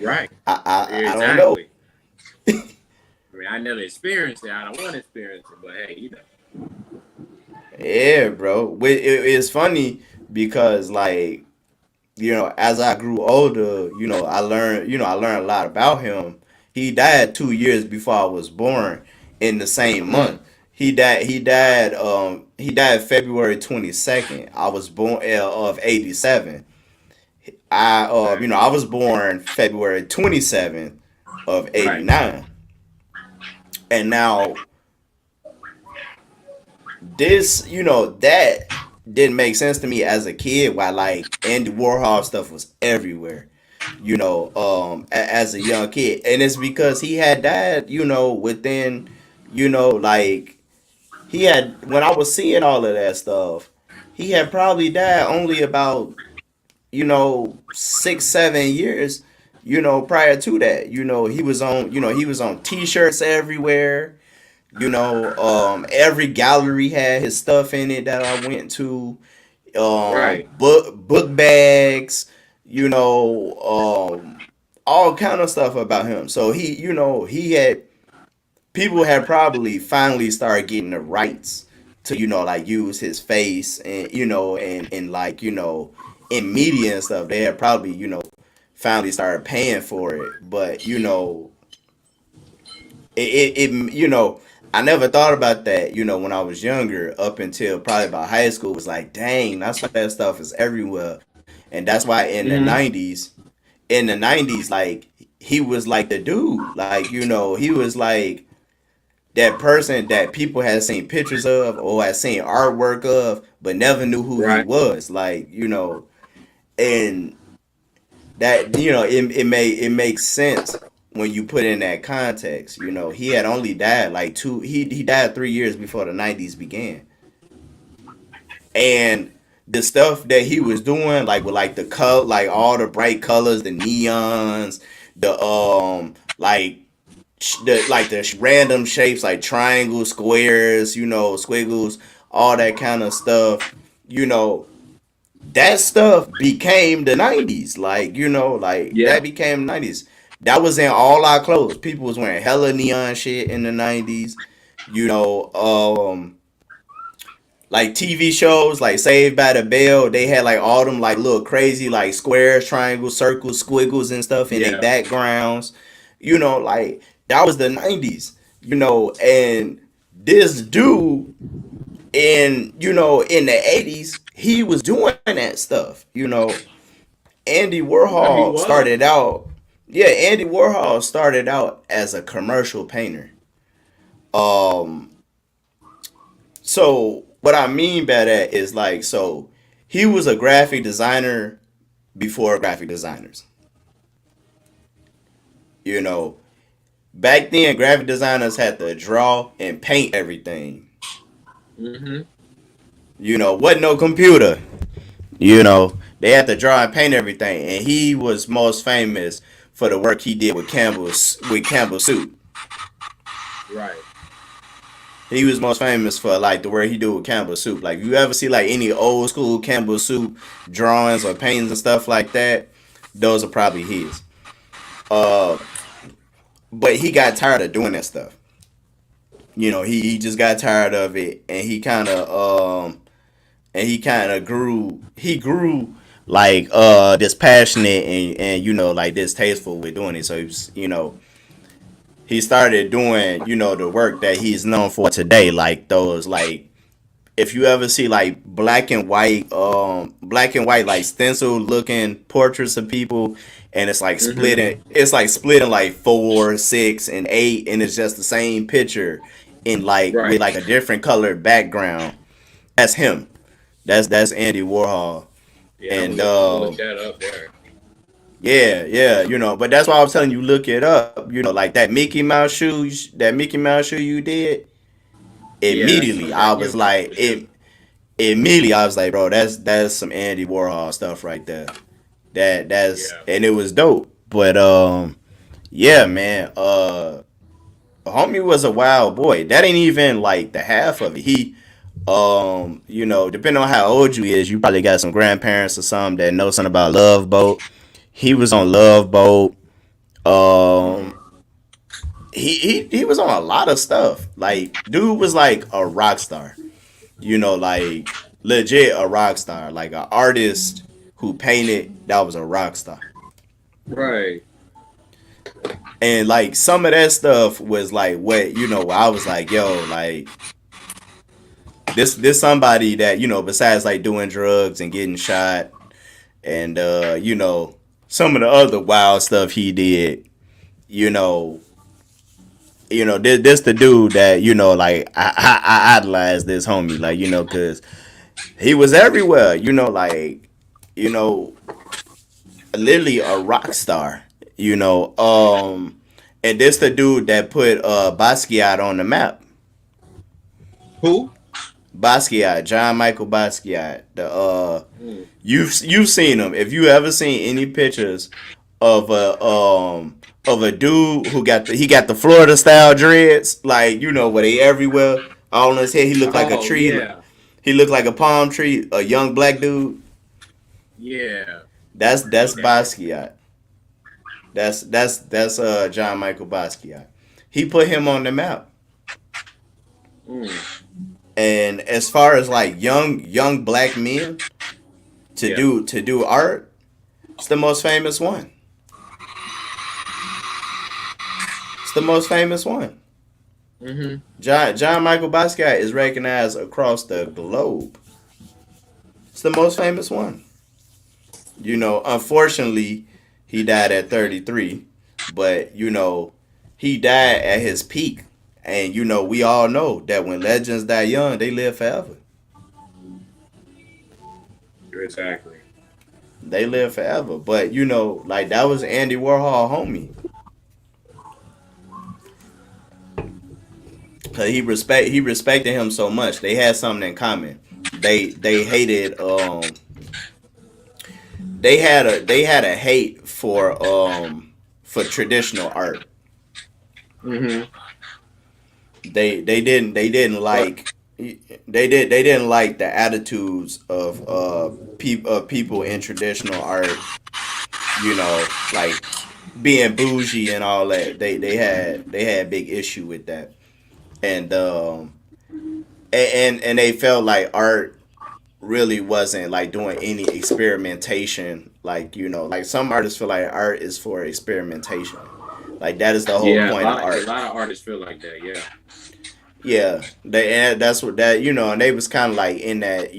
Right. I don't know. Exactly. I mean, I never experienced it. I don't want to experience it, but hey, Yeah, bro. It's funny because like, as I grew older, I learned a lot about him. He died 2 years before I was born in the same month. Mm, He died February 22nd. I was born of 87. okay. I was born February 27th of Right. 89. And now this, that didn't make sense to me as a kid why like Andy Warhol stuff was everywhere, as a young kid. And it's because he had died, within, like he had, when I was seeing all of that stuff, he had probably died only about, 6, 7 years, prior to that. He was on t-shirts everywhere. Every gallery had his stuff in it that I went to. Right. Book bags, all kind of stuff about him. So he had people had probably finally started getting the rights to like use his face and and like in media and stuff. They had probably finally started paying for it, but I never thought about that, when I was younger, up until probably about high school. It was like, dang, that's why that stuff is everywhere. And that's why Mm-hmm. in the 90s, like he was like the dude. Like, he was like that person that people had seen pictures of or had seen artwork of, but never knew who he Right. was. Like, and that it makes sense when you put in that context. He had only died like he died 3 years before the 90s began. And the stuff that he was doing, like with like the color, like all the bright colors, the neons, the the random shapes like triangles, squares, squiggles, all that kind of stuff. You know, that stuff became the 90s. Like, that Yeah. became the 90s. That was in all our clothes. People was wearing hella neon shit in the 90s. You know, like TV shows like Saved by the Bell, they had like all them like little crazy like squares, triangles, circles, squiggles and stuff in their Yeah. backgrounds. Like that was the 90s. And this dude in the 80s, he was doing that stuff. Andy Yeah, he Warhol was. started out Yeah, Andy Warhol started out as a commercial painter. Um So what I mean by that is like, so he was a graphic designer before graphic designers. You know, Back then graphic designers had to draw and paint everything. Mm-hmm. Wasn't no computer. They had to draw and paint everything, and he was most famous for the work he did with Campbell Soup. Right. He was most famous for like the work he do with Campbell Soup. Like, if you ever see like any old school Campbell Soup drawings or paintings and stuff like that, those are probably his. Uh, but he got tired of doing that stuff. He just got tired of it, and he kind of grew like this passionate and like distasteful with doing it. So he started doing the work that he's known for today, like those, like, if you ever see like black and white like stencil looking portraits of people, and it's like Mm-hmm. split in like 4, 6, and 8, and it's just the same picture in like with Right. like a different colored background. That's him. That's Andy Warhol. Yeah, And I'm gonna look that up there. yeah, yeah, but that's why I was telling you, look it up. Like that Mickey Mouse shoe you did. Yeah, that's Immediately, some I Andy was Warhol like, shit. bro, that's some Andy Warhol stuff right there. That's Yeah. and it was dope. But yeah, man, homie was a wild boy. That ain't even like the half of it. He depending on how old you is, you probably got some grandparents or something that know something about Love Boat. He was on Love Boat. Mm. Um, he was on a lot of stuff. Like, dude was like a rock star. Like legit a rock star, like an artist who painted. That was a rock star. Right. And like some of that stuff was like what I was like, yo, like this somebody that besides like doing drugs and getting shot and some of the other wild stuff he did. You know, this the dude that like I idolized this homie, like because he was everywhere. Like you know literally a rock star. And this the dude that put Basquiat on the map. Who? Basquiat, John Michael Basquiat. The Mm. you've seen him. If you ever seen any pictures of a dude who got the Florida style dreads, like where they everywhere, all on his head. He looked like a Oh tree. yeah. He looked like a palm tree. A young black dude. Yeah. I That's know that. Basquiat. That's John Michael Basquiat. He put him on the map. Mm. And as far as like young black men to Yeah. do art, it's the most famous one. It's the most famous one. Mm-hmm. John Michael Basquiat is recognized across the globe. It's the most famous one. Unfortunately, he died at 33. but he died at his peak, and we all know that when legends die young, they live forever. Exactly. They live forever. But like that was Andy Warhol, homie. Cause he respected him so much. They had something in common. They hated they had a hate for traditional art. Mm-hmm. They didn't But like they didn't like the attitudes of people in traditional art, like being bougie and all that. They had big issue with that. And and they felt like art really wasn't like doing any experimentation, like like some artists feel like art is for experimentation, like that is the whole yeah, point of a art. lot of artists feel like that. Yeah. Yeah, and that's what that and they was kind of like in that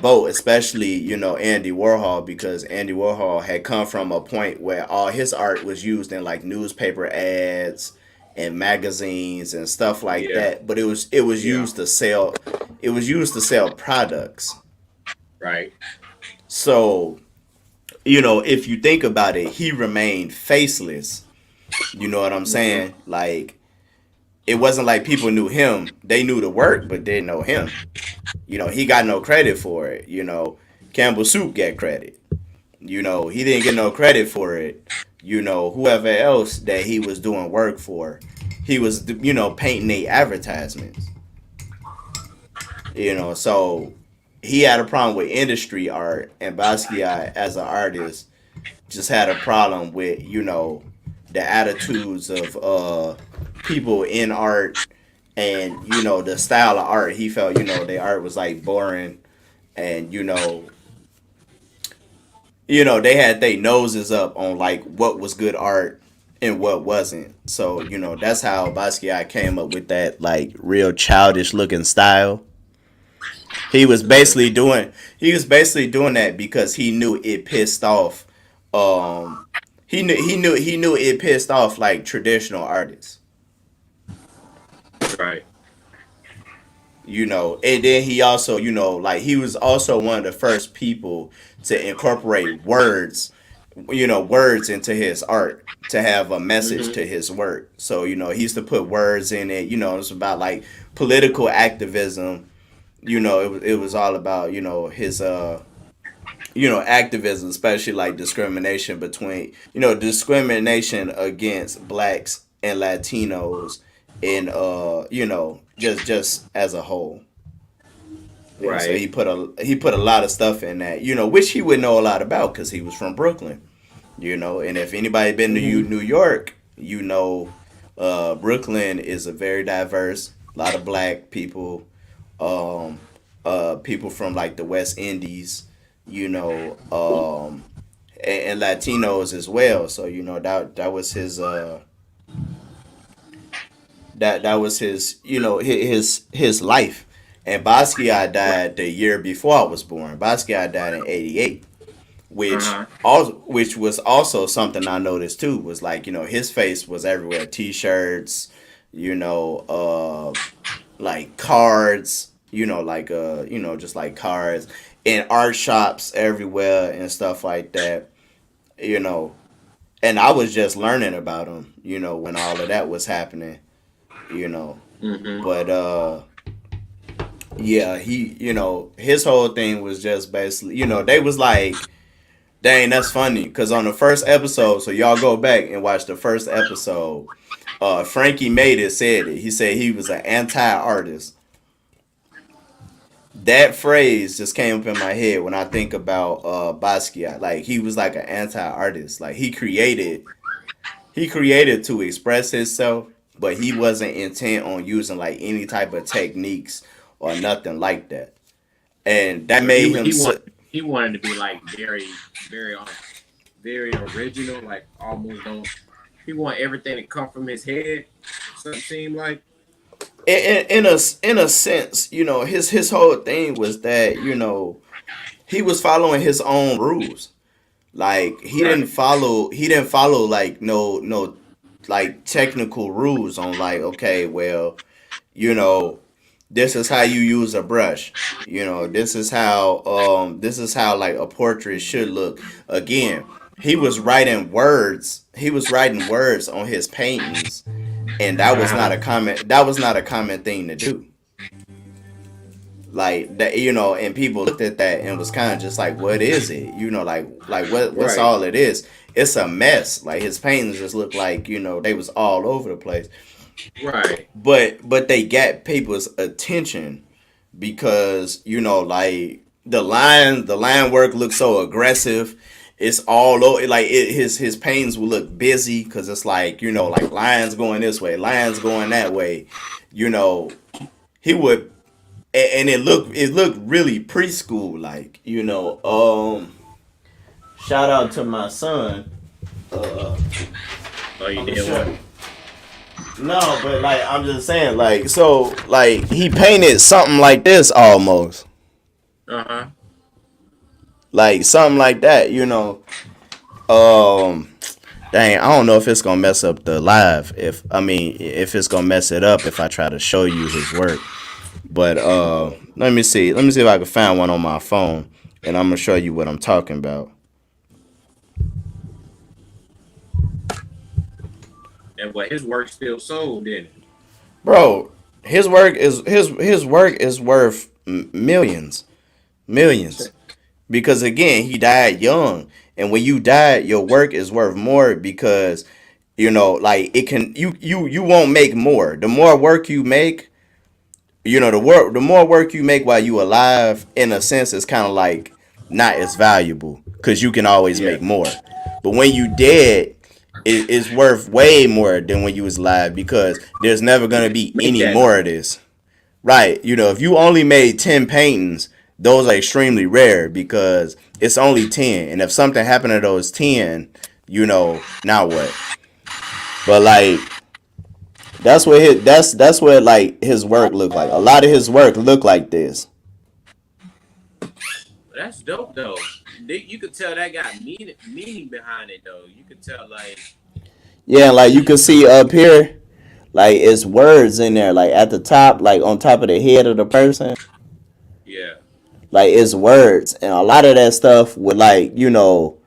boat, especially Andy Warhol, because Andy Warhol had come from a point where all his art was used in like newspaper ads and magazines and stuff like Yeah. that, but it was Yeah. used to sell, products. Right. So if you think about it, he remained faceless. You know what I'm Mm-hmm. saying? Like, it wasn't like people knew him. They knew the work, but didn't know him. He got no credit for it. Campbell Soup get credit. He didn't get no credit for it. Whoever else that he was doing work for, he was, painting the advertisements. So he had a problem with industry art, and Basquiat, as an artist, just had a problem with, the attitudes of people in art, and the style of art. He felt the art was like boring, and they had their noses up on like what was good art and what wasn't. So that's how Basquiat came up with that like real childish looking style. He was Mm-hmm. basically doing that because he knew it pissed off. Um, he knew it pissed off like traditional artists. Right. And then he also, like he was also one of the first people to incorporate words into his art, to have a message Mm-hmm. to his work. So he used to put words in it. It's about like political activism. It was all about his activism, especially like discrimination against blacks and Latinos, and just as a whole. So Right. he put a lot of stuff in that, which he would know a lot about because he was from Brooklyn. And if anybody been to Mm-hmm. New York, Brooklyn is a very diverse, a lot of black people, um, people from like the West Indies, and Latinos as well. So that was his that was his his life. And Basquiat Right. died the year before I was born. Basquiat died in '88, Uh-huh. which was also something I noticed too. Was like his face was everywhere, T-shirts, like cards, like just like cards, in art shops everywhere and stuff like that. You know, and I was just learning about him, when all of that was happening. You know, Mm-hmm. but yeah, he, his whole thing was just basically, they was like, dang, that's funny, because on the first episode, so y'all go back and watch the first episode. Frankie made it said it. He said he was an anti-artist. That phrase just came up in my head when I think about Basquiat. Like, he was like an anti-artist. Like, he created to express himself, but he wasn't intent on using like any type of techniques or nothing like that. And that So made him he wanted to be like very very original, like almost don't. He want everything to come from his head. Something seem like. in a sense, his whole thing was that he was following his own rules. Like Right. he didn't follow like no like technical rules on like, okay, well, you know, this is how you use a brush. You know, this is how like a portrait should look. Again, he was writing words on his paintings, and that was not a common thing to do. Like that, you know, and people looked at that and was kind of just like, what is it? You know, like what's Right. all it is? It's a mess. Like his paintings just look like, you know, they was all over the place. Right. But they got people's attention because, you know, like the line work looks so aggressive. It's all over. Like his paintings will look busy because it's like, you know, like lines going this way, lines going that way. You know, he would, and it looked really preschool like. You know, shout out to my son. Uh, Oh, you I'm did sure. what? No, but like I'm just saying, like so, like he painted something like this almost, Uh huh. like something like that, you know. Um, dang, I don't know if it's gonna mess up the live. If it's gonna mess it up if I try to show you his work. But let me see if I can find one on my phone, and I'm gonna show you what I'm talking about. And what his work still sold, didn't it? Bro, his work is worth millions, millions. Because again, he died young, and when you die, your work is worth more because, you know, like it can you won't make more. The more work you make, you know, the more work you make while you alive, in a sense, it's kind of like not as valuable because you can always Yeah. make more. But when you dead, it's worth way more than when you was alive because there's never gonna be Make any that more number. of this. Right. You know, if you only made 10 paintings, those are extremely rare because it's only 10. And if something happened to those 10, you know, now what? But like that's what like his work looked like. A lot of his work looked like this. That's dope though. You could tell that got meaning behind it though. You could tell like Yeah, like you you can see up here, like it's words in there, like at the top, like on top of the head of the person. yeah. Like it's words. And a lot of that stuff would like, you know,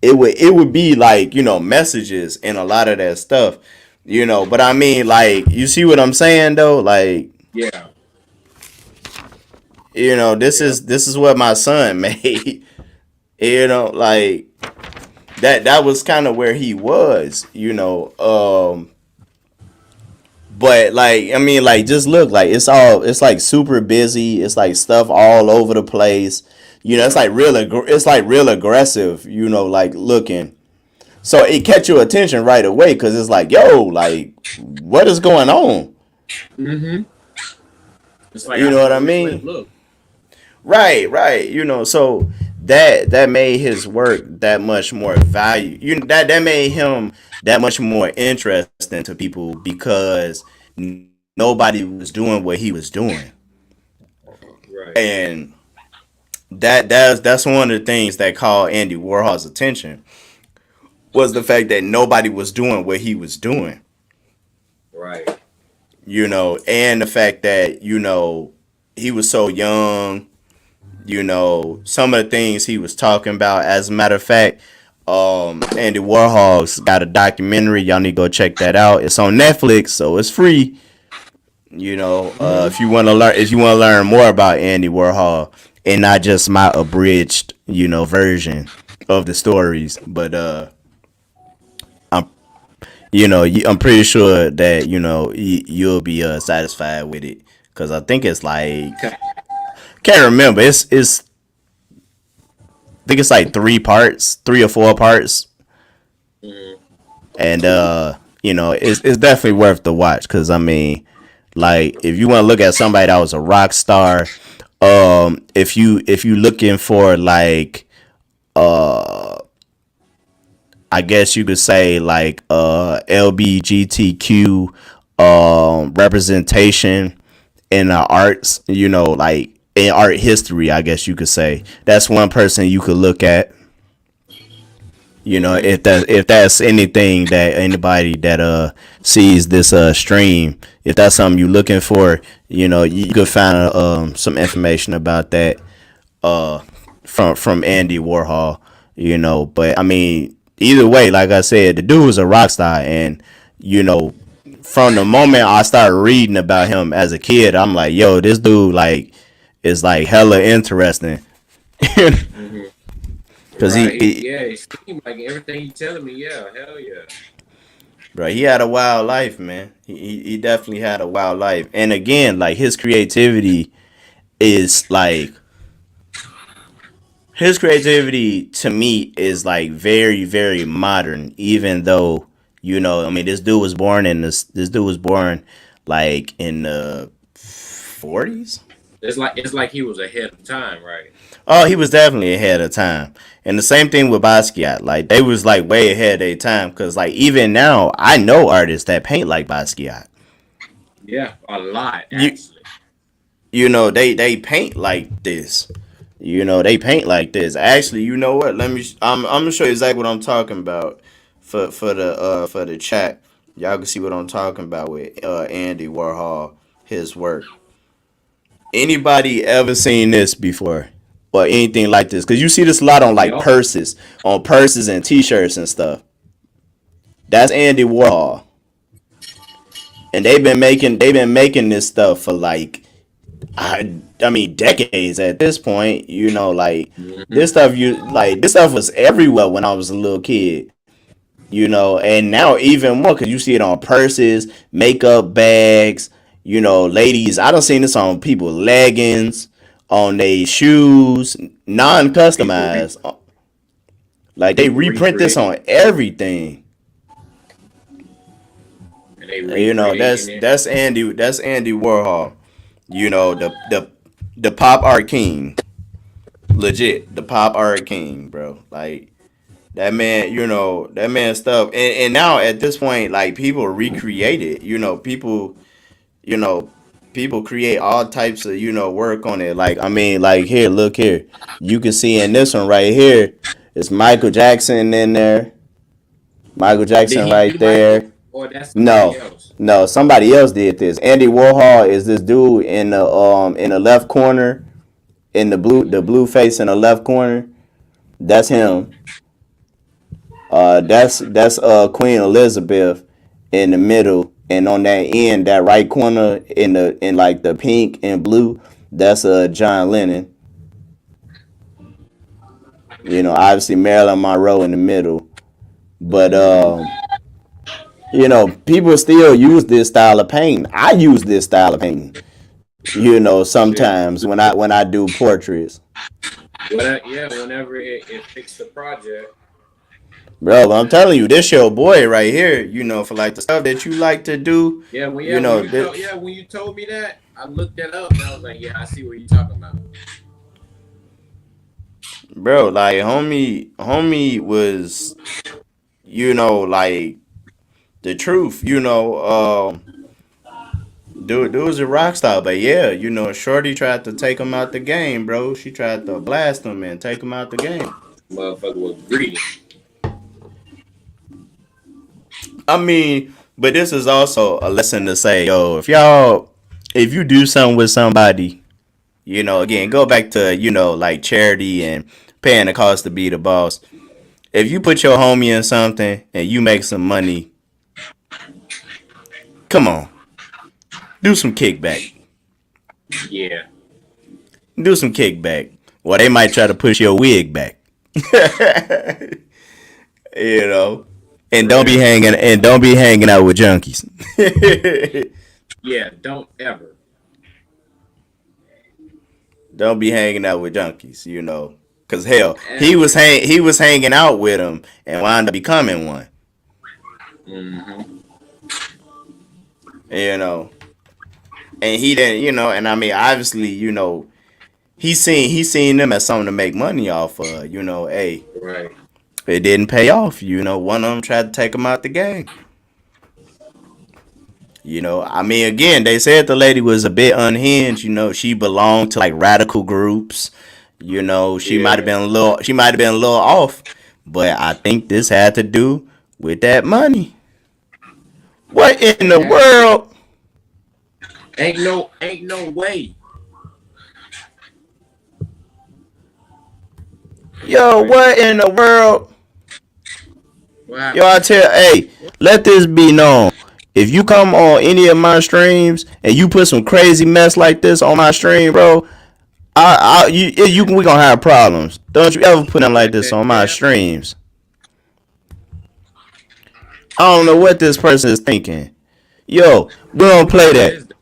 it would be like, you know, messages and a lot of that stuff, you know. But I mean, like, you see what I'm saying though, like, Yeah. you know, Yeah. this is what my son made. You know, like that was kind of where he was, you know. But like, I mean, like, just look, like it's like super busy. It's like stuff all over the place. You know, it's like real aggressive. You know, like looking. So it catch your attention right away because it's like, yo, like, what is going on? Mm-hmm. It's like You I know know what I which way to mean? look. Right, right. You know, so that made his work that much more value. That made him that much more interesting to people because nobody was doing what he was doing, Right. and that's one of the things that called Andy Warhol's attention was the fact that nobody was doing what he was doing. Right. You know, and the fact that, you know, he was so young, you know, some of the things he was talking about. As a matter of fact, Andy Warhol's got a documentary. Y'all need to go check that out. It's on Netflix, so it's free. You know, Mm-hmm. if you want to learn more about Andy Warhol and not just my abridged, you know, version of the stories, but I'm you know, I'm pretty sure that, you know, you'll be satisfied with it because I think it's like, Okay. can't remember. It's I think it's like three parts, three or four parts, Mm-hmm. and you know, it's definitely worth the watch because I mean, like, if you want to look at somebody that was a rock star, if you looking for like, I guess you could say like LBGTQ representation in the arts, you know, like in art history, I guess you could say that's one person you could look at. You know, if that's anything that anybody that sees this stream, if that's something you're looking for, you know, you could find some information about that uh from Andy Warhol. You know, but I mean, either way, like I said, the dude was a rock star, and you know, from the moment I started reading about him as a kid, I'm like, yo, this dude like is like hella interesting. Mm-hmm. Cause Right. It seemed like everything you telling me. Yeah, hell yeah. bro, he had a wild life, man. He definitely had a wild life. And again, like is like his creativity to me is like very, very modern, even though, you know, I mean this dude was born like in the 40s. It's like he was ahead of time, right? Oh, he was definitely ahead of time. And the same thing with Basquiat. Like they was like way ahead of their time. Cause like even now I know artists that paint like Basquiat. Yeah, a lot You actually. you know, they paint like this. You know, they paint like this. Actually, you know what? I'm gonna show you exactly what I'm talking about for the chat. Y'all can see what I'm talking about with Andy Warhol, his work. Anybody ever seen this before? Or anything like this? Cause you see this a lot on like Yep. purses and t-shirts and stuff. That's Andy Warhol. And they've been making this stuff for like I mean decades at this point. You know, like Hmm. this stuff was everywhere when I was a little kid. You know, and now even more because you see it on purses, makeup bags. You know, ladies. I don't seen this on people leggings, on their shoes, People re non-customized. Like they people reprint this recreate on everything. and they You know, recreating it. That's Andy Warhol. You know, the pop art king. Legit, the pop art king, bro. Like that man, you know, that man stuff. And now at this point, like people recreate it. You know, people create all types of, you know, work on it. Like I mean, like here, look here. You can see in this one right here, it's Michael Jackson in there. Michael Did Jackson he right do Michael there. or that's somebody No, else? no, somebody else did this. Andy Warhol is this dude in the left corner, in the blue face in the left corner. That's him. That's Queen Elizabeth in the middle, and on that end, that right corner in like the pink and blue, that's John Lennon. You know, obviously Marilyn Monroe in the middle, but Hmm. you know, people still use this style of painting. I use this style of painting. You know, Shit. sometimes when I do portraits, Yeah, whenever it fixed the project. bro. I'm telling you, this your boy right here. You know, for like the stuff that you like to do. You When know, you told when you told me that, I looked that up and I was like, yeah, I see what you're talking about. bro. Like, homie was, you know, like the truth. You know, dude was a rock star. But yeah, you know, Shorty tried to take him out the game, bro. She tried to blast him and take him out the game. Motherfucker was greedy. I mean, but this is also a lesson to say, yo, if you do something with somebody, you know, again, go back to, you know, like charity and paying the cost to be the boss. If you put your homie in something and you make some money, come on, do some kickback. Yeah. Do some kickback. Or they might try to push your wig back. You know. Real. And don't be hanging out with junkies. Yeah, don't ever. Don't be hanging out with junkies, you know. Cause hell, Ever. he was hanging out with them and wound up becoming one. Hmm. You know. And he didn't, you know, and I mean obviously, you know, he seen them as something to make money off of, you know, hey, Right. it didn't pay off, you know, one of them tried to take him out the game. You know, I mean, again, they said the lady was a bit unhinged. You know, she belonged to like radical groups. You know, Yeah. she might have been a little off, But I think this had to do with that money. What in the world? Ain't no way. Yo, what in the world? Wow. Yo, hey, let this be known. If you come on any of my streams and you put some crazy mess like this on my stream, bro, we gonna have problems. Don't you ever put nothing like this on my streams. I don't know what this person is thinking. Yo, we don't play that.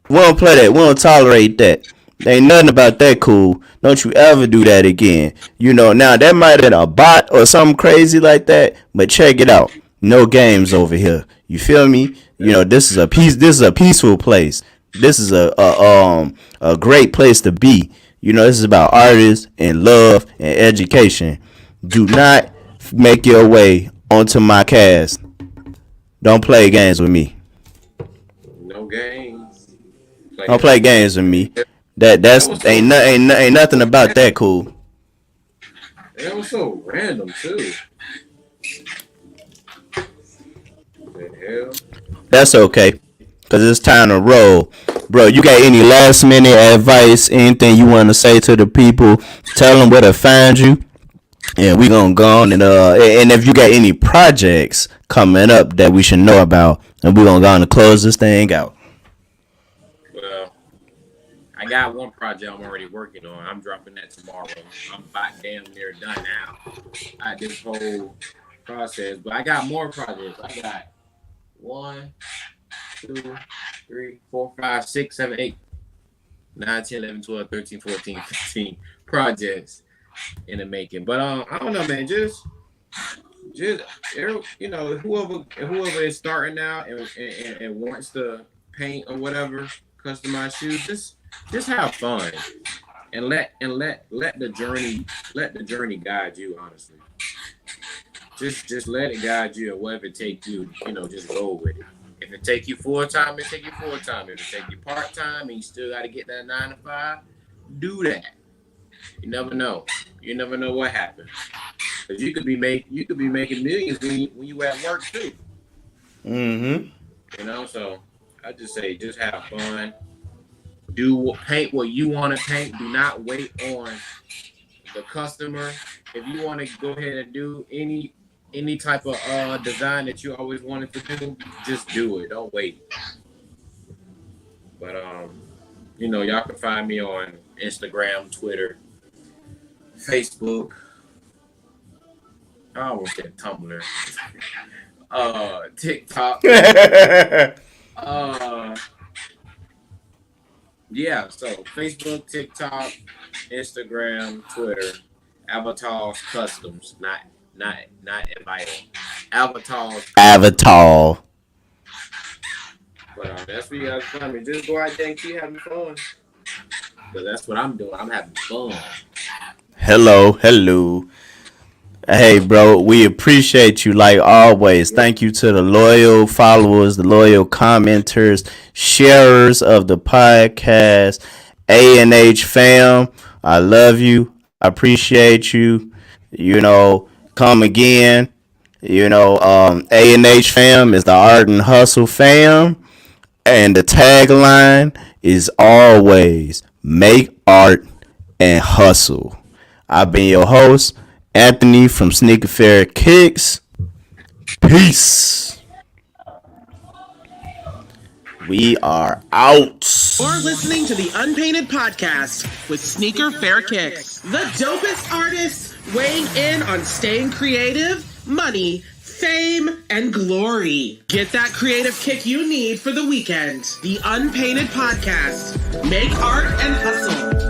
We don't play that. We don't tolerate that. There ain't nothing about that cool. Don't you ever do that again. You know, now that might have been a bot or something crazy like that, but check it out. No games over here. You feel me? You know, this is a peaceful place. This is a great place to be. You know, this is about artists and love and education. Do not make your way onto my cast. Don't play games with me. No games. Don't play games with me. Ain't nothing about that cool. That was so random too. The hell? That's okay, cause it's time to roll, bro. You got any last minute advice? Anything you want to say to the people? Tell them where to find you. And we gonna go on and if you got any projects coming up that we should know about, and we gonna go on and close this thing out. Well, I got one project I'm already working on. I'm dropping that tomorrow. I'm about damn near done now. I this whole process, but I got more projects. I got 1, 2, 3, 4, 5, 6, 7, 8, 9, 10, 11, 12, 13, 14, 15 projects in the making. But I don't know, man. Just you know, whoever is starting out and wants to paint or whatever, customize shoes, just have fun and let the journey guide you. Honestly, just let it guide you, and whatever it takes you, you know, just go with it. If it take you full time, it take you full time. If it take you part time, and you still got to get that 9 to 5, do that. You never know. You never know what happens. Because you could be making millions when you at work too. Mm-hmm. You know, so I just say just have fun. Paint what you want to paint. Do not wait on the customer. If you want to go ahead and do any type of design that you always wanted to do, just do it. Don't wait. But you know, y'all can find me on Instagram, Twitter, Facebook. I almost said Tumblr. TikTok. Yeah, so Facebook, TikTok, Instagram, Twitter, Avatars Customs, not Vital. Avatar. But that's what you guys find me. Just go out there and keep having fun. But that's what I'm doing. I'm having fun. Hello. Hey, bro, we appreciate you like always. Thank you to the loyal followers, the loyal commenters, sharers of the podcast, A&H fam. I love you. I appreciate you. You know, come again. You know, A&H fam is the art and hustle fam. And the tagline is always make art and hustle. I've been your host, Anthony from Sneaker Fair Kicks. Peace. We are out. You're listening to the Unpainted Podcast with Sneaker Fair Kicks. The dopest artists weighing in on staying creative, money, fame, and glory. Get that creative kick you need for the weekend. The Unpainted Podcast. Make art and hustle.